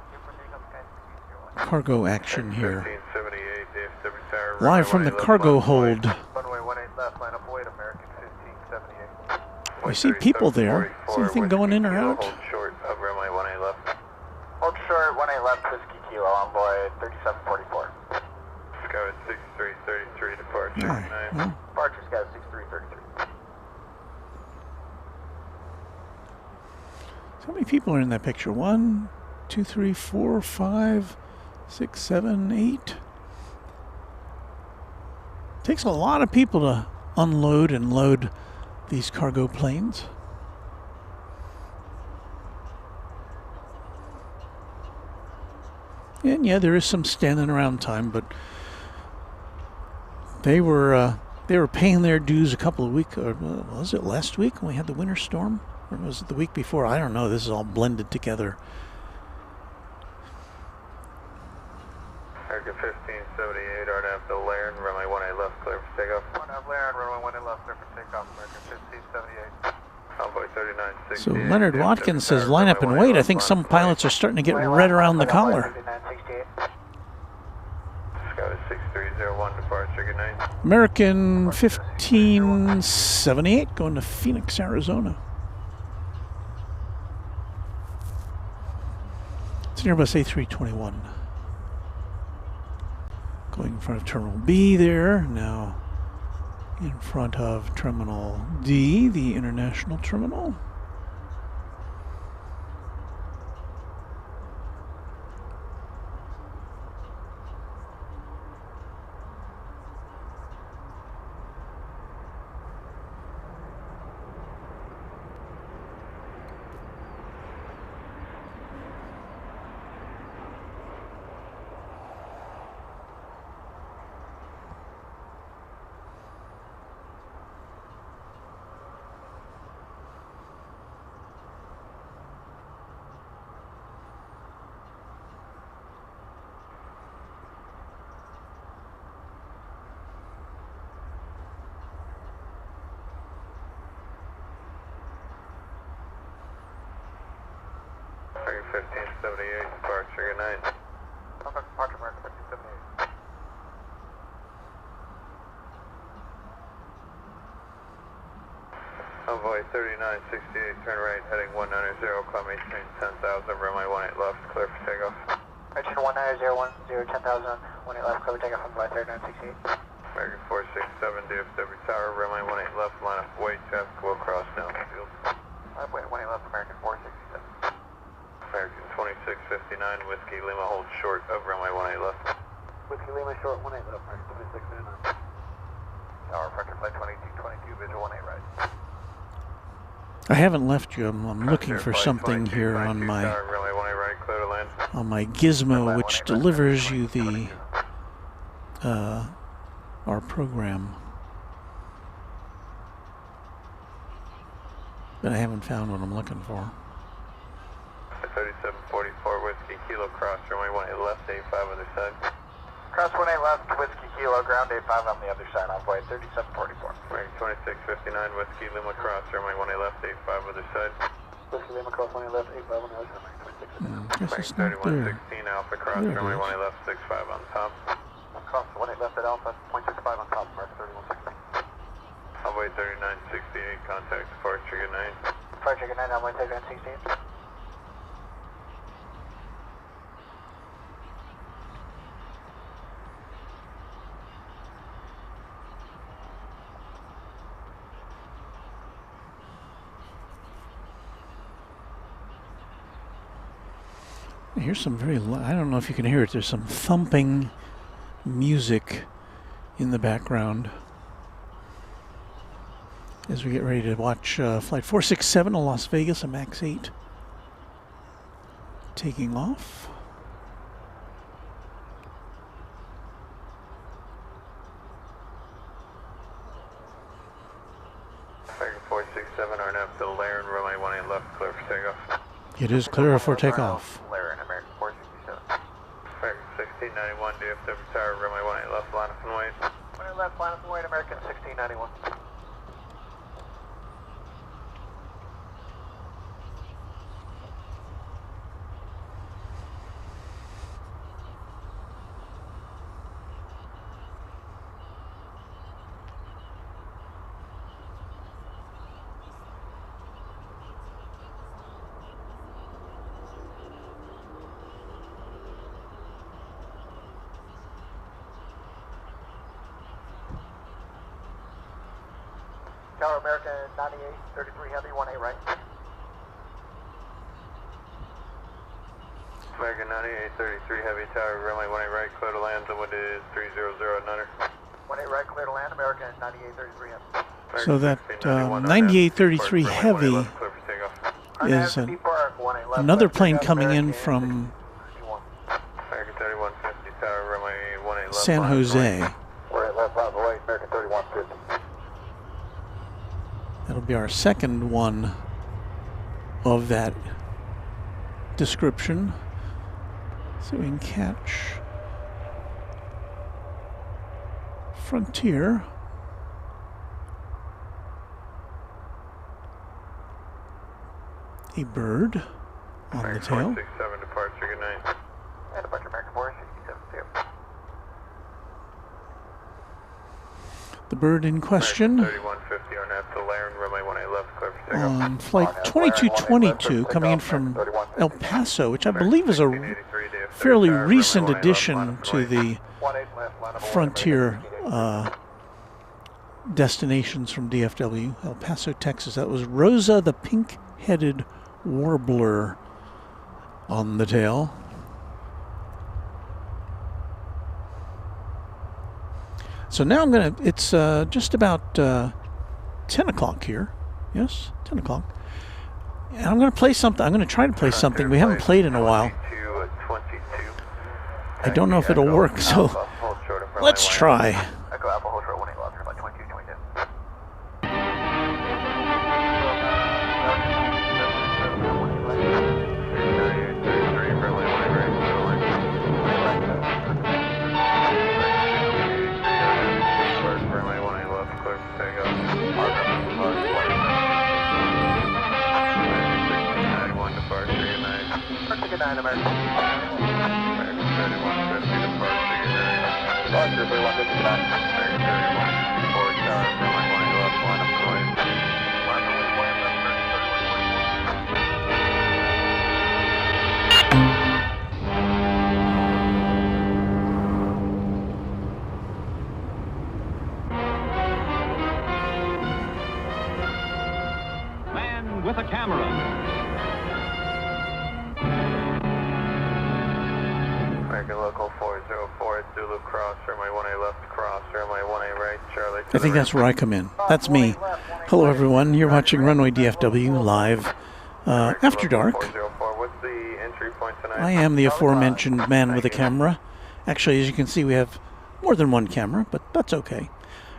cargo action here? 1578, DFW Tower. Live from the cargo hold. Runway 18 left, line up, wait, American 1578. I see people there. Is anything going in or out? Hold short of runway 18 left. Hold short, 18 left, Whiskey Kilo, on board 3744. Sky 6333, departure. All right, Nice. well, Departure Sky 6333. so how many people are in that picture? 1, 2, 3, 4, 5, 6, 7, 8. Takes a lot of people to unload and load these cargo planes. And yeah, there is some standing around time, but they were paying their dues a couple of weeks, or was it last week when we had the winter storm? Or was it the week before? I don't know. This is all blended together. American 1578, RNF Delaire, runway 18 left, clear for takeoff. RNF Delaire, runway 18 left, clear for takeoff, American 1578. Envoy 3968. So Leonard Watkins says line up and wait. I think some pilots are starting to get red around the collar. Sky 6301, departure, good night. American 1578 going to Phoenix, Arizona. It's an Airbus A321. Going in front of Terminal B there, now in front of Terminal D, the international terminal. American 1578, departure, good night. Contact departure, American 1578. Envoy 3968, turn right, heading 190, climb maintain 10,000, runway 18 left, clear for takeoff. Maintain 190, 10,000, 18 left, clear for takeoff, Envoy 3968. American 467, DFW Tower, runway 18 left, line up weight, traffic will cross now, field. Wait, 18 left, American 467. American 2659, Whiskey Lima, hold short of runway 18 left. Whiskey Lima, short 18 left, American 2659. Tower, Frontier Flight 2222, visual 18 right. I haven't left you. I'm looking for something here on my gizmo, which delivers you the our program, but I haven't found what I'm looking for. 3744 Whiskey Kilo cross runway 18 left, 85 other side. Cross 18 left, Whiskey Kilo, ground 85 on the other side, Envoy 3744. American 2659 Whiskey Lima cross runway 18 left, 85 other side. Whiskey Lima cross 18 left, 85 on the other side, Guess it's not there. 3116 Alpha cross runway 18 left, 65 on top. Cross 18 left at Alpha, 0.65 on top, Mark 3116. Envoy 3968, contact departure, good night. Departure, good night, Envoy 3968. Here's some very, I don't know if you can hear it, there's some thumping music in the background as we get ready to watch Flight 467 to Las Vegas, a MAX 8 taking off. American 467, RNF to Laren, runway 18 left, clear for takeoff. It is clear for takeoff. Laren, American 467. American 1691, DFW Tower, runway 18 left, line up and wait. 18 left, line up and wait, American 1691. Tower, American 98, 33 heavy, 18 right. American 98, 33 heavy tower, runway 18 right, clear to land, the wind is 300 nutter. 18 right, clear to land, American 98, 33 heavy. So that 9833 Heavy is another plane coming in from American 3150 tower, runway 18 left, San Jose. We're at left out the way, American 3150. That'll be our second one of that description. So we can catch Frontier. A bird on the tail. 467 departure, good night. And departure, American 467. The bird in question 3150 RNF to Laren, runway 18 left, clear for takeoff. on flight 2222 coming in from El Paso, which I believe is a fairly recent addition to the Frontier destinations from DFW, El Paso, Texas. That was Rosa the pink-headed warbler on the tail. So now I'm going to, it's just about 10 o'clock here. Yes, 10 o'clock. And I'm going to play something. I'm going to try to play something we haven't played in a while. I don't know if it'll work, so let's try. Echo Alpha, hold short 18 left, about 2222. Good night, American. American 3150 departure, good night. Departure, 3150, good night. American 3154 tower, runway 18 left, line up and wait. Line up and American Local 404 Zulu cross, runway 18 left cross, runway 18 right, Charlie. I think that's where I come in. That's me. Hello, everyone. You're watching Runway DFW live after dark. What's the entry point tonight? I am the aforementioned man with a camera. Actually, as you can see, we have more than one camera, but that's okay.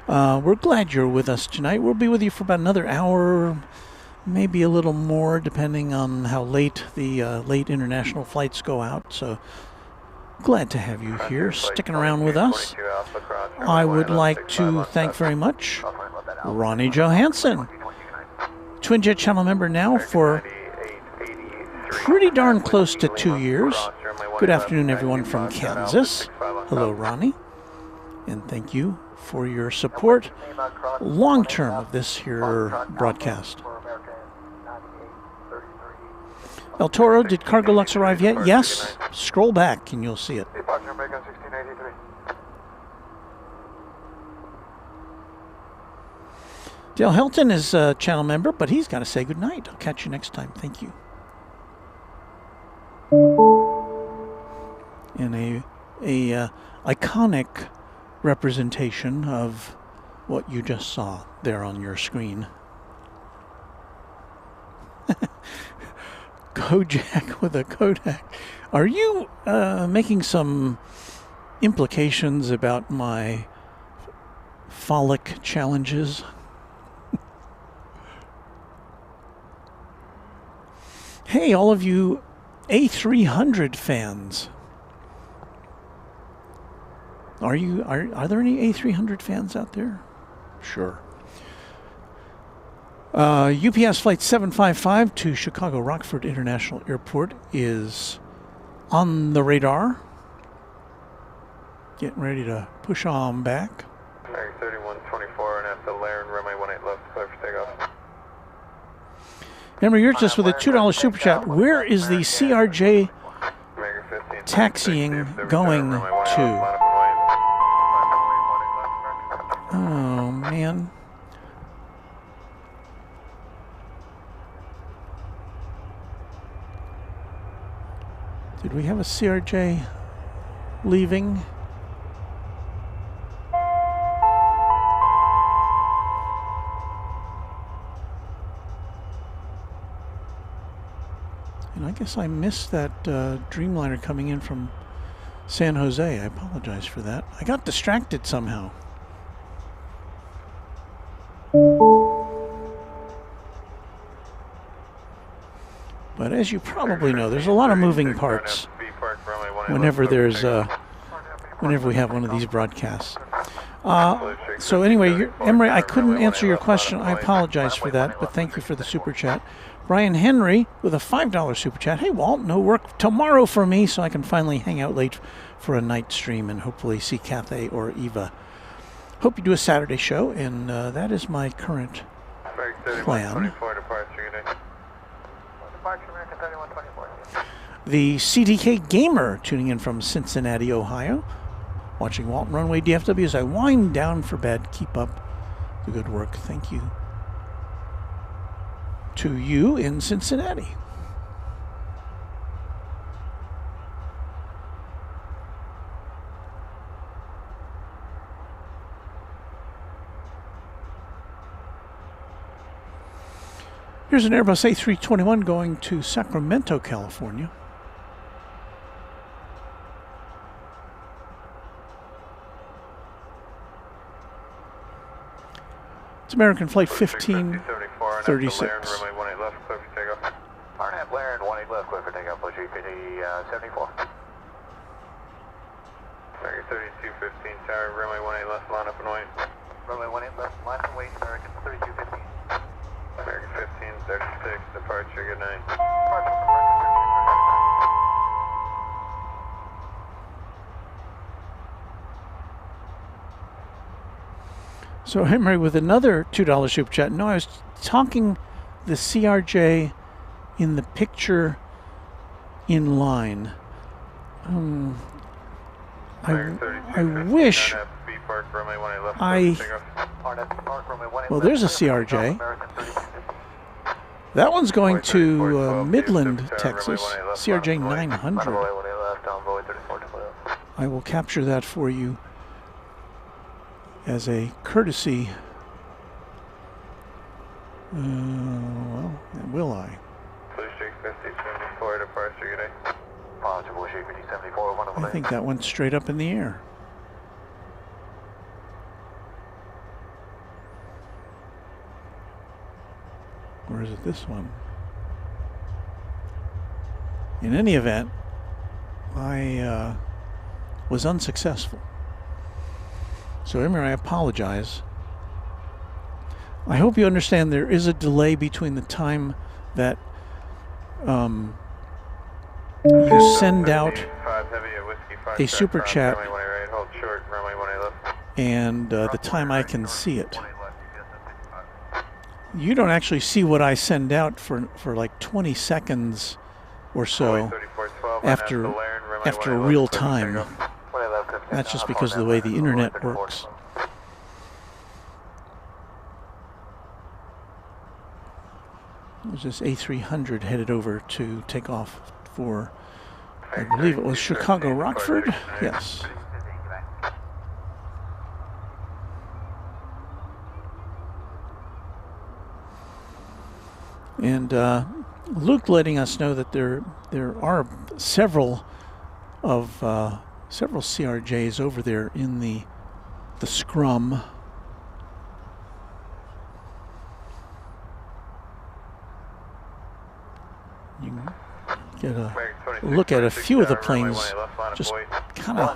We're glad you're with us tonight. We'll be with you for about another hour, maybe a little more, depending on how late the late international flights go out. So glad to have you here, sticking around with us. I would like to thank very much Ronnie Johansson, Twin Jet channel member now for pretty darn close to 2 years. Good afternoon, everyone from Kansas. Hello, Ronnie. And thank you for your support long term of this here broadcast. El Toro, did Cargo Lux arrive yet? Yes. Scroll back and you'll see it. Departure American 1683. Dale Helton is a channel member, but he's got to say goodnight. I'll catch you next time. Thank you. And a iconic representation of what you just saw there on your screen. Kojak with a Kodak. Are you making some implications about my phallic challenges? Hey, all of you A300 fans. Are there any A300 fans out there? Sure. UPS Flight 755 to Chicago Rockford International Airport is on the radar. Getting ready to push on back. American 3124 and after Laren, runway 18 left, clear for takeoff. Remember, you're just with a $2 super chat. Where is the CRJ taxiing going to? Oh, man. Did we have a CRJ leaving? And I guess I missed that Dreamliner coming in from San Jose. I apologize for that. I got distracted somehow. But as you probably know, there's a lot of moving parts whenever there's whenever we have one of these broadcasts. So anyway, Emery, I couldn't answer your question. I apologize for that, but thank you for the super chat. Brian Henry with a $5 super chat. Hey, Walt, no work tomorrow for me, so I can finally hang out late for a night stream and hopefully see Cathay or Eva. Hope you do a Saturday show, and that is my current plan. The CDK Gamer tuning in from Cincinnati, Ohio. Watching Walton Runway DFW as I wind down for bed. Keep up the good work. Thank you to you in Cincinnati. Here's an Airbus A321 going to Sacramento, California. It's American Flight 1536. Arnett Laren, 18 left, clear for takeoff, push EPD 74. American 3215 tower, runway 18 left, line up and wait. Runway 18 left, line and wait, American 3215. American 1536, departure, good night. So Henry with another $2 super chat. No, I was talking the CRJ in the picture in line. I wish well, there's a CRJ. That one's going to Midland, Texas. CRJ 900. Envoy 3412. I will capture that for you as a courtesy. Well, will I? Blue Street 5074, departure, good day. Positive Blue Street 5074, wonderful I day. think that went straight up in the air. Or is it this one? In any event, I was unsuccessful. So, Emir, I apologize. I hope you understand there is a delay between the time that you send out a super chat and the time I can see it. You don't actually see what I send out for like 20 seconds or so after real time. That's just because of the way the internet works. There's this A300 headed over to take off for, I believe it was Chicago Rockford? Yes. And Luke letting us know that there are several CRJs over there in the scrum. You can get a look at a few of the planes just kind of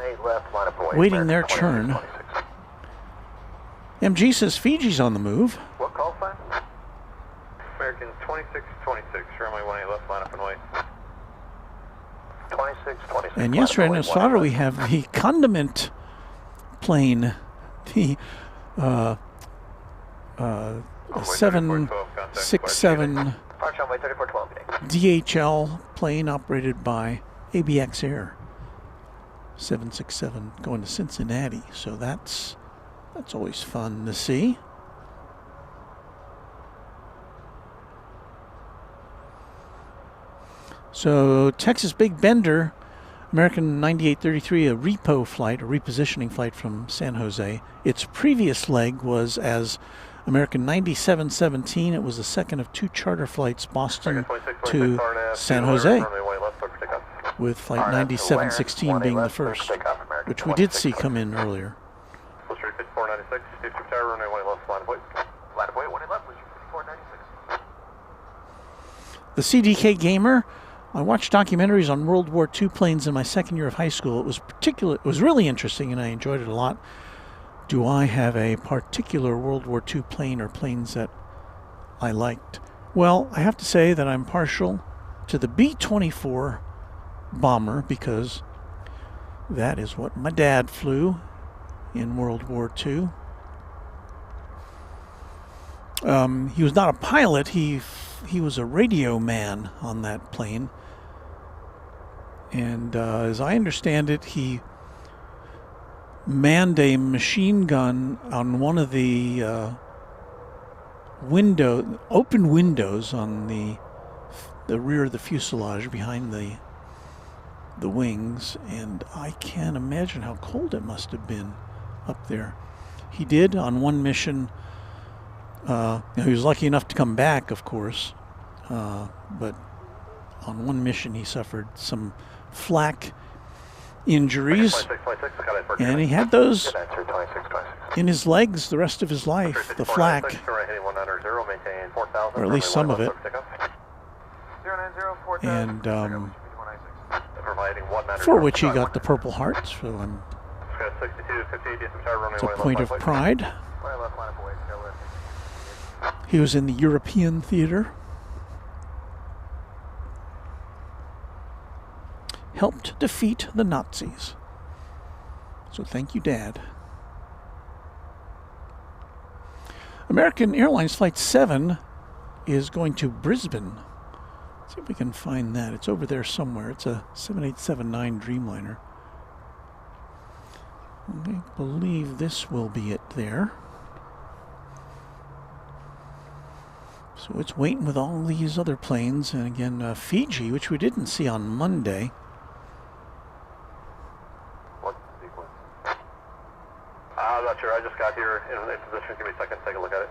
waiting their turn. MG says Fiji's on the move. What call sign? American 2626, runway 18 left, line up and wait. 2626. And yesterday in Nosfara we have the condiment plane, the 767 DHL plane operated by ABX Air. 767 going to Cincinnati, so that's always fun to see. So Texas Big Bender, American 9833, a repo flight, a repositioning flight from San Jose. Its previous leg was as American 9717. It was the second of two charter flights, Boston to San Jose, with flight 9716 being the first, which we did see come in earlier. The CDK Gamer, I watched documentaries on World War II planes in my second year of high school. It was really interesting and I enjoyed it a lot. Do I have a particular World War II plane or planes that I liked? Well, I have to say that I'm partial to the B-24 bomber because that is what my dad flew in World War II. He was not a pilot. He was a radio man on that plane. And as I understand it, he manned a machine gun on one of the open windows on the rear of the fuselage behind the wings, and I can't imagine how cold it must have been up there. He did on one mission. He was lucky enough to come back, of course, but on one mission he suffered some flak injuries, and he had those in his legs the rest of his life, the flak, or at least some of it. And for which he got the Purple Heart, so it's a point of pride. He was in the European theater. Helped defeat the Nazis. So thank you, Dad. American Airlines Flight 7 is going to Brisbane. Let's see if we can find that. It's over there somewhere. It's a 7879 Dreamliner. I believe this will be it there. So it's waiting with all these other planes. And again, Fiji, which we didn't see on Monday. I'm not sure. I just got here in position. Give me a second to take a look at it.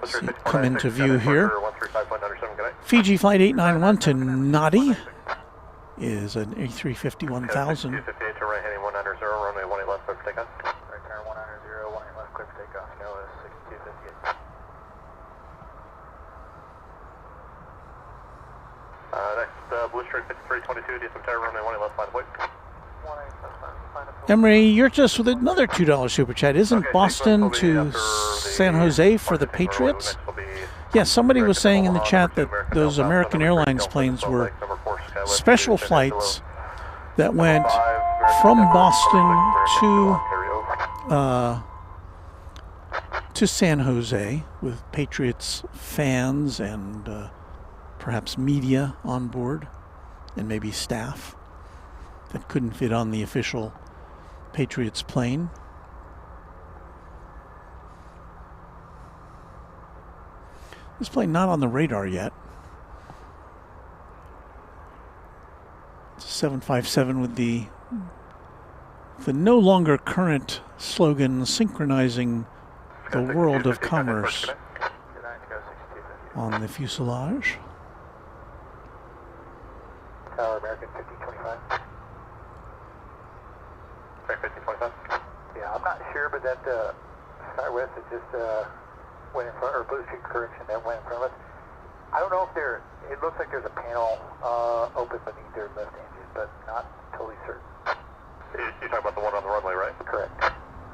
See, come into view here. Fiji Flight 891 to Nadi is an A350 1000. 258 to right heading 190, runway 18 left, clear for takeoff. Right turn 190, 18 left, clear for takeoff. Go is 6258. Next, Blue Streak 5322, DFW Tower, runway 18 left, find a point. Emery, you're just with another $2 super chat. Isn't Boston to San Jose for the Patriots? Yeah, somebody was saying in the chat that those American Airlines planes were special flights that went from Boston to San Jose with Patriots fans and perhaps media on board and maybe staff that couldn't fit on the official Patriots plane. This plane not on the radar yet. It's a 757 with the no longer current slogan synchronizing the world of commerce on the fuselage. Tower American 5025. 5025. Yeah, I'm not sure, but that Southwest that just went in front, or Blue Street correction that went in front of us. I don't know if it looks like there's a panel open beneath their left engine, but not totally certain. You're talking about the one on the runway, right? Correct.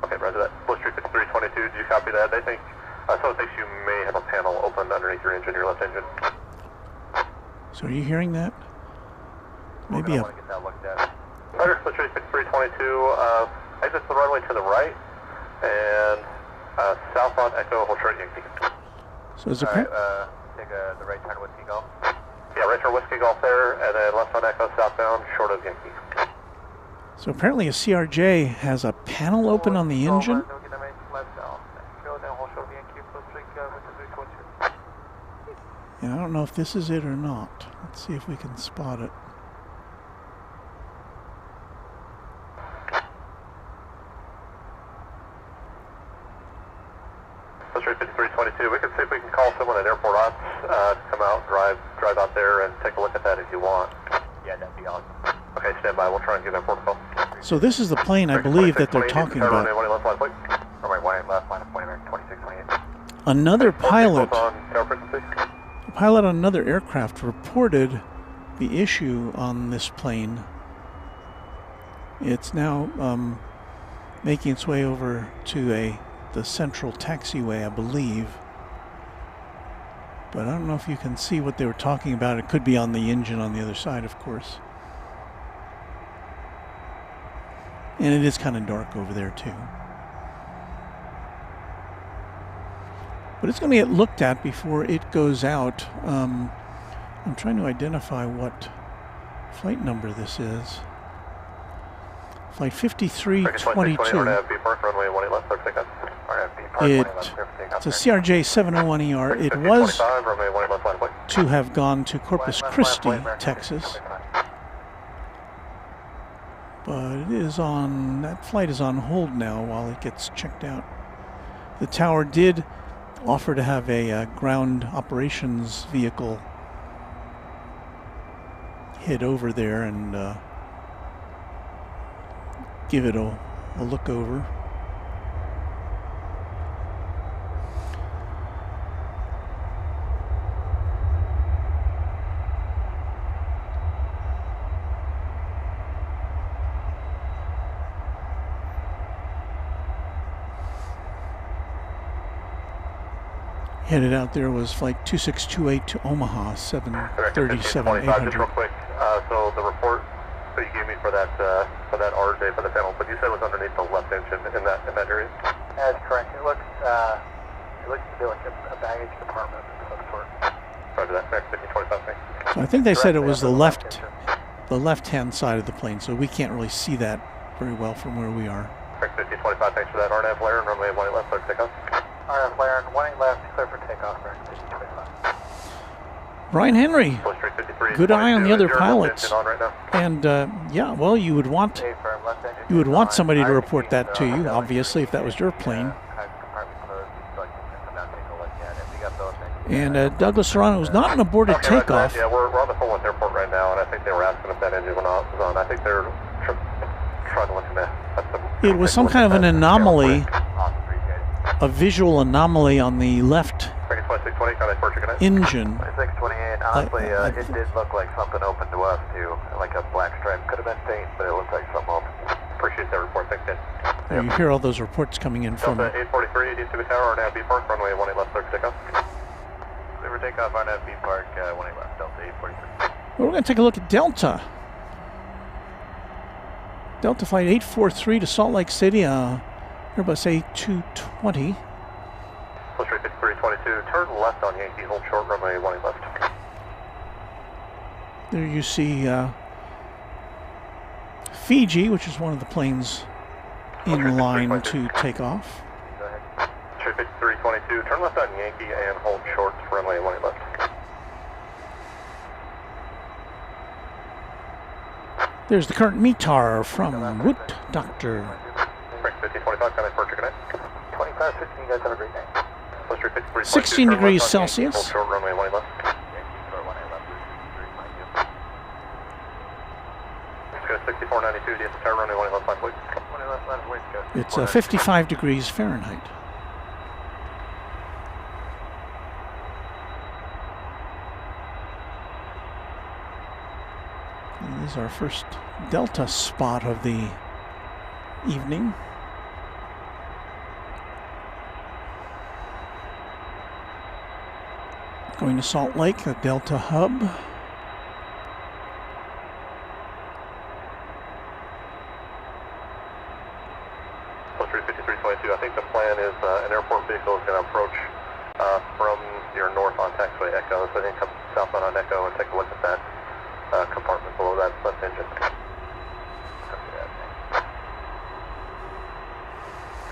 Okay, roger that. Blue Street 5322, do you copy that? They think, so it thinks you may have a panel open underneath your engine, your left engine. So are you hearing that? Maybe I a want to get that looked at. Roger, Blue Street 5322, exit the runway to the right, and southbound Echo, hold short Yankee. so is it Alright, take the right turn Whiskey Golf. Yeah, right turn Whiskey Golf there, and then left on Echo, southbound, short of Yankee. So apparently a CRJ has a panel open on the engine. And I don't know if this is it or not. Let's see if we can spot it. Blue Street 5322, we can see if we can call someone at Airport Ops to come out, drive out there and take a look at that if you want. Yeah, that'd be awesome. Okay, stand by. We'll try and give Airport a call. So this is the plane I believe that they're talking about. Runway 18 left, line of point American 2628. Another pilot, On tower frequency. a pilot on another aircraft reported the issue on this plane. It's now making its way over to the central taxiway, I believe. But I don't know if you can see what they were talking about. It could be on the engine on the other side, of course. And it is kind of dark over there, too. But it's going to get looked at before it goes out. I'm trying to identify what flight number this is. Flight 5322. It's a CRJ 701ER. It was to have gone to Corpus Christi, Texas. But it is on, that flight is on hold now while it gets checked out. The tower did offer to have a ground operations vehicle hit over there and give it a look over. Headed out there was flight 2628 to Omaha, 737-800. Just real quick, so the report that you gave me for that RJ for the panel, but you said it was underneath the left engine in that area? That's correct. It looks to be like a baggage compartment of some sort. Roger that. Next 5025, thanks. So I think they said it was the left-hand side of the plane, so we can't really see that very well from where we are. Next 5025, thanks for that. RNAV Lair and runway 18 left, clear for takeoff. RF Lair, 18 left, clear for takeoff, American 5025. Brian Henry, Push 353, good eye on the other pilots. engine on right now. And yeah, well, you would want somebody to report that to you, obviously, if that was your plane. And Douglas Serrano was not an aborted Okay, right, takeoff. yeah, we're on the Fort Worth Airport right now, and I think they were asking if that engine was on. I think they're trying to look into that. It was some kind of an anomaly, a visual anomaly on the left engine. 2628, honestly, it did look like something open to us too, like a black stripe. Could have been faint, but it looked like something open. Appreciate that report, thanks, Dan. There you hear all those reports coming in from. Delta 843, DFW Tower, now B Park, runway 18 left, clear for takeoff. Clear for takeoff on B Park, 18 left, Delta 843. Well, we're going to take a look at Delta. Delta Flight 843 to Salt Lake City, Airbus A220. Push rate 5322, turn left on Yankee, hold short, runway 18 left. There you see Fiji, which is one of the planes in line to take off. Go ahead. Push rate 5322, turn left on Yankee and hold short, runway 18 left. There's the current METAR from Woot Doctor. Break 5025, kind of departure, good night. 2515, you guys have a great night. Push rate 5322, 16 turn degrees left on Yankee, Celsius. hold short, runway 18 left. Let's go 6492, DFW Tower, runway 18 left, line please. 20 left, left, wait, go. It's 55 degrees Fahrenheit. And this is our first Delta spot of the evening. Going to Salt Lake, the Delta hub. Plus 5322, I think the plan is an airport vehicle is going to approach from your north on taxiway Echo, so I think come southbound on Echo and take a look at that compartment below that left engine.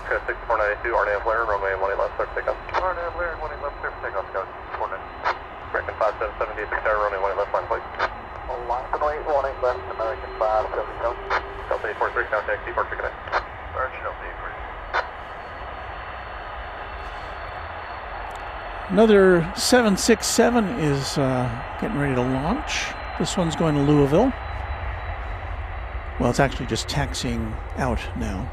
Okay, 6492, RNAV Blair, runway 18 left, clear for takeoff. RNAV Blair, 18 left, clear for takeoff, go. Coordinate. American 577, DFW Tower, runway 18 left, line please. Line 18 left, American 577. Delta 843, contact departure, good night. Departure, Delta 843. Another 767 is getting ready to launch. This one's going to Louisville. Well, it's actually just taxiing out now.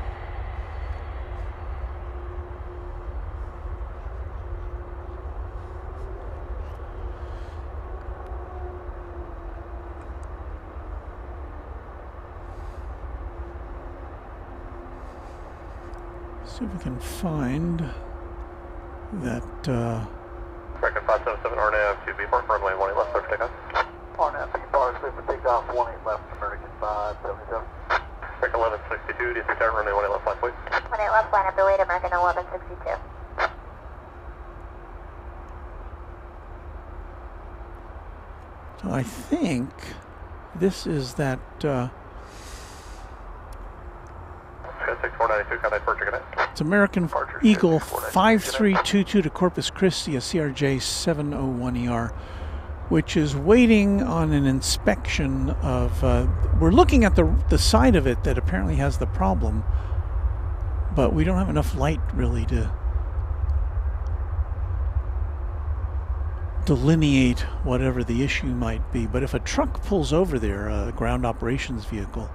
See if we can find that. American 577, RNAV to B Park, runway 18 left, clear for takeoff. RNAV, B Park, clear for takeoff, 18 left, American 577. American 1162, DFW Tower, runway 18 left, line please. 18 left, line up the way to American 1162. So I think this is that. 6492, contact departure, good night. It's American Eagle 5322 to Corpus Christi, a CRJ 701ER, which is waiting on an inspection of. We're looking at the side of it that apparently has the problem, but we don't have enough light really to delineate whatever the issue might be. But if a truck pulls over there, a ground operations vehicle,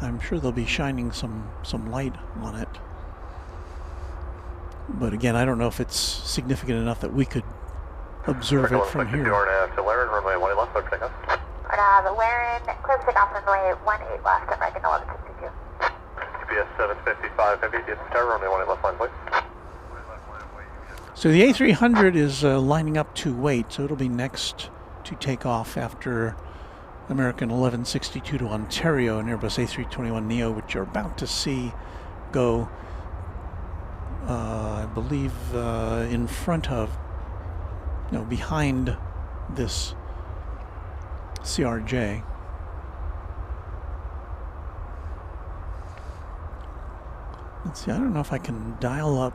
I'm sure they'll be shining some light on it. But again, I don't know if it's significant enough that we could observe it from here. RNAV to Laren, runway 18 left, clear for takeoff. RNAV, Laren, clear for takeoff, runway 18 left, American 1162. GPS 755 heavy, DFW Tower, runway 18 left, line please. So the A300 is lining up to wait, so it'll be next to take off after American 1162 to Ontario and Airbus A321neo, which you're about to see go, I believe, in front of, no, behind this CRJ. Let's see, I don't know if I can dial up.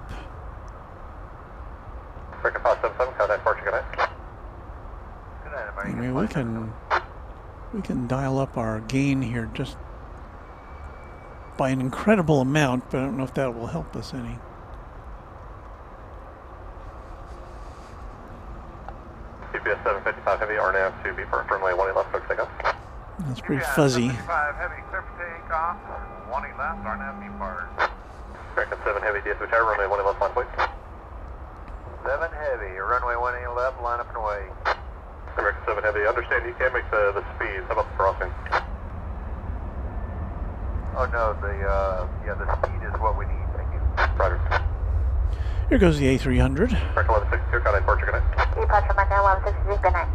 American 577, contact departure, good night. Good night, mean, we can dial up our gain here just by an incredible amount, but I don't know if that will help us any. GPS 755 heavy, RNAV to be first, runway 18 left, clear for takeoff. That's pretty fuzzy. 755 heavy, clear for takeoff. 18 left, RNAV be part. American 7 heavy, DFW Tower, runway 18 left, line point. 7 heavy, runway 18 left, line up and away. American 7 heavy, understand you can't make the speeds. How about the crossing? Oh no, the speed is what we need, thank you. Roger. Here goes the A300. American 1162, contact departure, good night. Departure Monday 1162, good night.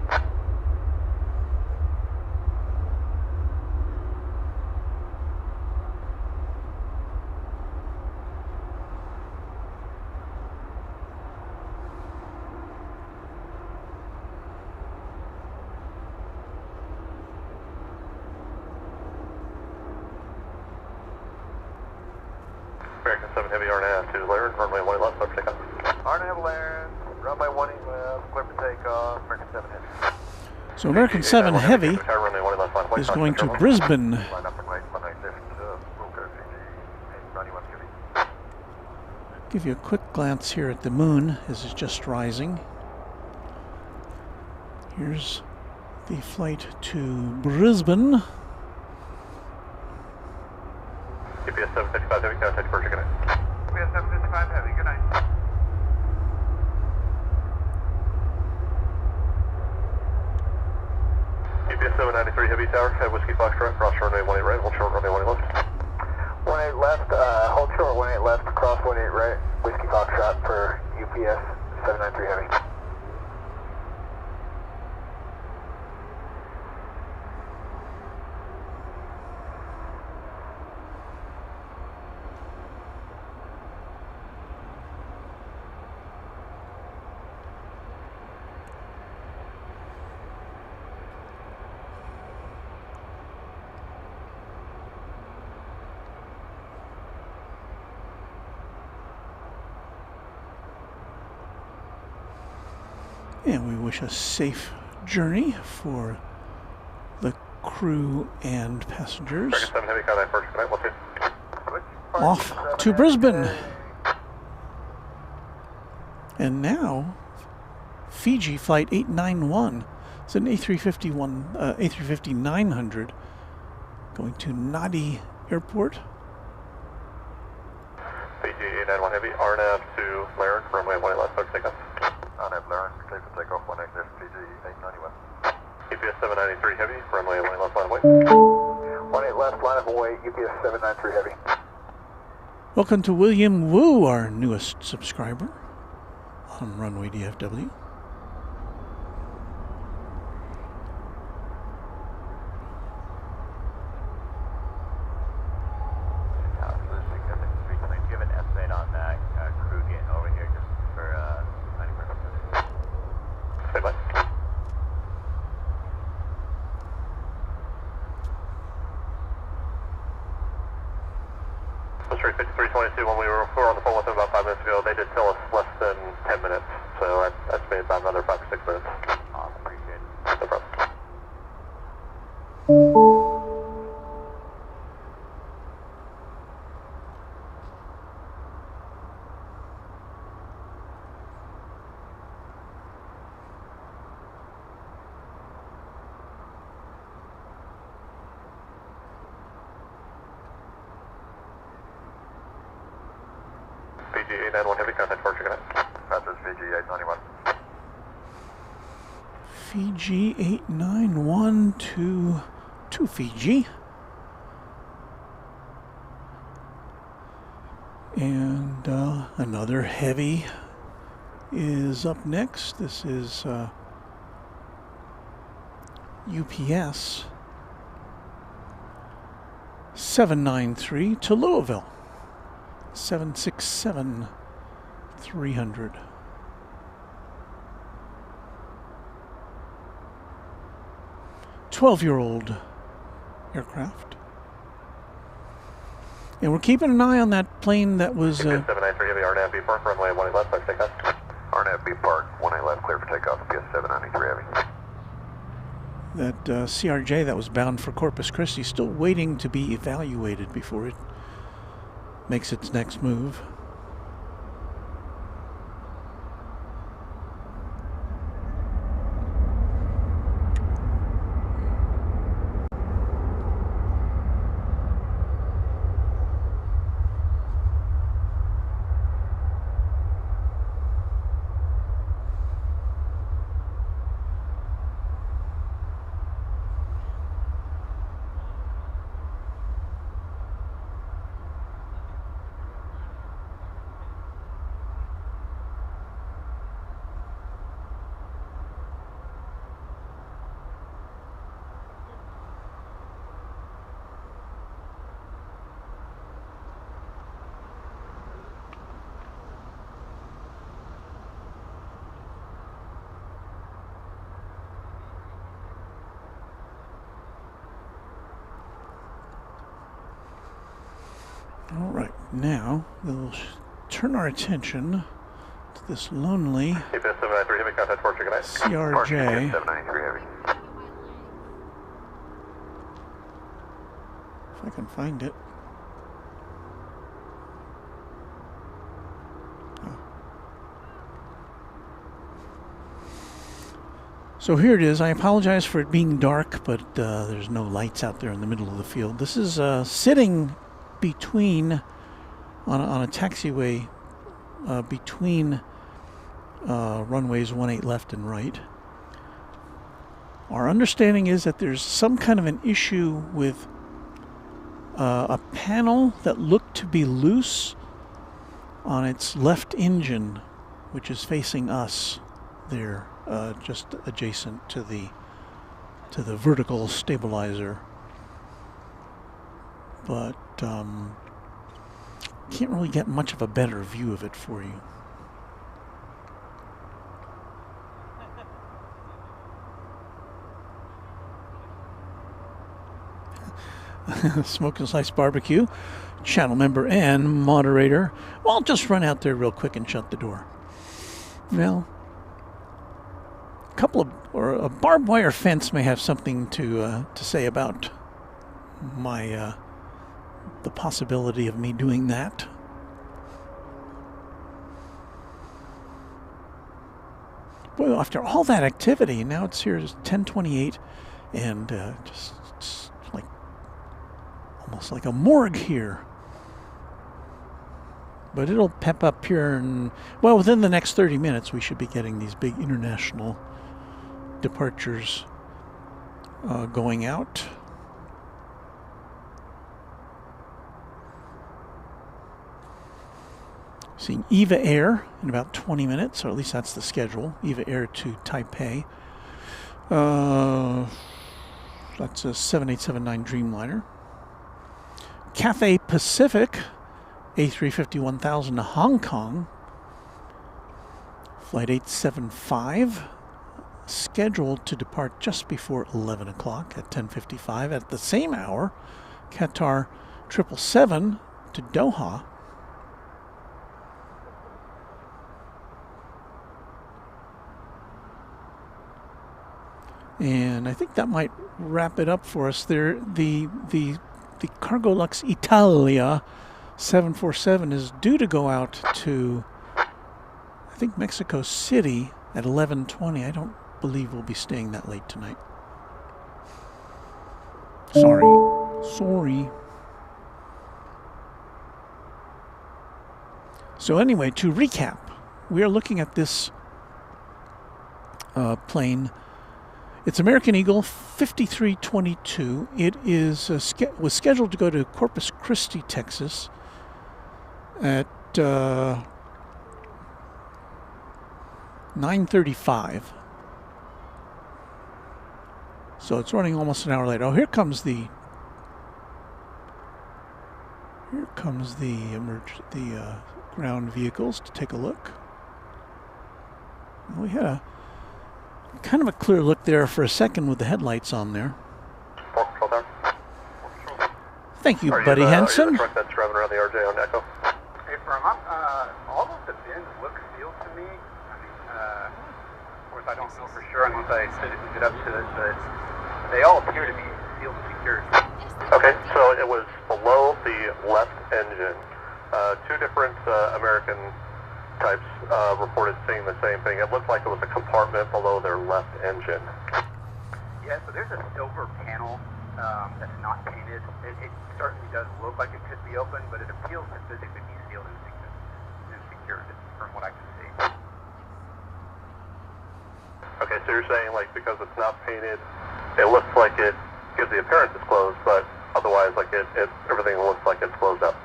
American 7 heavy, RNAV to Laird, runway 18 left, clear for takeoff. RNAV Laird, runway 18 left, clear for takeoff, American 7 heavy. So American 7 Heavy Tower, runway 18 left, line point. is going to Brisbane. Line up and wait, 196, Wilco CG, 91 heavy. Give you a quick glance here at the moon as it's just rising. Here's the flight to Brisbane. GPS 755 heavy, contact departure, good night. GPS 755 heavy, good night. GPS 793 heavy tower, head whiskey Foxtrot, cross runway 18 right, hold short runway 18 left. 18 left, hold short, 18 left, cross 18 right, whiskey Foxtrot for UPS 793 heavy. And we wish a safe journey for the crew and passengers. American 7 heavy, contact departure, good night, 12. Off to Brisbane. And now, Fiji Flight 891. It's an A350-900 going to Nadi Airport. Fiji 891 heavy, RNAV to Laird, runway 18 left, clear for takeoff. RNAV Laird, clear for takeoff, 18 left, Fiji 891. GPS 793 heavy, runway 18 left, line away. 18 left, line up and wait, UPS 793 heavy. Welcome to William Wu, our newest subscriber on Runway DFW. Give an estimate on that crew getting over here just for 90%. Say bye. Straight 5322, when we were on the phone with them about 5 minutes ago, they did tell us less than 10 minutes, so I estimated about another 5 or 6 minutes. Awesome, appreciate it. No problem. Fiji 891 heavy, contact departure, good night. Passage Fiji 891. Fiji 891 to Fiji. And another heavy is up next. This is UPS 793 to Louisville. 767-300. 12-year-old aircraft. And we're keeping an eye on that plane that was... 793 heavy, RNAV B park, runway 18 left, clear for takeoff. RNAV B park, 18 left, clear for takeoff, PS 793 heavy. That CRJ that was bound for Corpus Christi still waiting to be evaluated before it makes its next move. All right, now we'll turn our attention to this lonely CRJ. If I can find it. Oh. So here it is. I apologize for it being dark, but there's no lights out there in the middle of the field. This is sitting between on a taxiway between runways 18 left and right. Our understanding is that there's some kind of an issue with a panel that looked to be loose on its left engine, which is facing us there, just adjacent to the vertical stabilizer. But can't really get much of a better view of it for you. Smoke and Slice Barbecue, channel member and moderator. Well, I'll just run out there real quick and shut the door. Well, a barbed wire fence may have something to say about my the possibility of me doing that. Boy, after all that activity, now it's here at 10:28, and just like almost like a morgue here. But it'll pep up here, and well, within the next 30 minutes, we should be getting these big international departures going out. Seeing Eva Air in about 20 minutes, or at least that's the schedule. Eva Air to Taipei. That's a 7879 Dreamliner. Cathay Pacific A350 1000 to Hong Kong. Flight 875. Scheduled to depart just before 11 o'clock at 10:55. At the same hour, Qatar 777 to Doha. And I think that might wrap it up for us there. The Cargo Lux Italia 747 is due to go out to, I think, Mexico City at 11:20. I don't believe we'll be staying that late tonight. Sorry. So anyway, to recap, we are looking at this plane. It's American Eagle 5322. It is was scheduled to go to Corpus Christi, Texas at 9:35. So it's running almost an hour late. Oh, here comes the ground vehicles to take a look. We had a kind of a clear look there for a second with the headlights on there. Thank you, Buddy Henson. Truck that's driving around the RJ on Echo. Hey, firm up. All of the bins look sealed to me. I mean, of course, I don't know for sure unless I get up to it, but They all appear to be sealed and secured. Okay, so it was below the left engine. Two different American types reported seeing the same thing. It looked like it was a compartment below their left engine. Yeah, so there's a silver panel that's not painted. It certainly does look like it could be open, but it appears to physically be sealed and secured from what I can see. Okay, so you're saying like because it's not painted, it looks like it gives the appearance it's closed, but otherwise like everything looks like it's closed up.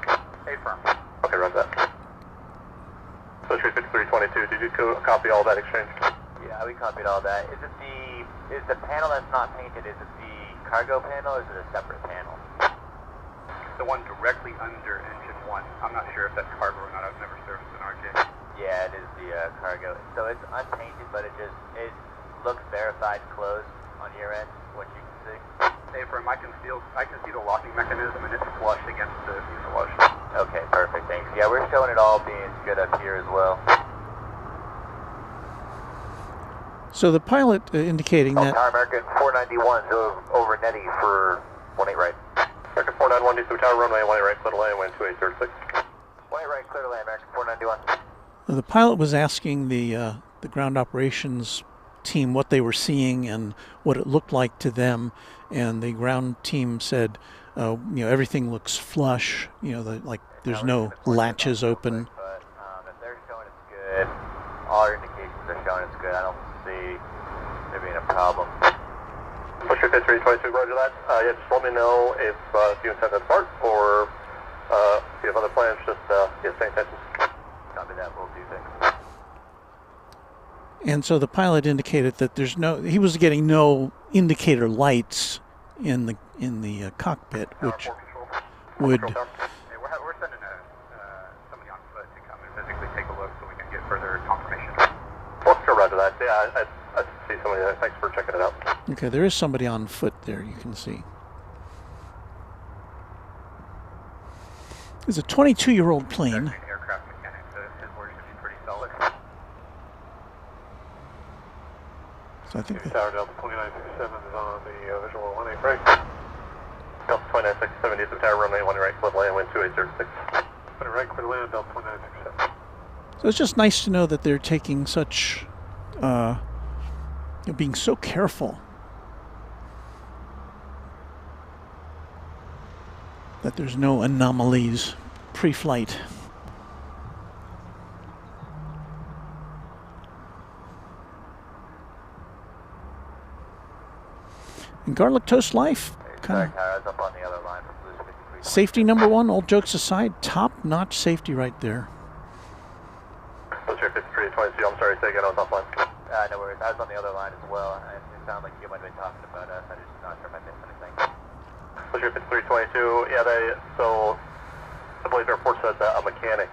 A-firm. Okay, right that. So 35322, did you copy all that exchange? Yeah, we copied all that. Is the panel that's not painted, is it the cargo panel or is it a separate panel? The one directly under engine 1. I'm not sure if that's cargo or not. I've never serviced an RJ. Yeah, it is the cargo. So it's unpainted, but it looks verified closed on your end, what you can see. A-firm, I can see the locking mechanism and it's flush against the fuselage. Okay, perfect, thanks. Yeah, we're showing it all being good up here as well. So the pilot indicating that... Tower American 491 over Netty for 18 right. American 491, do through tower runway 18 right, clear to land, wind 2836. 18 right, clear to land, American 491. The pilot was asking the ground operations team what they were seeing and what it looked like to them, and the ground team said, everything looks flush. Like there's no latches open. But if they're showing it's good, all our indications are showing it's good. I don't see there being a problem. Push your 322, roger that. Yeah, just let me know if you intend to depart or if you have other plans, just stay in touch. Copy that, we'll do things. And so the pilot indicated that he was getting no indicator lights in the cockpit, which would... Hey, we're sending somebody on foot to come and physically take a look so we can get further confirmation. Well, sure, roger that. Yeah, I see somebody there. Thanks for checking it out. Okay, there is somebody on foot there, you can see. It's a 22-year-old plane. Aircraft mechanic, so his word should be pretty solid. So I think that... Tower Delta 2967 is on the visual 18 right. Delta 2967, use the tower runway 18 right, clear to land, wind 2836. 20 right, clear to land, Delta 2967. So it's just nice to know that they're taking such, being so careful that there's no anomalies pre-flight. And Garlic Toast Life, kind of up on the other line for Blue 53. safety number one, all jokes aside, top-notch safety right there. What's your 5322? I'm sorry, say again, I was offline. No worries, I was on the other line as well, and it sounded like you might have been talking about us. I'm just not sure if I missed anything. What's your 5322? Yeah, so I believe the report said that a mechanic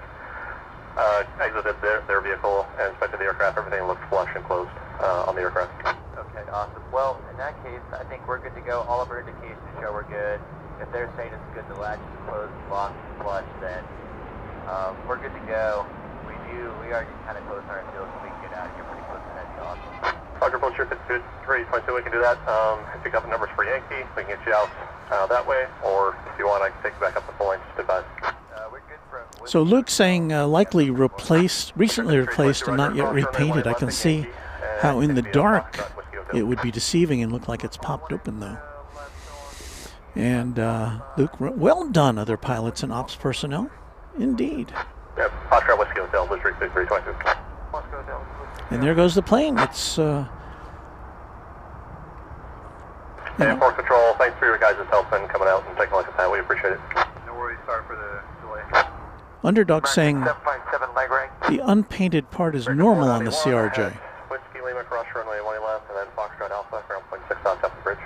exited their vehicle and inspected the aircraft. Everything looked flush and closed on the aircraft. Okay, awesome. Well, in that case, I think we're good to go. All of our indications show we're good. If they're saying it's good, the latch is closed, locked, flush, then we're good to go. We are just kind of close on our field, so we can get out of here pretty close to that job. Roger, Post 5322, we can do that. If you got the numbers for Yankee, we can get you out that way, or if you want, I can take you back up the full line, just advise. We're good for... So Luke's saying likely recently replaced and not yet repainted. I can see how in the dark it would be deceiving and look like it's popped open though. And Luke, well done, other pilots and ops personnel. Indeed. Yeah, Oscar Whiskey Hotel, Blue Street 5322. And there goes the plane. It's Airport Control, thanks for your guys' help and coming out and taking a look at that. We appreciate it. No worries, sorry for the delay. Underdog saying 757 leg right. the unpainted part is normal on the CRJ. Whiskey Lima cross runway 1 left, and then Foxtrot Alpha, ground point 6 knots up the bridge.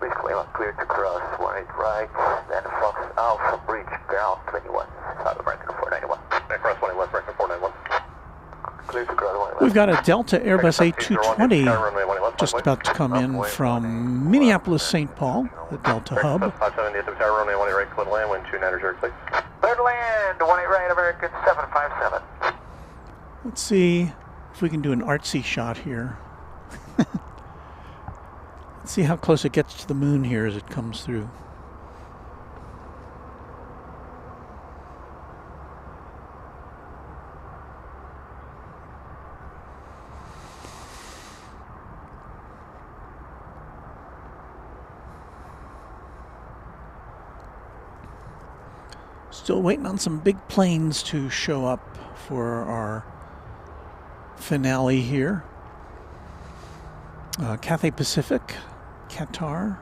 Whiskey Lima cleared to cross 18 right, then Fox Alpha bridge ground 21, South American 491. Cross 1 left, American 491. Cleared to cross 1 left. We've got a Delta Airbus A220 just about to come in from Minneapolis, St. Paul, the Delta hub. 570 at the tower runway 1 right, clear to land, wind 2906. Clear to land, 18 right, American 757. Let's see if we can do an artsy shot here. Let's See how close it gets to the moon here as it comes through. Still waiting on some big planes to show up for our finale here. Cathay Pacific, Qatar,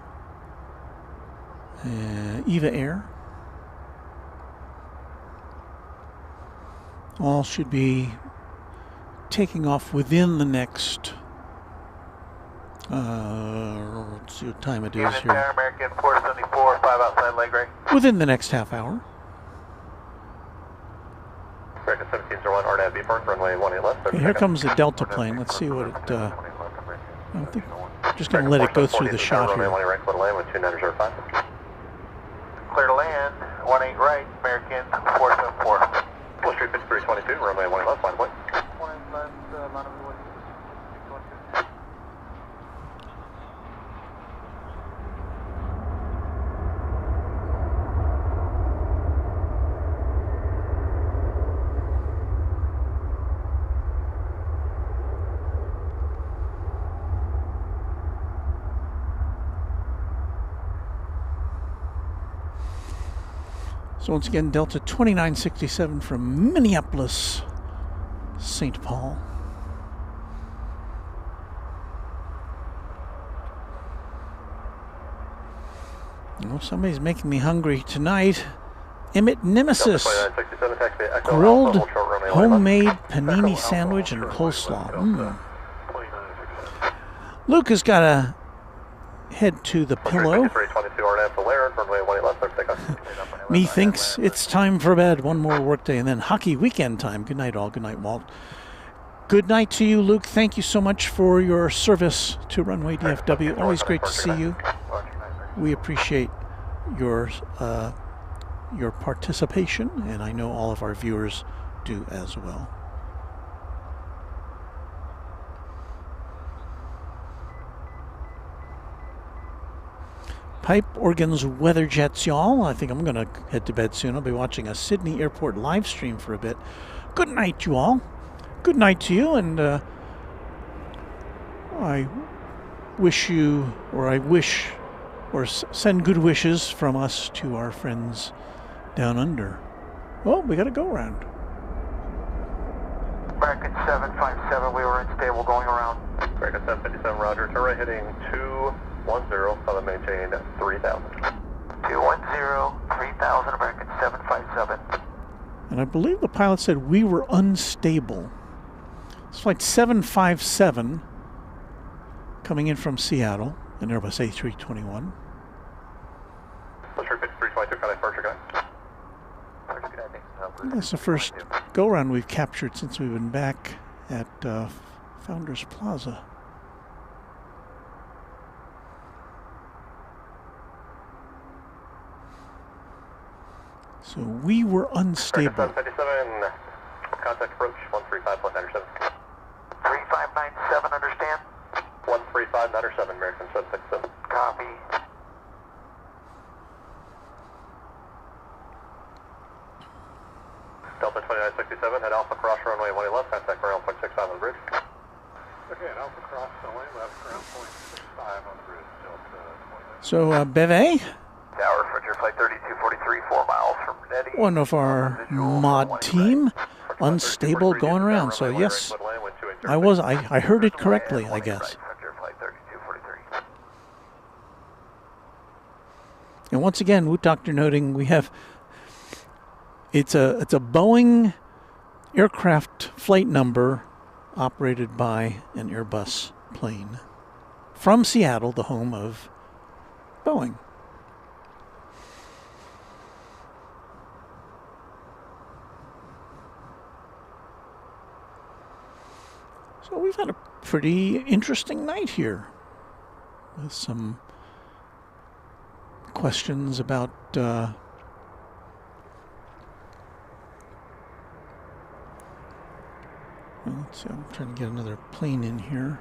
Eva Air. All should be taking off within the next, let's see what time it is here. American 474, 5 outside leg right. Within the next half hour. American 1701, RNAV B Park, runway 18 left. Okay, here comes the Delta plane. Let's see what it, I think I'm just going to let it go through the shot here. Runway right, clear to land with 2905. Clear to land, 18 right, American 474. Full Street 5322, runway 18 left, line point. So once again, Delta 2967 from Minneapolis, St. Paul. Oh, somebody's making me hungry tonight. Emmett Nemesis. Grilled homemade panini sandwich and coleslaw. Luke has got to head to the pillow. Methinks it's time for bed. One more workday and then hockey weekend time. Good night, all. Good night, Walt. Good night to you, Luke. Thank you so much for your service to Runway DFW. Always great to see you. We appreciate your participation, and I know all of our viewers do as well. Pipe organs, weather jets, y'all. I think I'm going to head to bed soon. I'll be watching a Sydney Airport live stream for a bit. Good night, you all. Good night to you, and I wish you, or send good wishes from us to our friends down under. Well, we got to go around. American 757, we were unstable going around. American 757, roger. Turn right heading 210, southern maintain 3000. 210, 3000, American 757. And I believe the pilot said we were unstable. It's flight 757 coming in from Seattle, an Airbus A321. That's the first go-round we've captured since we've been back at Founders Plaza. So we were unstable. 757, contact approach 135.97. 3597, understand? 135.97, American 767. Copy. Delta 2967, head Alpha Cross runway 18 left, contact ground 0.65 on the bridge. Okay, at Alpha Cross runway left, ground 0.65 on the bridge, Delta 29. So, Beve? Tower, Frontier Flight 3243, 4 miles from Ready. One of our mod team, unstable going around. So yes, I heard it correctly, I guess. And once again, Woot Doctor noting we have it's a Boeing aircraft flight number operated by an Airbus plane from Seattle, the home of Boeing. So we've had a pretty interesting night here with some questions about let's see, I'm trying to get another plane in here.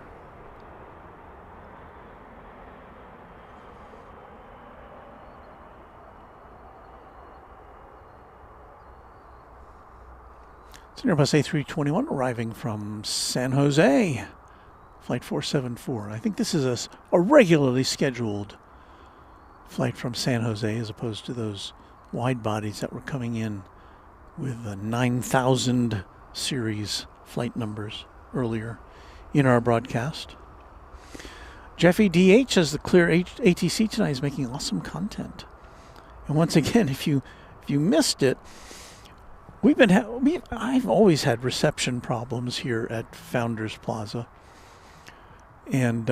It's an Airbus A321 arriving from San Jose, flight 474. I think this is a regularly scheduled flight from San Jose as opposed to those wide bodies that were coming in with the 9,000 series flight numbers earlier in our broadcast. Jeffy DH says the clear ATC tonight is making awesome content. And once again, if you missed it, I've always had reception problems here at Founders Plaza, and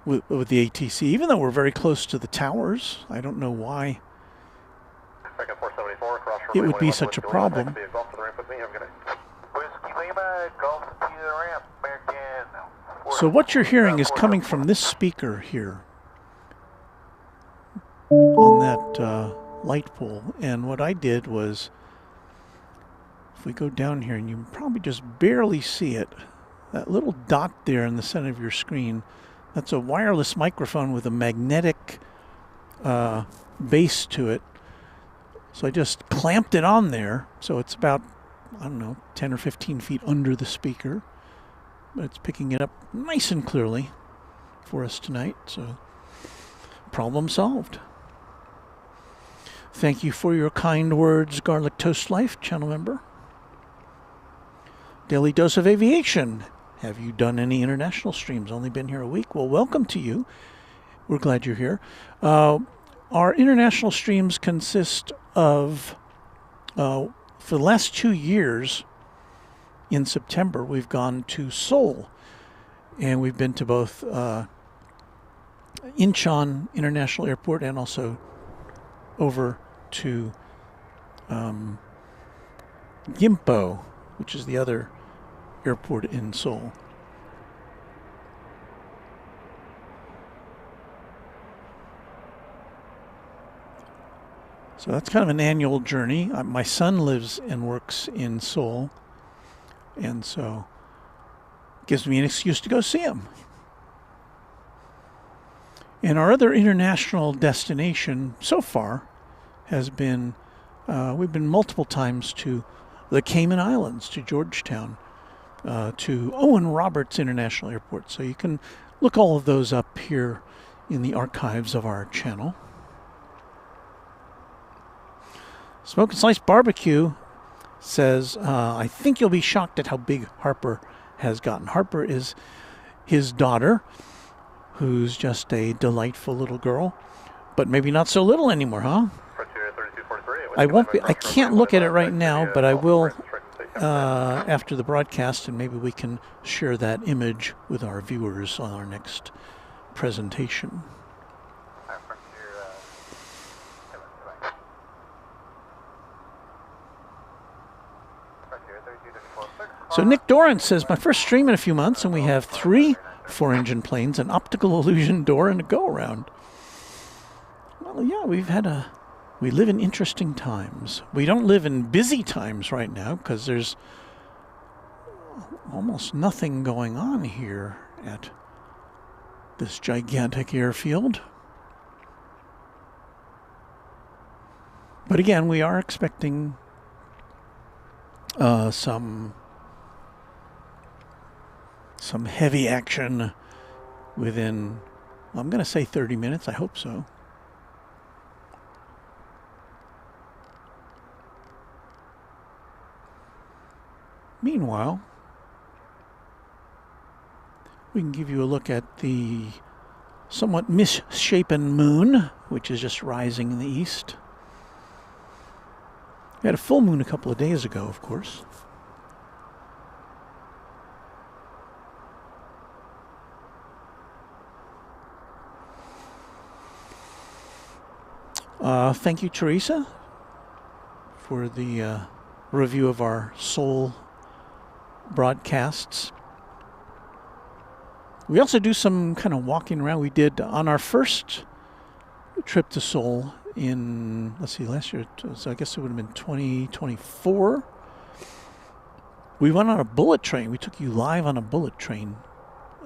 with the ATC, even though we're very close to the towers. I don't know why it would be such a problem. So what you're hearing is coming from this speaker here on that light pole. And what I did was, if we go down here, and you can probably just barely see it, that little dot there in the center of your screen, that's a wireless microphone with a magnetic base to it. So I just clamped it on there. So it's about, I don't know, 10 or 15 feet under the speaker. But it's picking it up nice and clearly for us tonight. So problem solved. Thank you for your kind words, Garlic Toast Life, channel member. Daily Dose of Aviation. Have you done any international streams? Only been here a week? Well, welcome to you. We're glad you're here. Our international streams consist of, for the last 2 years, in September, we've gone to Seoul. And we've been to both Incheon International Airport and also over to Gimpo, which is the other airport in Seoul. So that's kind of an annual journey. My son lives and works in Seoul, and so it gives me an excuse to go see him. And our other international destination so far has been, we've been multiple times to the Cayman Islands, to Georgetown, to Owen Roberts International Airport. So you can look all of those up here in the archives of our channel. Smoke and Slice Barbecue says, I think you'll be shocked at how big Harper has gotten. Harper is his daughter, who's just a delightful little girl, but maybe not so little anymore, huh? I can't look at it right now, but I will after the broadcast, and maybe we can share that image with our viewers on our next presentation. So Nick Doran says, my first stream in a few months, and we have 3 4-engine planes, an optical illusion door, and a go-around. Well, yeah, we live in interesting times. We don't live in busy times right now because there's almost nothing going on here at this gigantic airfield. But again, we are expecting some heavy action within, I'm going to say 30 minutes. I hope so. Meanwhile, we can give you a look at the somewhat misshapen moon, which is just rising in the east. We had a full moon a couple of days ago, of course. Thank you, Teresa, for the review of our Seoul broadcasts. We also do some kind of walking around. We did on our first trip to Seoul in, let's see, last year, so I guess it would have been 2024. We went on a bullet train. We took you live on a bullet train.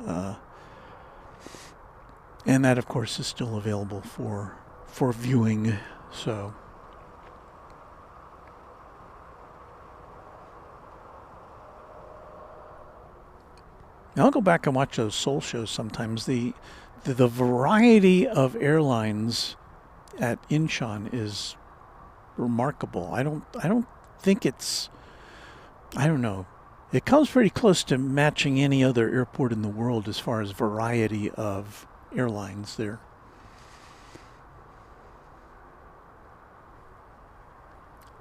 And that, of course, is still available for viewing. So I'll go back and watch those Seoul shows sometimes. The variety of airlines at Incheon is remarkable. I don't think it's, I don't know. It comes pretty close to matching any other airport in the world as far as variety of airlines there.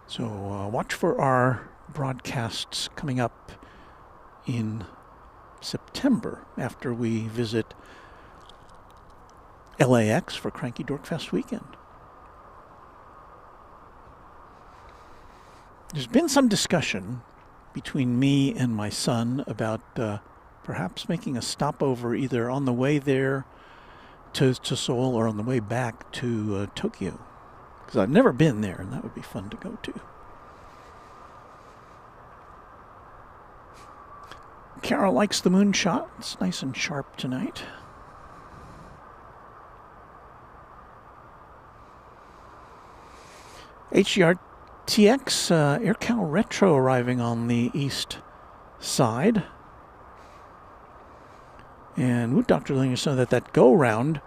So watch for our broadcasts coming up in September after we visit LAX for Cranky Dork Fest weekend. There's been some discussion between me and my son about perhaps making a stopover either on the way there to Seoul or on the way back to Tokyo. Because I've never been there, and that would be fun to go to. Carol likes the moonshot. It's nice and sharp tonight. HGR TX AirCal Retro arriving on the east side. And would Dr. Linger know that go-round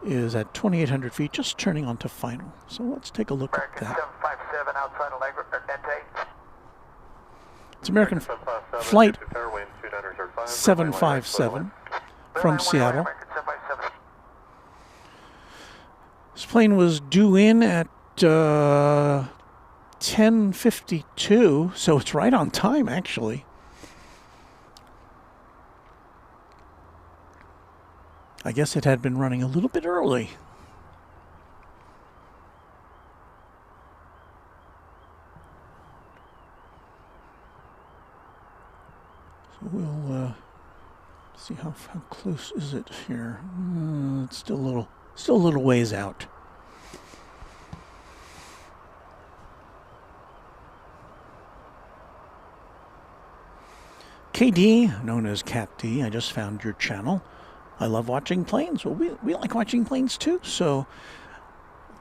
is at 2,800 feet, just turning onto final. So let's take a look at that. 757 outside of Nente. It's American Flight 757 from Seattle. This plane was due in at 10:52, so it's right on time, actually. I guess it had been running a little bit early. So we'll see how close is it here. It's still a little ways out. KD, known as Cat D, I just found your channel. I love watching planes. Well, we like watching planes too, so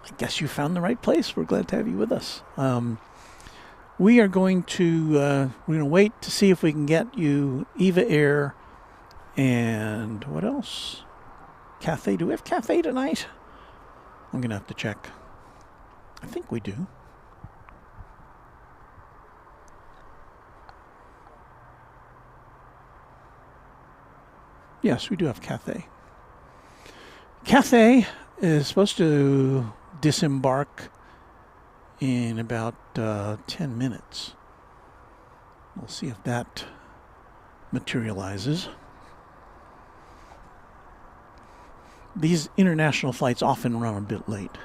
I guess you found the right place. We're glad to have you with us. We are going to wait to see if we can get you Eva Air and what else? Cathay. Do we have Cathay tonight? I'm going to have to check. I think we do. Yes, we do have Cathay. Cathay is supposed to disembark in about 10 minutes. We'll see if that materializes. These international flights often run a bit late.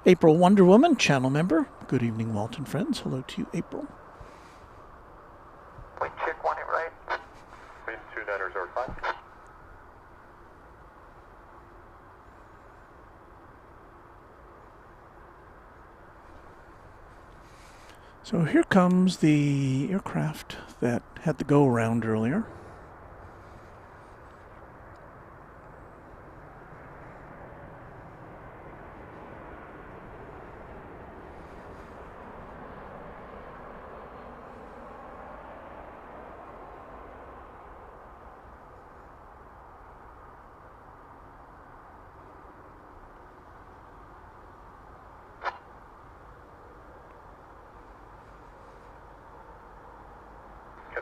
April Wonder Woman, channel member. Good evening, Walton friends. Hello to you, April. Wait, check one it right. Please 2905. So here comes the aircraft that had the go-around earlier.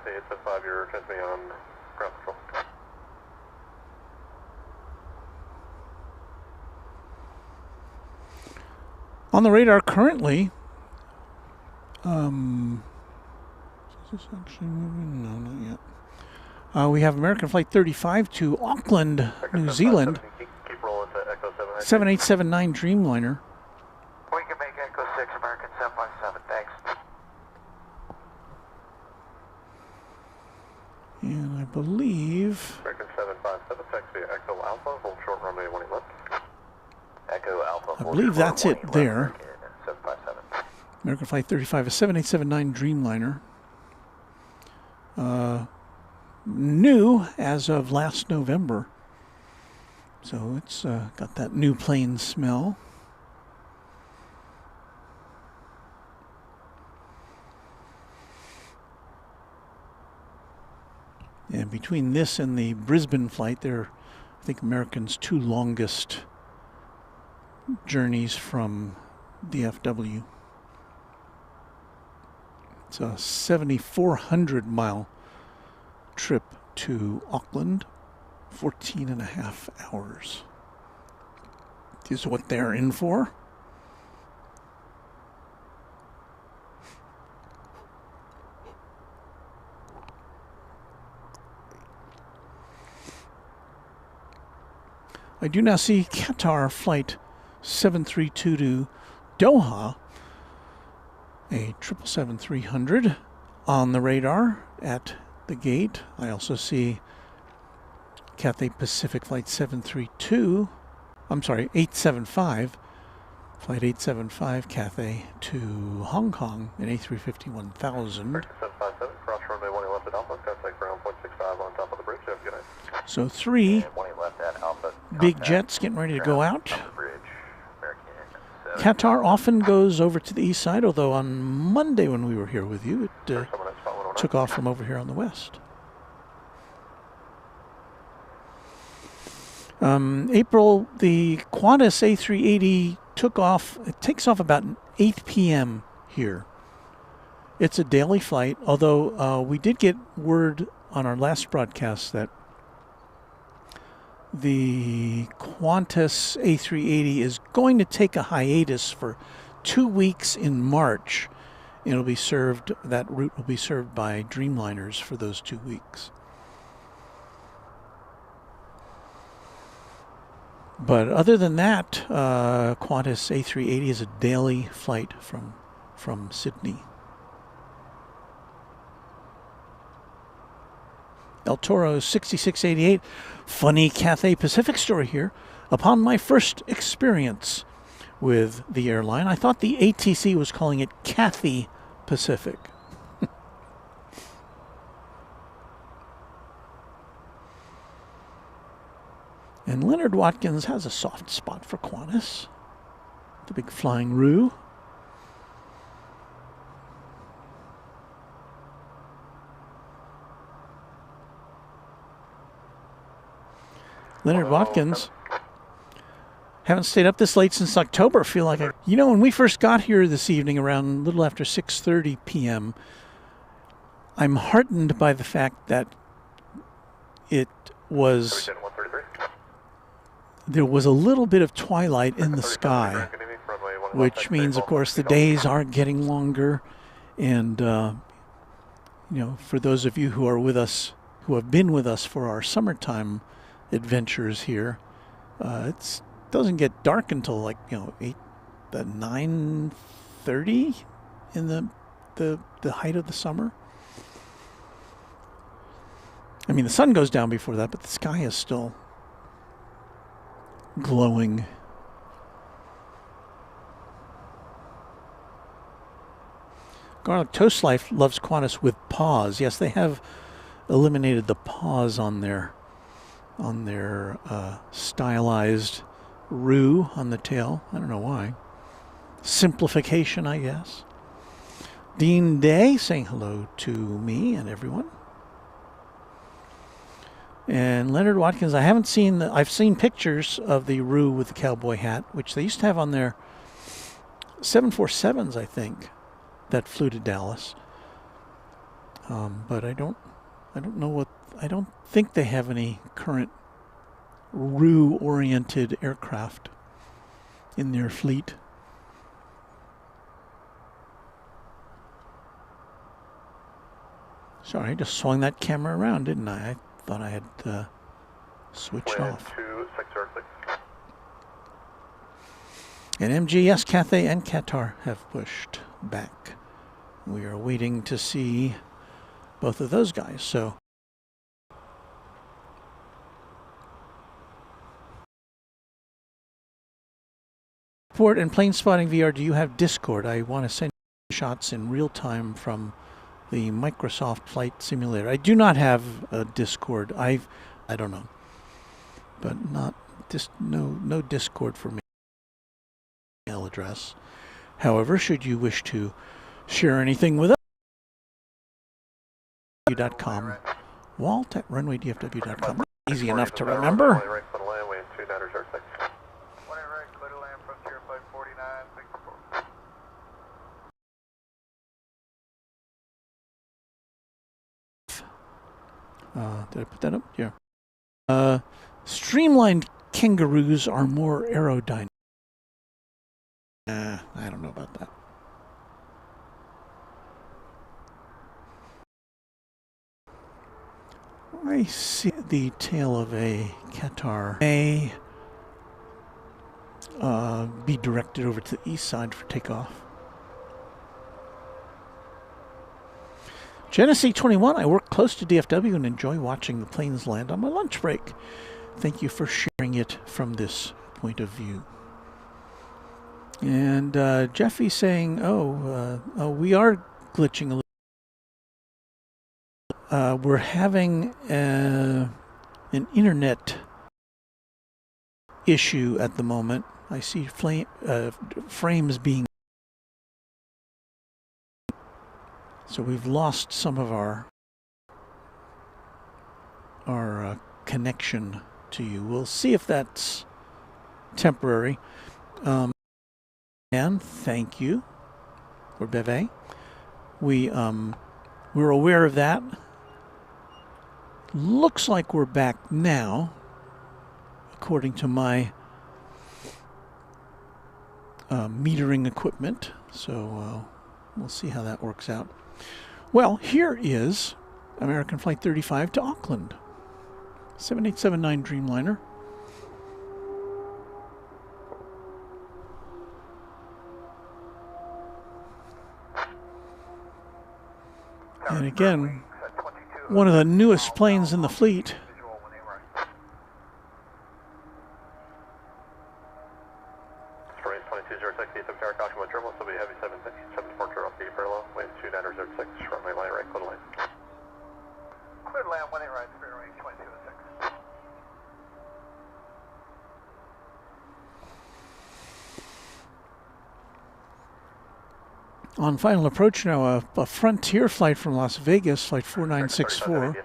It's a 5-year transmitting on ground control. On the radar currently, is this actually moving? No, not yet. We have American Flight 35 to Auckland, New Zealand. Keep rolling to Echo 7879 Dreamliner. We can make Echo 6 American 757, thanks. And I believe American 757, taxi Echo Alpha, hold short runway 18 left. Echo Alpha, I believe that's it there. 757. American Flight 35, a 7879 Dreamliner. New as of last November. So it's got that new plane smell. And between this and the Brisbane flight, they're, I think, American's 2 longest journeys from DFW. It's a 7,400 mile trip to Auckland, 14 and a half hours. Is what they're in for. I do now see Qatar flight 732 to Doha, a 777-300 on the radar at the gate. I also see Cathay Pacific flight 875, flight 875 Cathay to Hong Kong, an A350-1000. 757, cross runway 18 left at Alpha, contact ground 0.65 on top of the bridge. Have a good night. So 3 left at Alpha, big jets getting ready to go out. bridge, American. Qatar often goes over to the east side, although on Monday when we were here with you, it took off from over here on the west. April, the Qantas A380 took off. It takes off about 8 p.m. here. It's a daily flight, although we did get word on our last broadcast that the Qantas A380 is going to take a hiatus for 2 weeks in March. It'll be served, that route will be served by Dreamliners for those 2 weeks. But other than that, Qantas A380 is a daily flight from Sydney. El Toro 6688, funny Cathay Pacific story here. Upon my first experience with the airline, I thought the ATC was calling it Cathay Pacific. And Leonard Watkins has a soft spot for Qantas, the big flying roux. Leonard Watkins, haven't stayed up this late since October. Feel like when we first got here this evening around a little after 6:30 p.m., I'm heartened by the fact that there was a little bit of twilight in the sky, which means, of course, the days aren't getting longer. And, for those of you who are with us, who have been with us for our summertime adventures here, it doesn't get dark until 9:30 in the height of the summer. I mean, the sun goes down before that, but the sky is still glowing. Garlic Toast Life loves Qantas with pause. Yes, they have eliminated the pause on their stylized roux on the tail. I don't know why. Simplification, I guess. Dean Day saying hello to me and everyone. And Leonard Watkins, I've seen pictures of the roux with the cowboy hat, which they used to have on their 747s, I think, that flew to Dallas. But I don't think they have any current roux-oriented aircraft in their fleet. Sorry, I just swung that camera around, didn't I? I thought I had switched off. And MGS, Cathay, and Qatar have pushed back. We are waiting to see both of those guys. So Port and Plane Spotting VR, do you have Discord? I want to send shots in real time from the Microsoft Flight Simulator. I do not have a Discord. I don't know, but no Discord for me. Email address. However, should you wish to share anything with us, .com Walt at runwaydfw.com. Easy enough to remember. Did I put that up? Yeah. Streamlined kangaroos are more aerodynamic. I don't know about that. I see the tail of a Qatar may be directed over to the east side for takeoff. Genesee 21, I work close to DFW and enjoy watching the planes land on my lunch break. Thank you for sharing it from this point of view. And Jeffy saying, we are glitching a little. We're having an internet issue at the moment. I see frames being... So we've lost some of our connection to you. We'll see if that's temporary. And thank you for Beve. We're aware of that. Looks like we're back now, according to my metering equipment. So we'll see how that works out. Well, here is American Flight 35 to Auckland. 7879 Dreamliner. And again, one of the newest planes in the fleet. On final approach now, a Frontier flight from Las Vegas, flight 4964,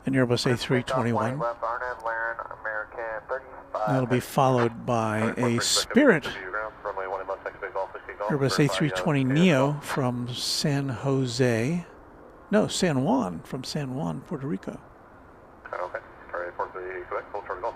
an Airbus A321. That'll be followed by a Spirit Airbus A320neo from San Juan, from San Juan, Puerto Rico. Okay, sorry, for the Quebec, full turn golf.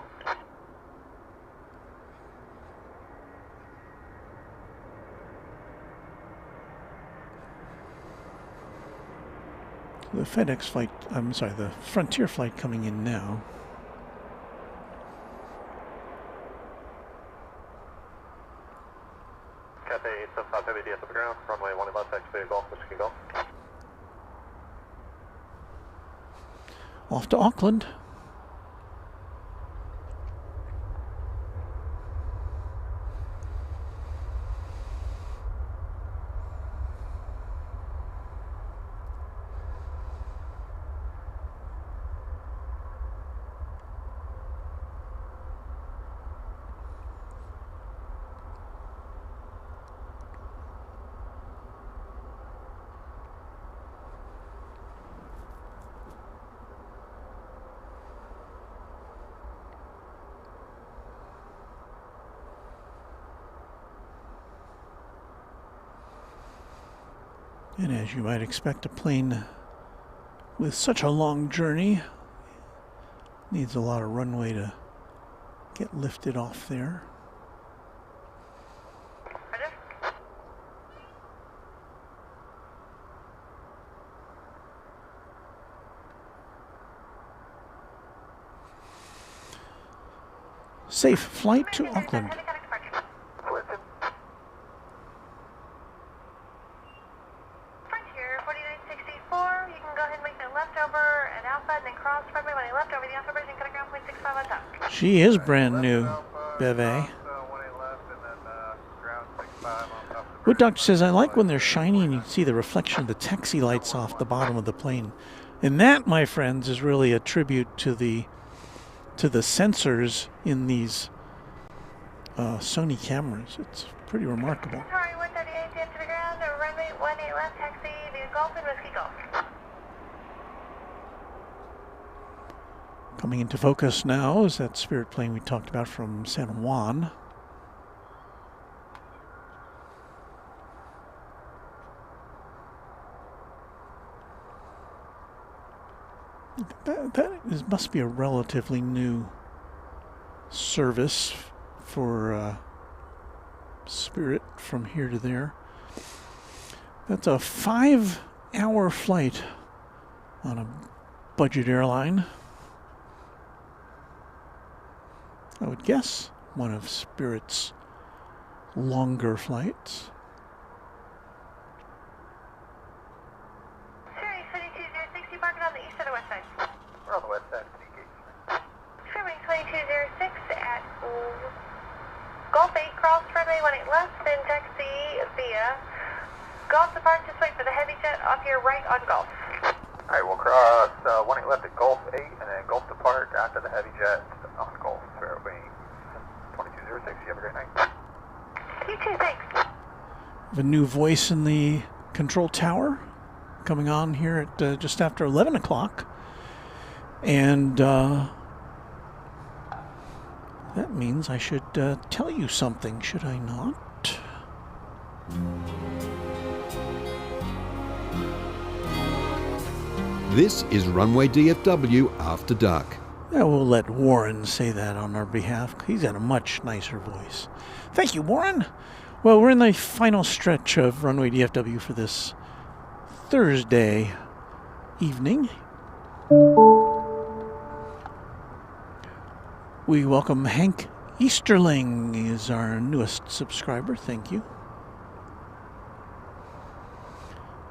The FedEx flight, I'm sorry, the Frontier flight coming in now. Cathay 875 Heavy DS up the ground, runway 1 left, XB Golf, Michigan Golf. Off to Auckland. And as you might expect, a plane with such a long journey needs a lot of runway to get lifted off there. Safe flight to Auckland. She is brand new, Beve. Wood Doctor says, I like when they're shiny and you can see the reflection of the taxi lights off the bottom of the plane. And that, my friends, is really a tribute to the sensors in these Sony cameras. It's pretty remarkable. Sorry, 138 to the ground, runway 18 left, taxi via Golf and Whiskey Golf. Coming into focus now is that Spirit plane we talked about from San Juan. That must be a relatively new service for Spirit from here to there. That's a 5-hour flight on a budget airline. I would guess one of Spirit's longer flights. Sherry 22060, parking on the east or the west side? We're on the west side of the gate. Sherry 2206 at Gulf 8, cross runway 18 left, then taxi via Gulf depart. Just wait for the heavy jet off your right on Gulf. All right, we'll cross 18 left at Gulf 8 and then Gulf depart after the heavy jet on Gulf. So it'll be 2206. You have a great night. You too, thanks. The new voice in the control tower coming on here at just after 11 o'clock. And that means I should tell you something, should I not? This is Runway DFW After Dark. Yeah, we'll let Warren say that on our behalf. He's got a much nicer voice. Thank you, Warren. Well, we're in the final stretch of Runway DFW for this Thursday evening. We welcome Hank Easterling, he is our newest subscriber. Thank you.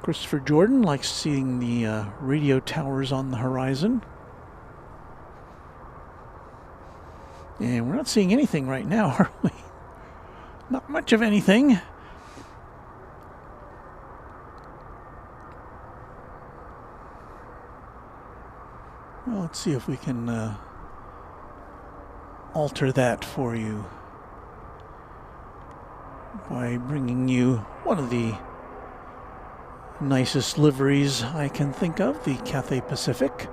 Christopher Jordan likes seeing the radio towers on the horizon. And we're not seeing anything right now, are we? Not much of anything. Well, let's see if we can alter that for you by bringing you one of the nicest liveries I can think of, the Cathay Pacific.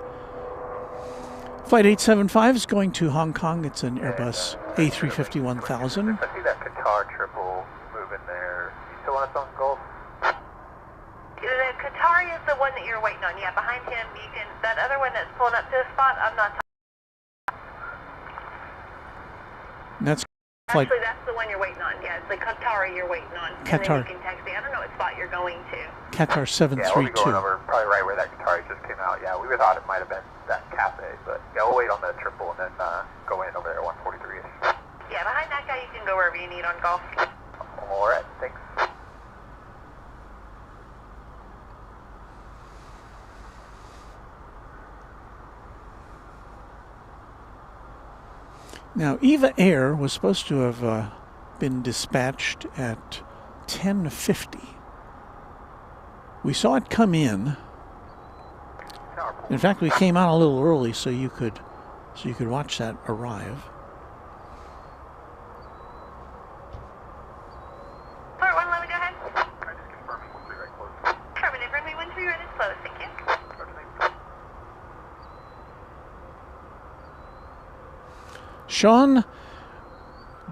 Flight 875 is going to Hong Kong. It's an Airbus A350-1000. I see that Qatar triple moving there. You still want us on Gulf? The Qatari is the one that you're waiting on. Yeah, behind him, you can. That other one that's pulling up to a spot, I'm not talking. That's flight. Actually, that's the one you're waiting on. Yeah, it's the Qatari you're waiting on. Qatar. And then you can taxi. I don't know what spot you're going to. Qatar 732. Yeah, we'll be going over probably right where that Qatari just came out. Yeah, we would thought it might have been that Cathay, but yeah, we'll wait on the triple and then go in over there at 143-ish. Yeah, behind that guy, you can go wherever you need on Gulf. All right, thanks. Now, Eva Air was supposed to have been dispatched at 10:50. We saw it come in. In fact, we came out a little early so you could watch that arrive. Port 1, let me go ahead. I'm just confirming we'll be right close. Affirmative, runway 13 right is closed. Thank you. Sean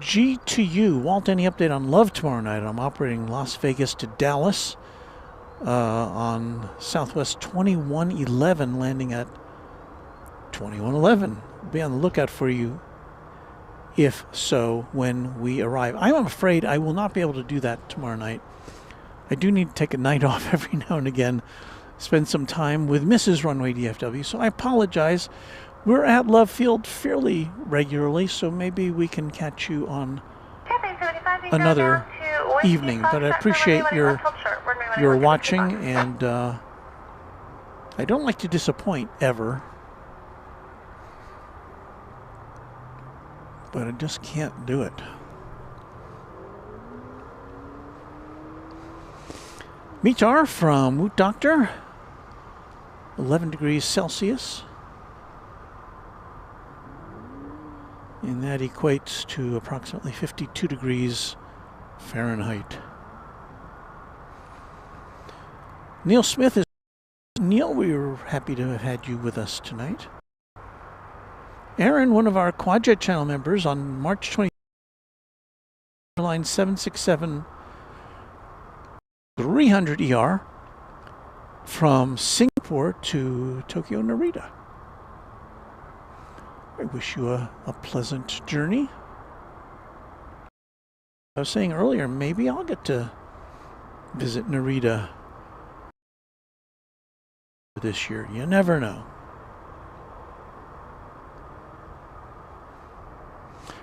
G to you. Walt, any update on Love tomorrow night? I'm operating Las Vegas to Dallas on Southwest 2111, landing at 2111. Be on the lookout for you, if so, when we arrive. I'm afraid I will not be able to do that tomorrow night. I do need to take a night off every now and again, spend some time with Mrs. Runway DFW, so I apologize. We're at Love Field fairly regularly, so maybe we can catch you on another evening. But I appreciate your watching, and I don't like to disappoint ever, but I just can't do it. Meetar from Woot Doctor, 11 degrees Celsius. And that equates to approximately 52 degrees Fahrenheit. Neil Smith is... Neil, we were happy to have had you with us tonight. Aaron, one of our Quadjet channel members, on March 20, line 767 300 ER from Singapore to Tokyo Narita. I wish you a pleasant journey. I was saying earlier, maybe I'll get to visit Narita this year. You never know.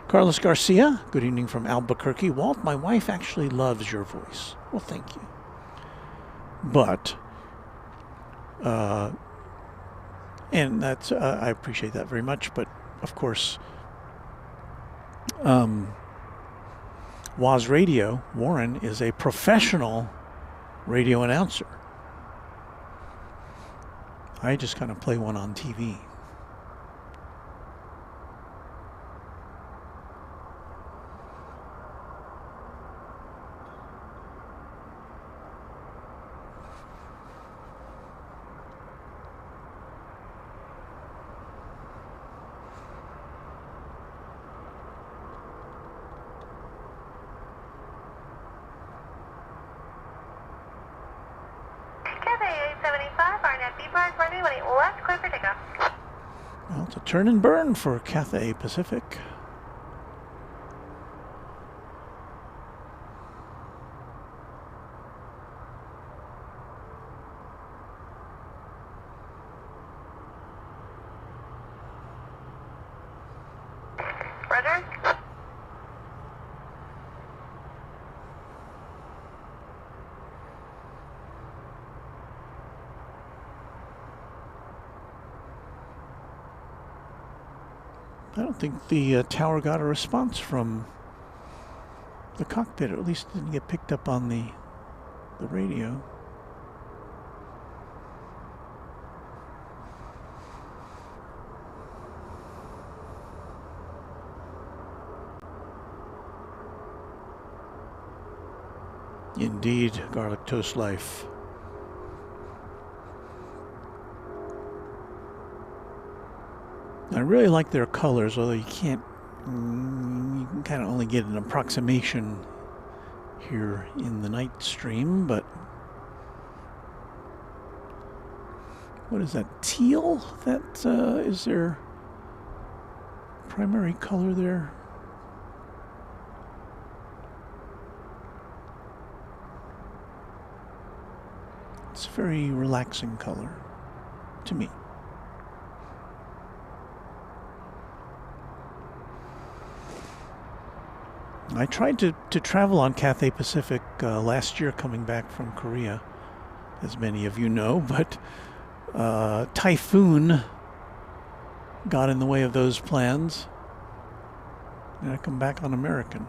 Carlos Garcia, good evening from Albuquerque. Walt, my wife actually loves your voice. Well, thank you. But, and that's, I appreciate that very much. But, of course, Waz Radio, Warren, is a professional radio announcer. I just kind of play one on TV. Well, it's a turn and burn for Cathay Pacific. Roger. I don't think the tower got a response from the cockpit, or at least didn't get picked up on the radio. Indeed, garlic toast life. I really like their colors, although you can kind of only get an approximation here in the night stream. But what is that, teal? That is their primary color there. It's a very relaxing color to me. I tried to travel on Cathay Pacific last year coming back from Korea, as many of you know, but typhoon got in the way of those plans, and I come back on American.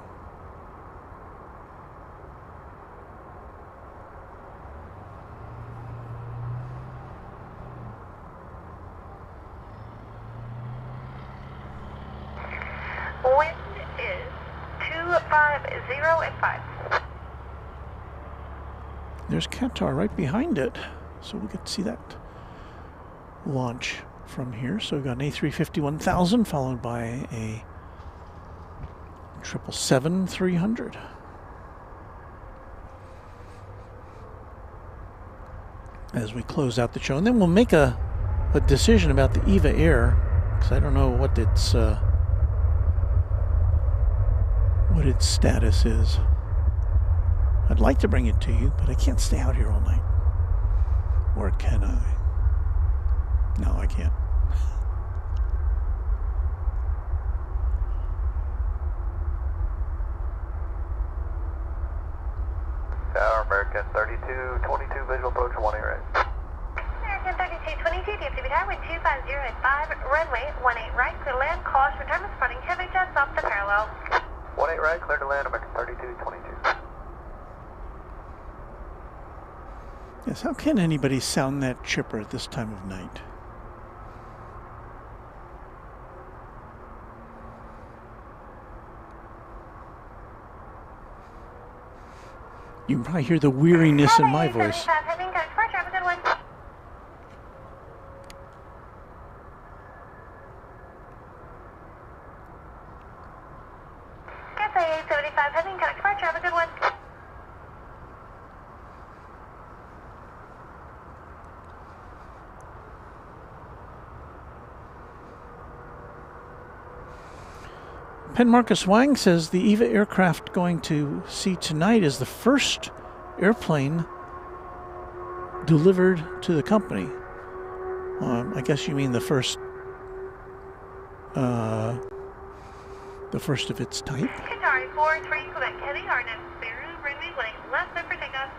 Wind is 250 and 5. There's Qatar right behind it, so we get to see that launch from here. So we've got an A350 1000 followed by a 777-300. As we close out the show, and then we'll make a decision about the Eva Air, because I don't know what its status is. I'd like to bring it to you, but I can't stay out here all night. Or can I? No, I can't. Tower American 3222 visual approach 18 right. American 3222, DFW Tower, wind 250 at 5, runway 18 right, clear to land, caution, return responding heavy jets off the parallel. 18 right, clear to land, American 3222. Yes, how can anybody sound that chipper at this time of night? You can probably hear the weariness in my voice. Heading to departure, have a good one. 75 heading, connect departure, have a good one. Pen Marcus Wang says the Eva aircraft going to see tonight is the first airplane delivered to the company. I guess you mean the first of its type. Qatari 43 Quebec heading, RNM Spiru, runway left, clear for takeoff.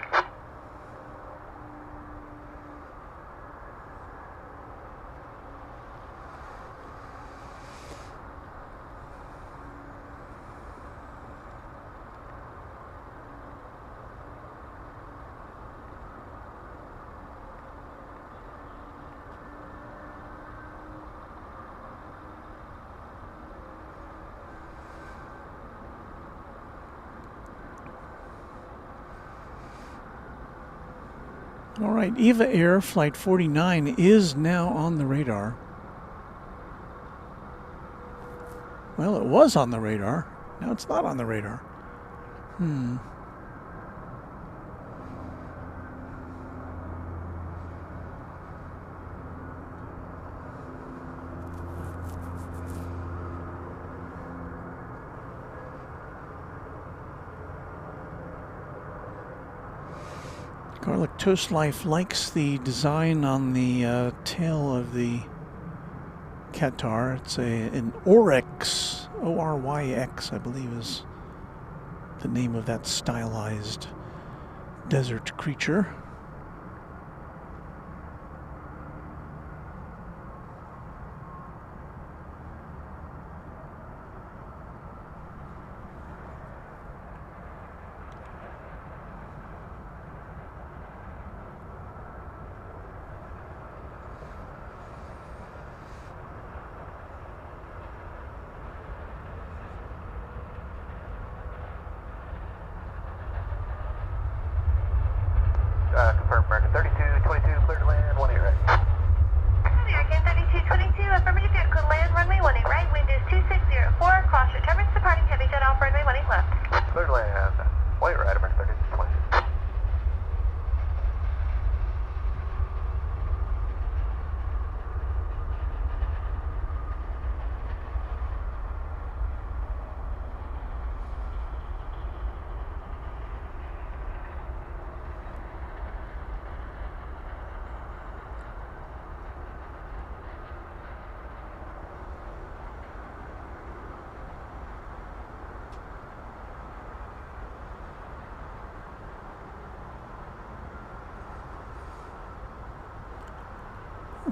All right, Eva Air Flight 49 is now on the radar. Well, it was on the radar. Now it's not on the radar. Garlic Toast Life likes the design on the tail of the Qatar. It's an Oryx, O-R-Y-X, I believe is the name of that stylized desert creature. Confirm American 3222, clear to land, 18 right. American 3222, affirmative, you could land runway 18 right, wind is 2604, cross your turbines, departing heavy jet off runway 18 left. Clear to land, 18 right, American 3222.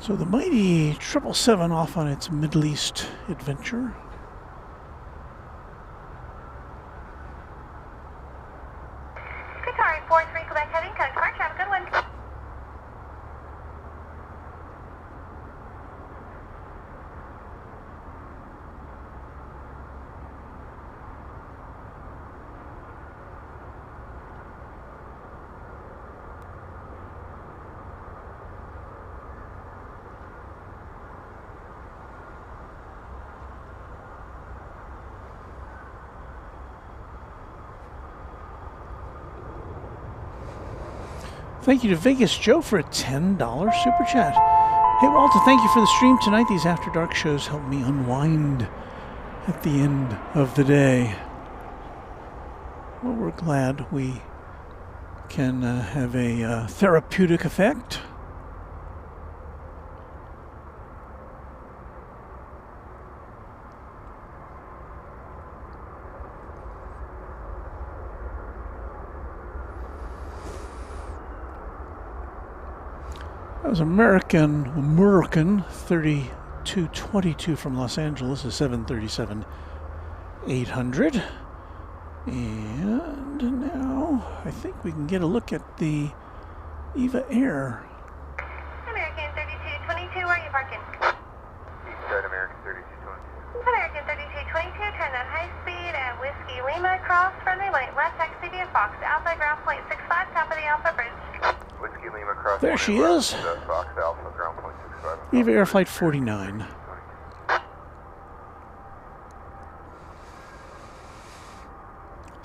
So the mighty 777 off on its Middle East adventure. Qatari 43 Quebec heading, connect departure, have a good one. Thank you to Vegas Joe for a $10 super chat. Hey Walter, thank you for the stream tonight. These After Dark shows help me unwind at the end of the day. Well, we're glad we can have a therapeutic effect. That was American 3222 from Los Angeles, a 737-800. And now I think we can get a look at the Eva Air. American 3222, where are you parking? East side, American 3222. American 3222, turn on high speed at Whiskey Lima, cross runway 18 left, taxi via Fox Alpha, ground point 65, top of the Alpha Bridge. Whiskey Lima cross. There she is. Fox Alpha, ground point 65. Eva Air Flight 49.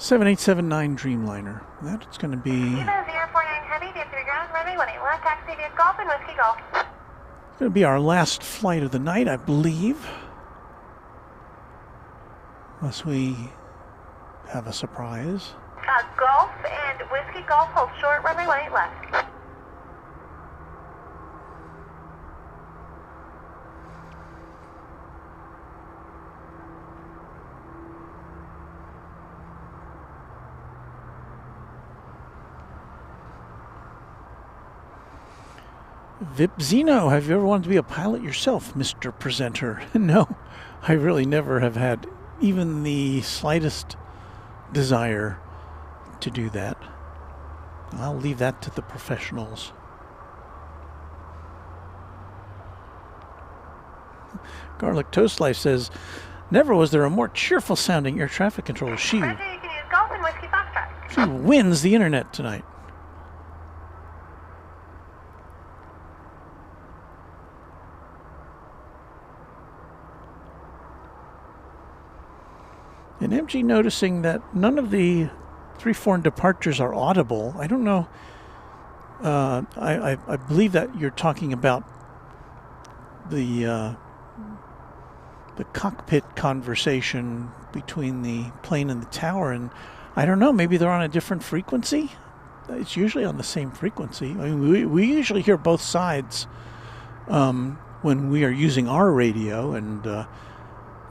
7879 Dreamliner. That's going to be... Eva 049 Heavy, DFW ground, runway 18 left, taxi via Golf and Whiskey Golf. Going to be our last flight of the night, I believe. Unless we have a surprise. Golf and Whiskey Golf, hold short, runway 18 left. Vip Zeno, have you ever wanted to be a pilot yourself, Mr. Presenter? No, I really never have had even the slightest desire to do that. I'll leave that to the professionals. Garlic Toast Life says, never was there a more cheerful sounding air traffic controller. She wins the internet tonight. And MG noticing that none of the 3 foreign departures are audible. I don't know. I believe that you're talking about the cockpit conversation between the plane and the tower, and I don't know. Maybe they're on a different frequency. It's usually on the same frequency. I mean, we usually hear both sides when we are using our radio, and of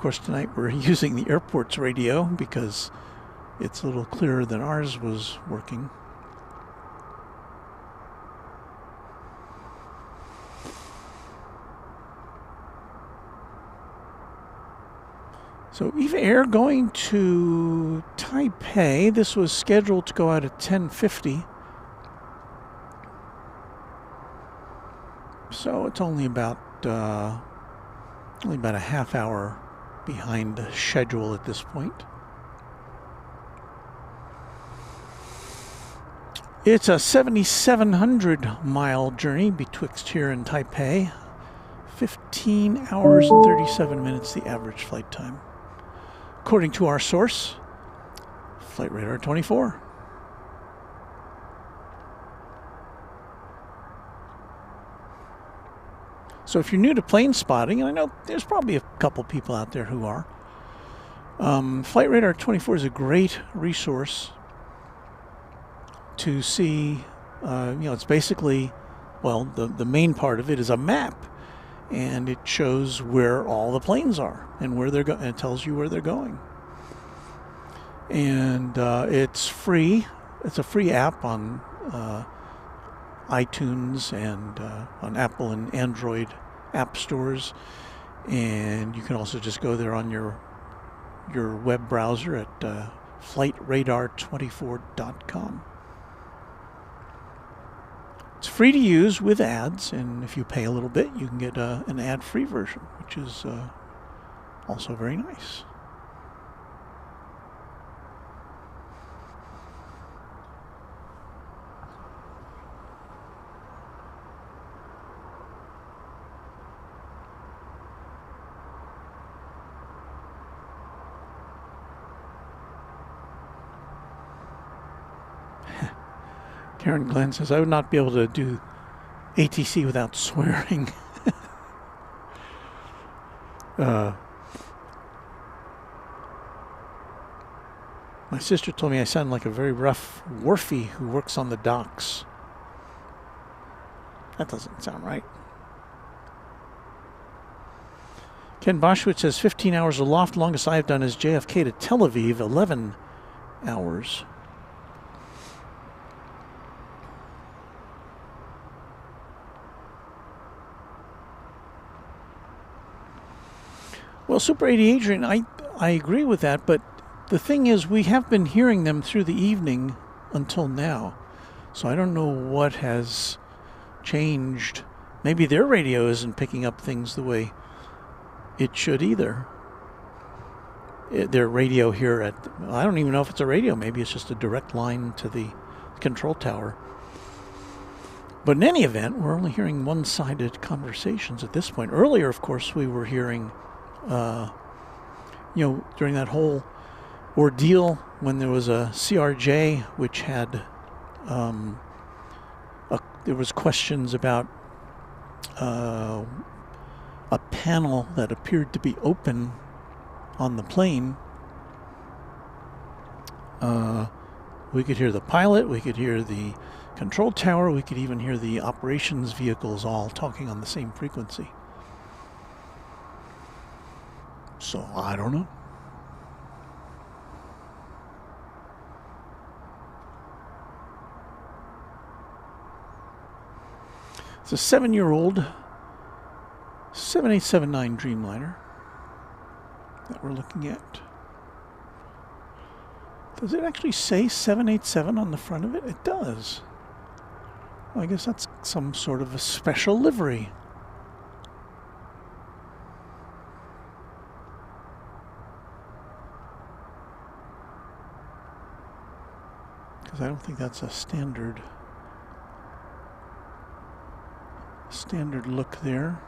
course, tonight we're using the airport's radio because it's a little clearer than ours was working. So Eva Air going to Taipei. This was scheduled to go out at 10:50. So it's only about a half hour behind schedule at this point. It's a 7,700 mile journey betwixt here and Taipei. 15 hours and 37 minutes the average flight time. According to our source, Flight Radar 24. So if you're new to plane spotting, and I know there's probably a couple people out there who are, Flight Radar 24 is a great resource to see. It's basically, well, the main part of it is a map, and it shows where all the planes are and where they're going, and it tells you where they're going. And it's free. It's a free app on iTunes and on Apple and Android app stores, and you can also just go there on your web browser at flightradar24.com. It's free to use with ads, and if you pay a little bit, you can get an ad-free version, which is also very nice. Karen Glenn says, I would not be able to do ATC without swearing. My sister told me I sound like a very rough wharfie who works on the docks. That doesn't sound right. Ken Boschwitz says 15 hours aloft. Longest I've done is JFK to Tel Aviv, 11 hours. Well, Super 80 Adrian, I agree with that, but the thing is we have been hearing them through the evening until now. So I don't know what has changed. Maybe their radio isn't picking up things the way it should either. Their radio here at, I don't even know if it's a radio. Maybe it's just a direct line to the control tower. But in any event, we're only hearing one-sided conversations at this point. Earlier, of course, we were hearing, during that whole ordeal when there was a CRJ which had there was questions about a panel that appeared to be open on the plane. We could hear the pilot, we could hear the control tower, we could even hear the operations vehicles all talking on the same frequency. So, I don't know. It's a 7-year-old 7879 Dreamliner that we're looking at. Does it actually say 787 on the front of it? It does. Well, I guess that's some sort of a special livery. Because I don't think that's a standard look there.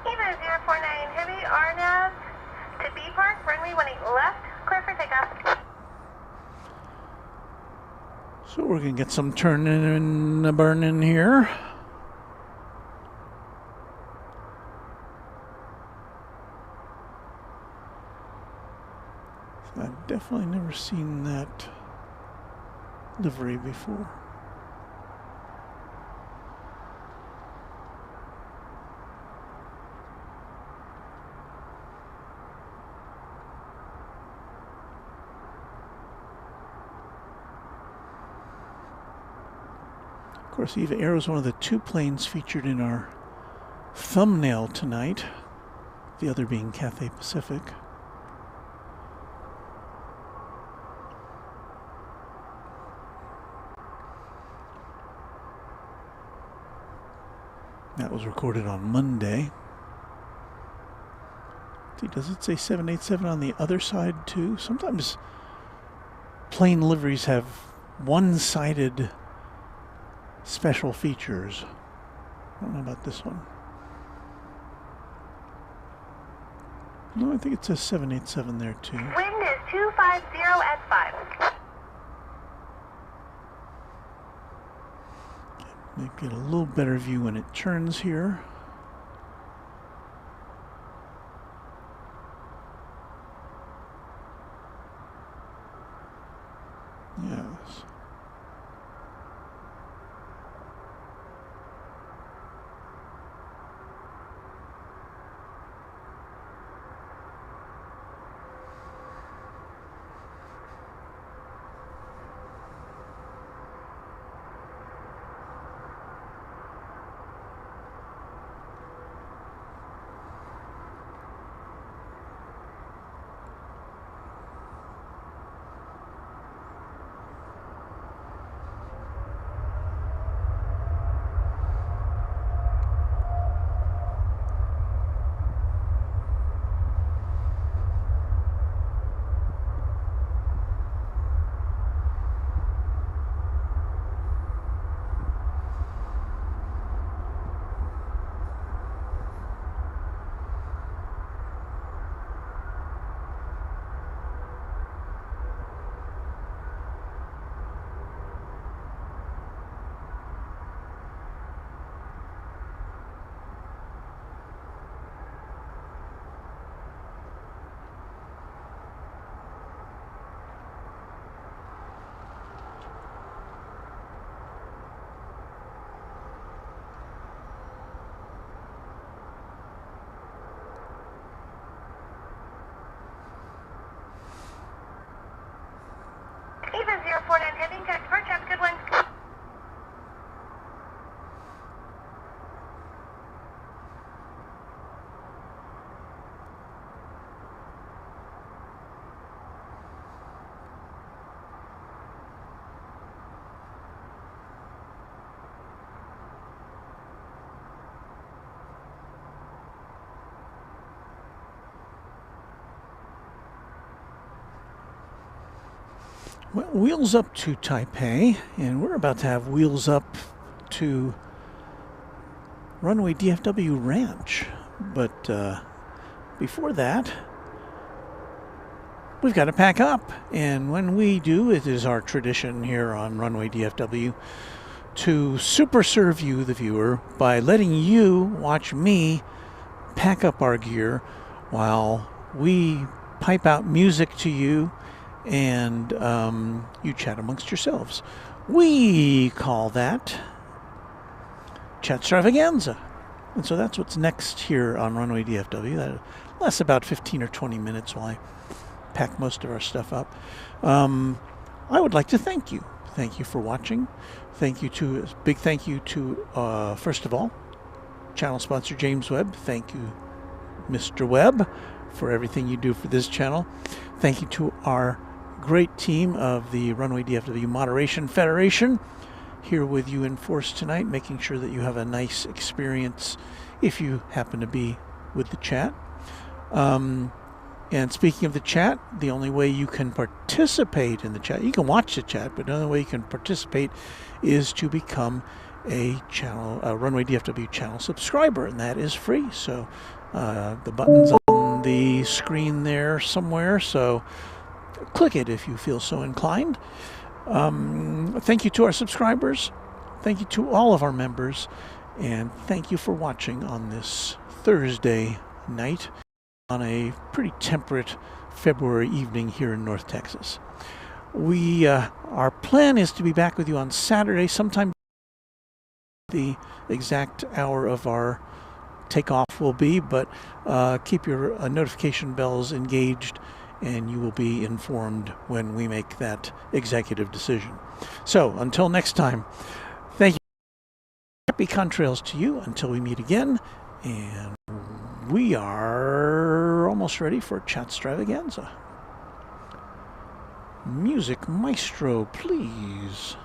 Eva 049 Heavy, RNAV to B Park, runway 18 left, clear for takeoff. So we're going to get some turning and burning here. So I've definitely never seen that livery before. Of course, Eva Air was one of the 2 planes featured in our thumbnail tonight, the other being Cathay Pacific. That was recorded on Monday. See, does it say 787 on the other side too? Sometimes plane liveries have one-sided special features. I don't know about this one. No, I think it says 787 there too. Wind is 250 at 5. Might get a little better view when it turns here. Yes. Eva 049 heading to departure. Have a good one. Well, wheels up to Taipei, and we're about to have wheels up to Runway DFW Ranch. But before that, we've got to pack up. And when we do, it is our tradition here on Runway DFW to super serve you, the viewer, by letting you watch me pack up our gear while we pipe out music to you and you chat amongst yourselves. We call that chat extravaganza. And so that's what's next here on Runway DFW. That lasts about 15 or 20 minutes while I pack most of our stuff up. I would like to thank you. Thank you for watching. Big thank you to, first of all, channel sponsor James Webb. Thank you, Mr. Webb, for everything you do for this channel. Thank you to our great team of the Runway DFW Moderation Federation here with you in force tonight, making sure that you have a nice experience if you happen to be with the chat. And speaking of the chat, the only way you can participate in the chat, you can watch the chat, but the only way you can participate is to become a Runway DFW channel subscriber, and that is free. So the button's on the screen there somewhere, so click it if you feel so inclined. Thank you to our subscribers. Thank you to all of our members. And thank you for watching on this Thursday night on a pretty temperate February evening here in North Texas. Our plan is to be back with you on Saturday, sometime the exact hour of our takeoff will be, but keep your notification bells engaged and you will be informed when we make that executive decision. So until next time, thank you. Happy contrails to you until we meet again, and we are almost ready for Chat Extravaganza. Music maestro, please.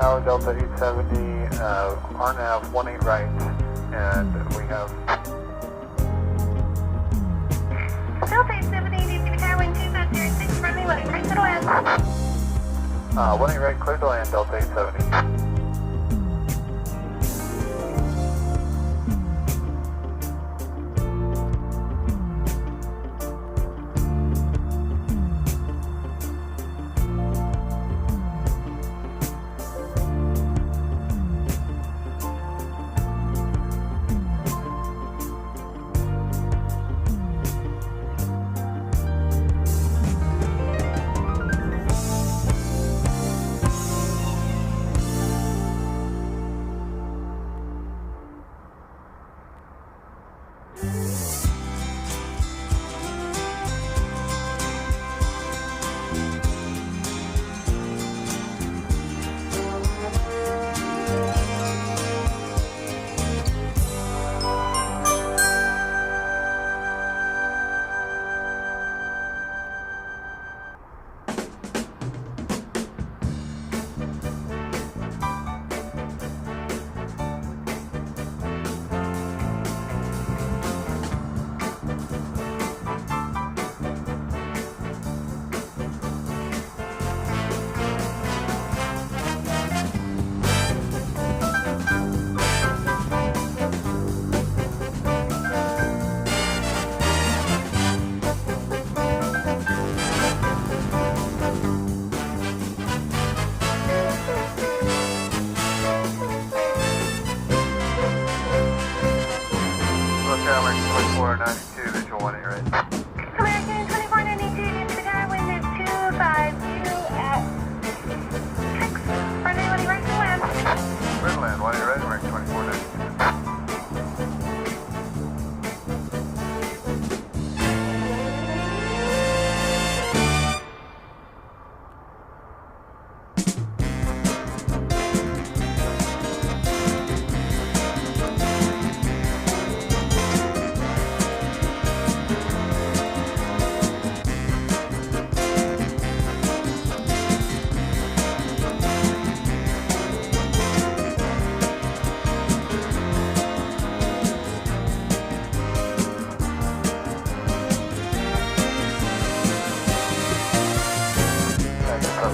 Tower Delta 870, RNAV 18 right, and we have... Delta 870, DFW Tower, wind 2506, runway 18 right, clear to land. 18 right, clear to land, Delta 870. American 2492, visual 18 right. American 2492, DFW Tower, wind is 252 at 6, runway 18 right, clear to land. Clear to land, 18 right, American 2492.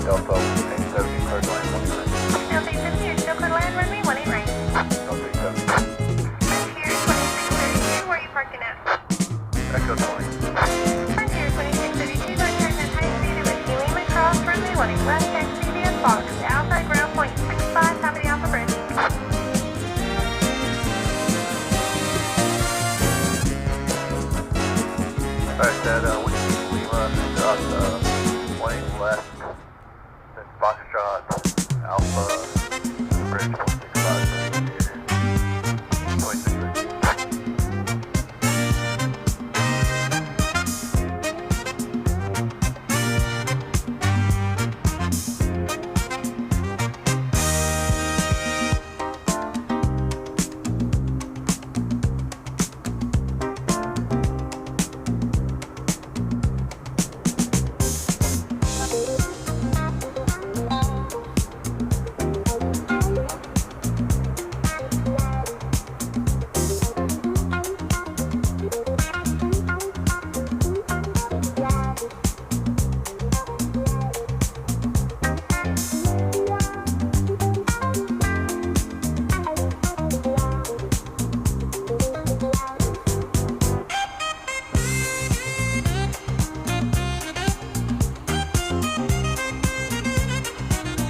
Delta 870, clear to land, 18 right. Delta 870, you're still clear to land, runway 18 right. Delta 870. Frontier 2632, where are you parking at? Echo 20. Frontier 2632, going turn at high speed at Whiskey Lima, cross runway 18 left, taxi via Fox, outside ground point 65, top of the Alpha Bridge. Alright, that Whiskey Lima, got 18 left. Foxtrot, Alpha, Bridge 165,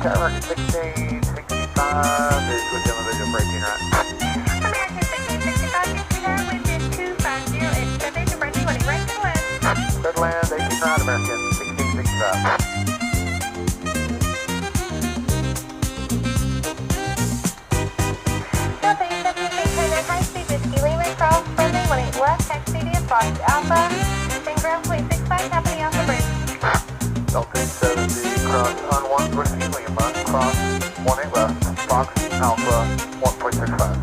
Tower 1665 is within the visual braking right. American 1665, DFW Tower, wind is 250 at 7, to Brady 20 right, clear to land. Clear to land, 18 right, American 1665. Delta 870, turn at high speed, Whiskey Lima, cross runway 18 left, taxi via Fox, Alpha, then ground point 65, top of the Alpha Bridge. Delta 870, cross on 1 Whiskey Lima, cross 18 left, Fox, Alpha, 1.65.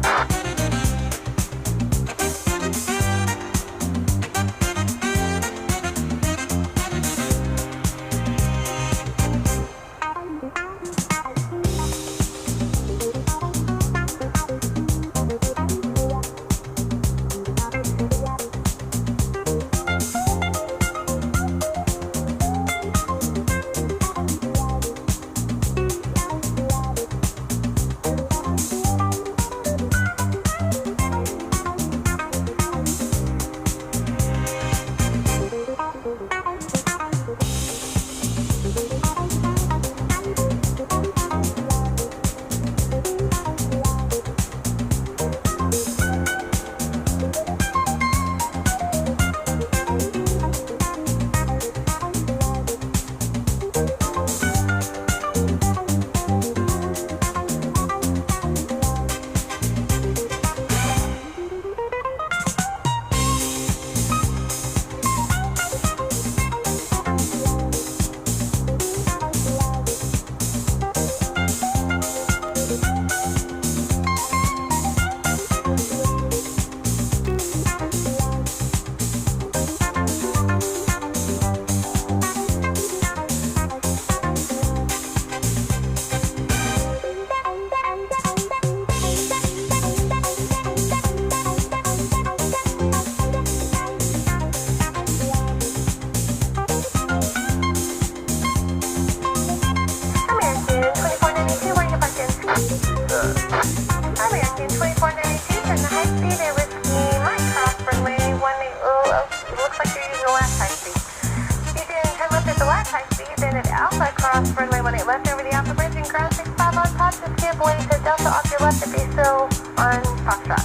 Alpha, cross runway 18 left over the Alpha Bridge and ground 65 on top. Just give way to Delta off your left if you're still on Foxtrot.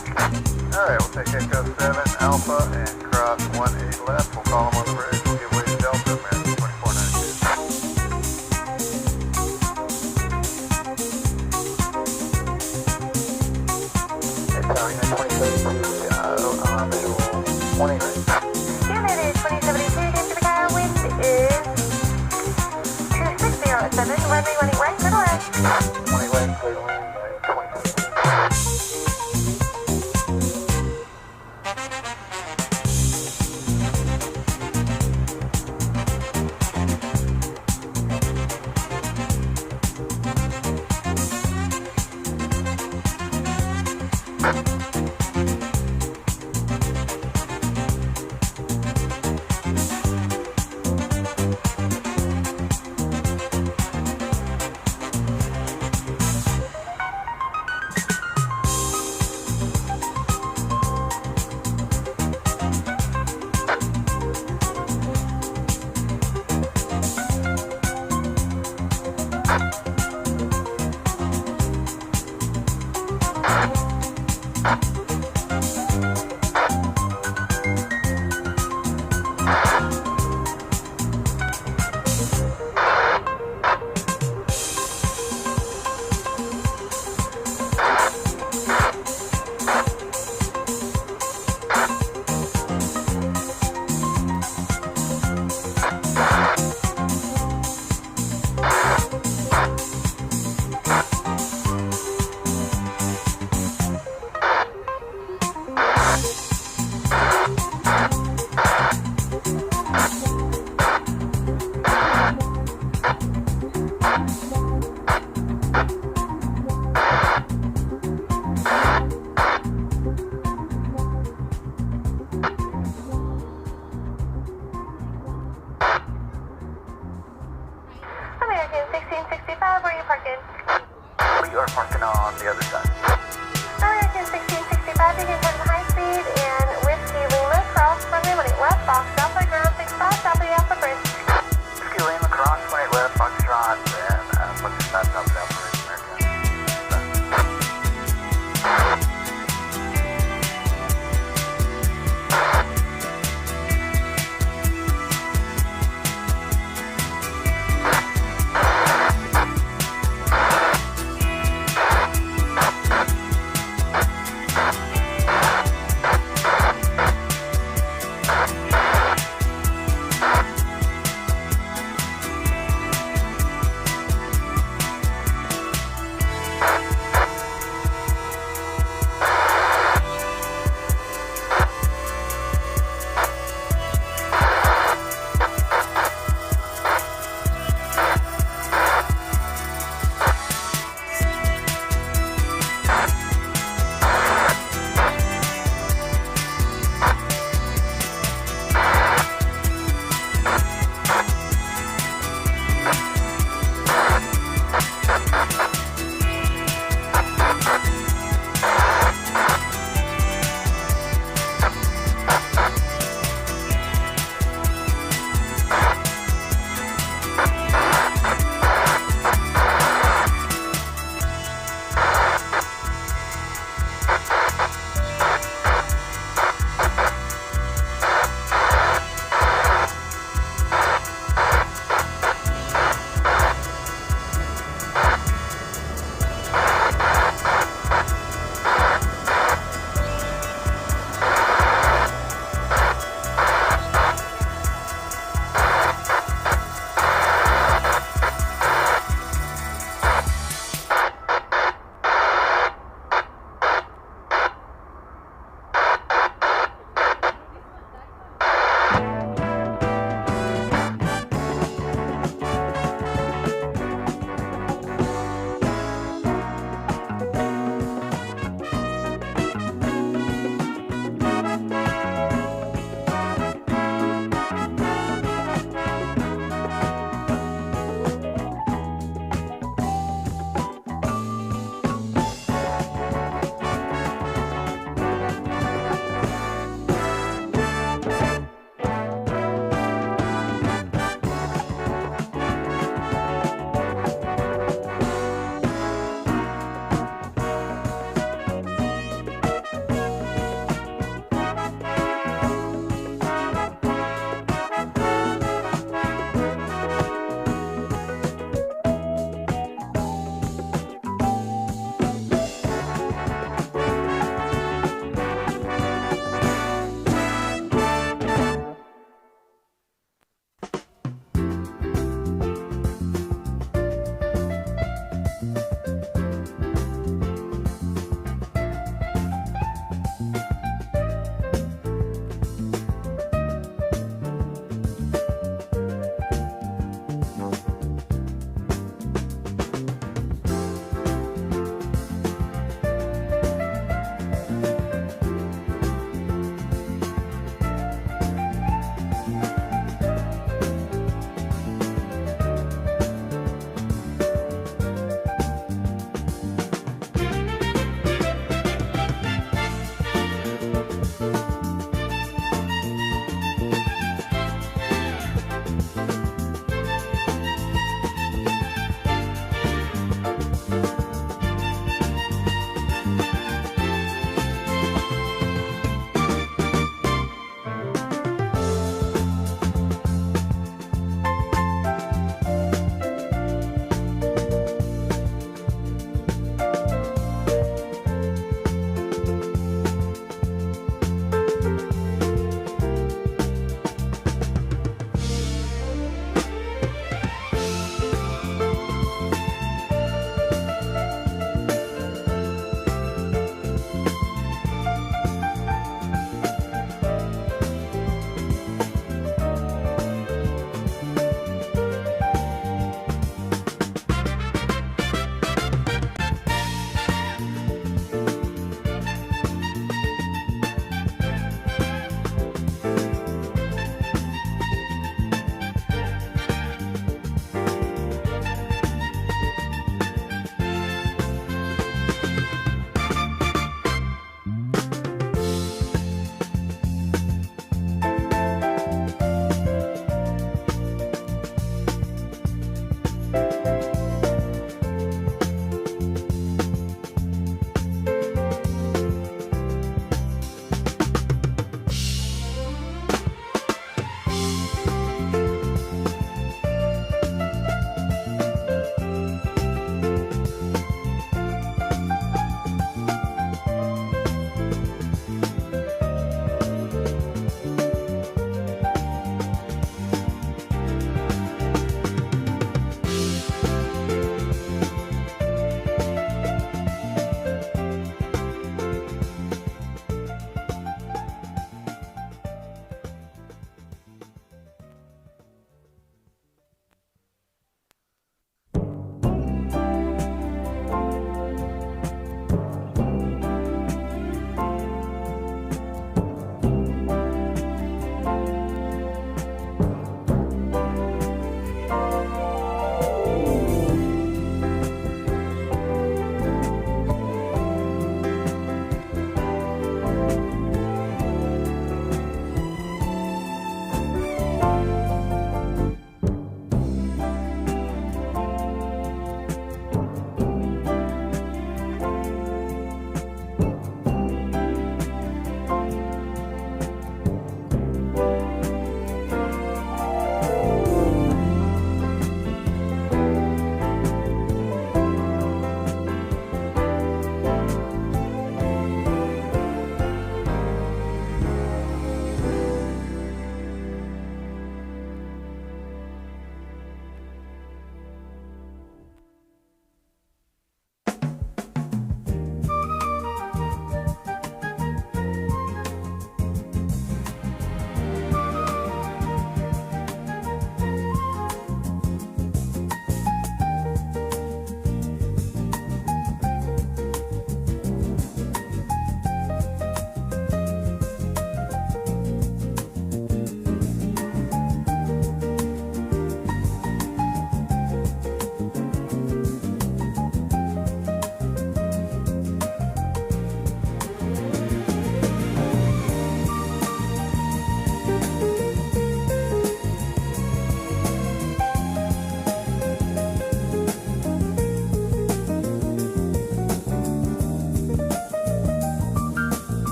Alright, we'll take Echo 7 Alpha and cross 18 left. We'll call them on the bridge. Give way to Delta, American 2492. Sorry, 2072, visual 18 right. Unit is 2072, Danger Tower, wind is 2607, runway 18 right, clear to left. 20 left, clear to land, 2072. American 1665, where are you parking? We are parking on the other side. American 1665, begin turn to high speed and Whiskey Lima, cross runway 18 left, Fox Alpha, ground 65, south of the Alpha Bridge. Whiskey Lima, cross 18 left, Foxtrot, and look at that south of the Alpha Bridge, American.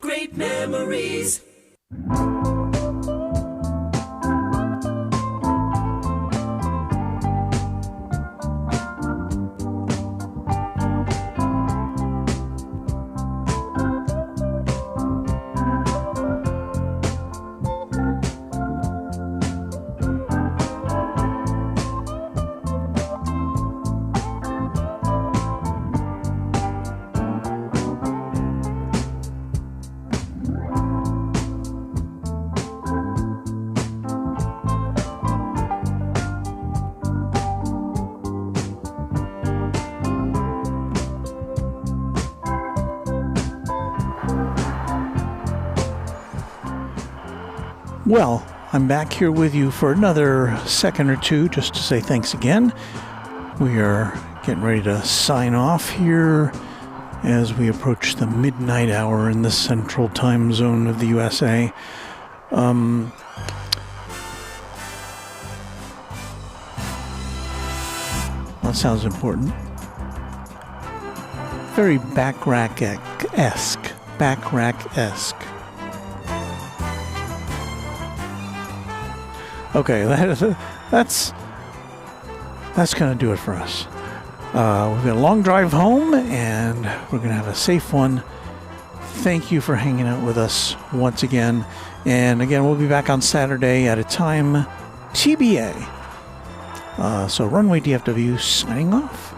Great memories. Well, I'm back here with you for another second or two just to say thanks again. We are getting ready to sign off here as we approach the midnight hour in the central time zone of the USA. That sounds important. Very Backrack-esque. Backrack-esque. Okay, that's going to do it for us. We've got a long drive home, and we're going to have a safe one. Thank you for hanging out with us once again. And again, we'll be back on Saturday at a time TBA. So Runway DFW signing off.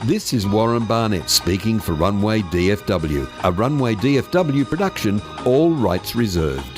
This is Warren Barnett speaking for Runway DFW, a Runway DFW production, all rights reserved.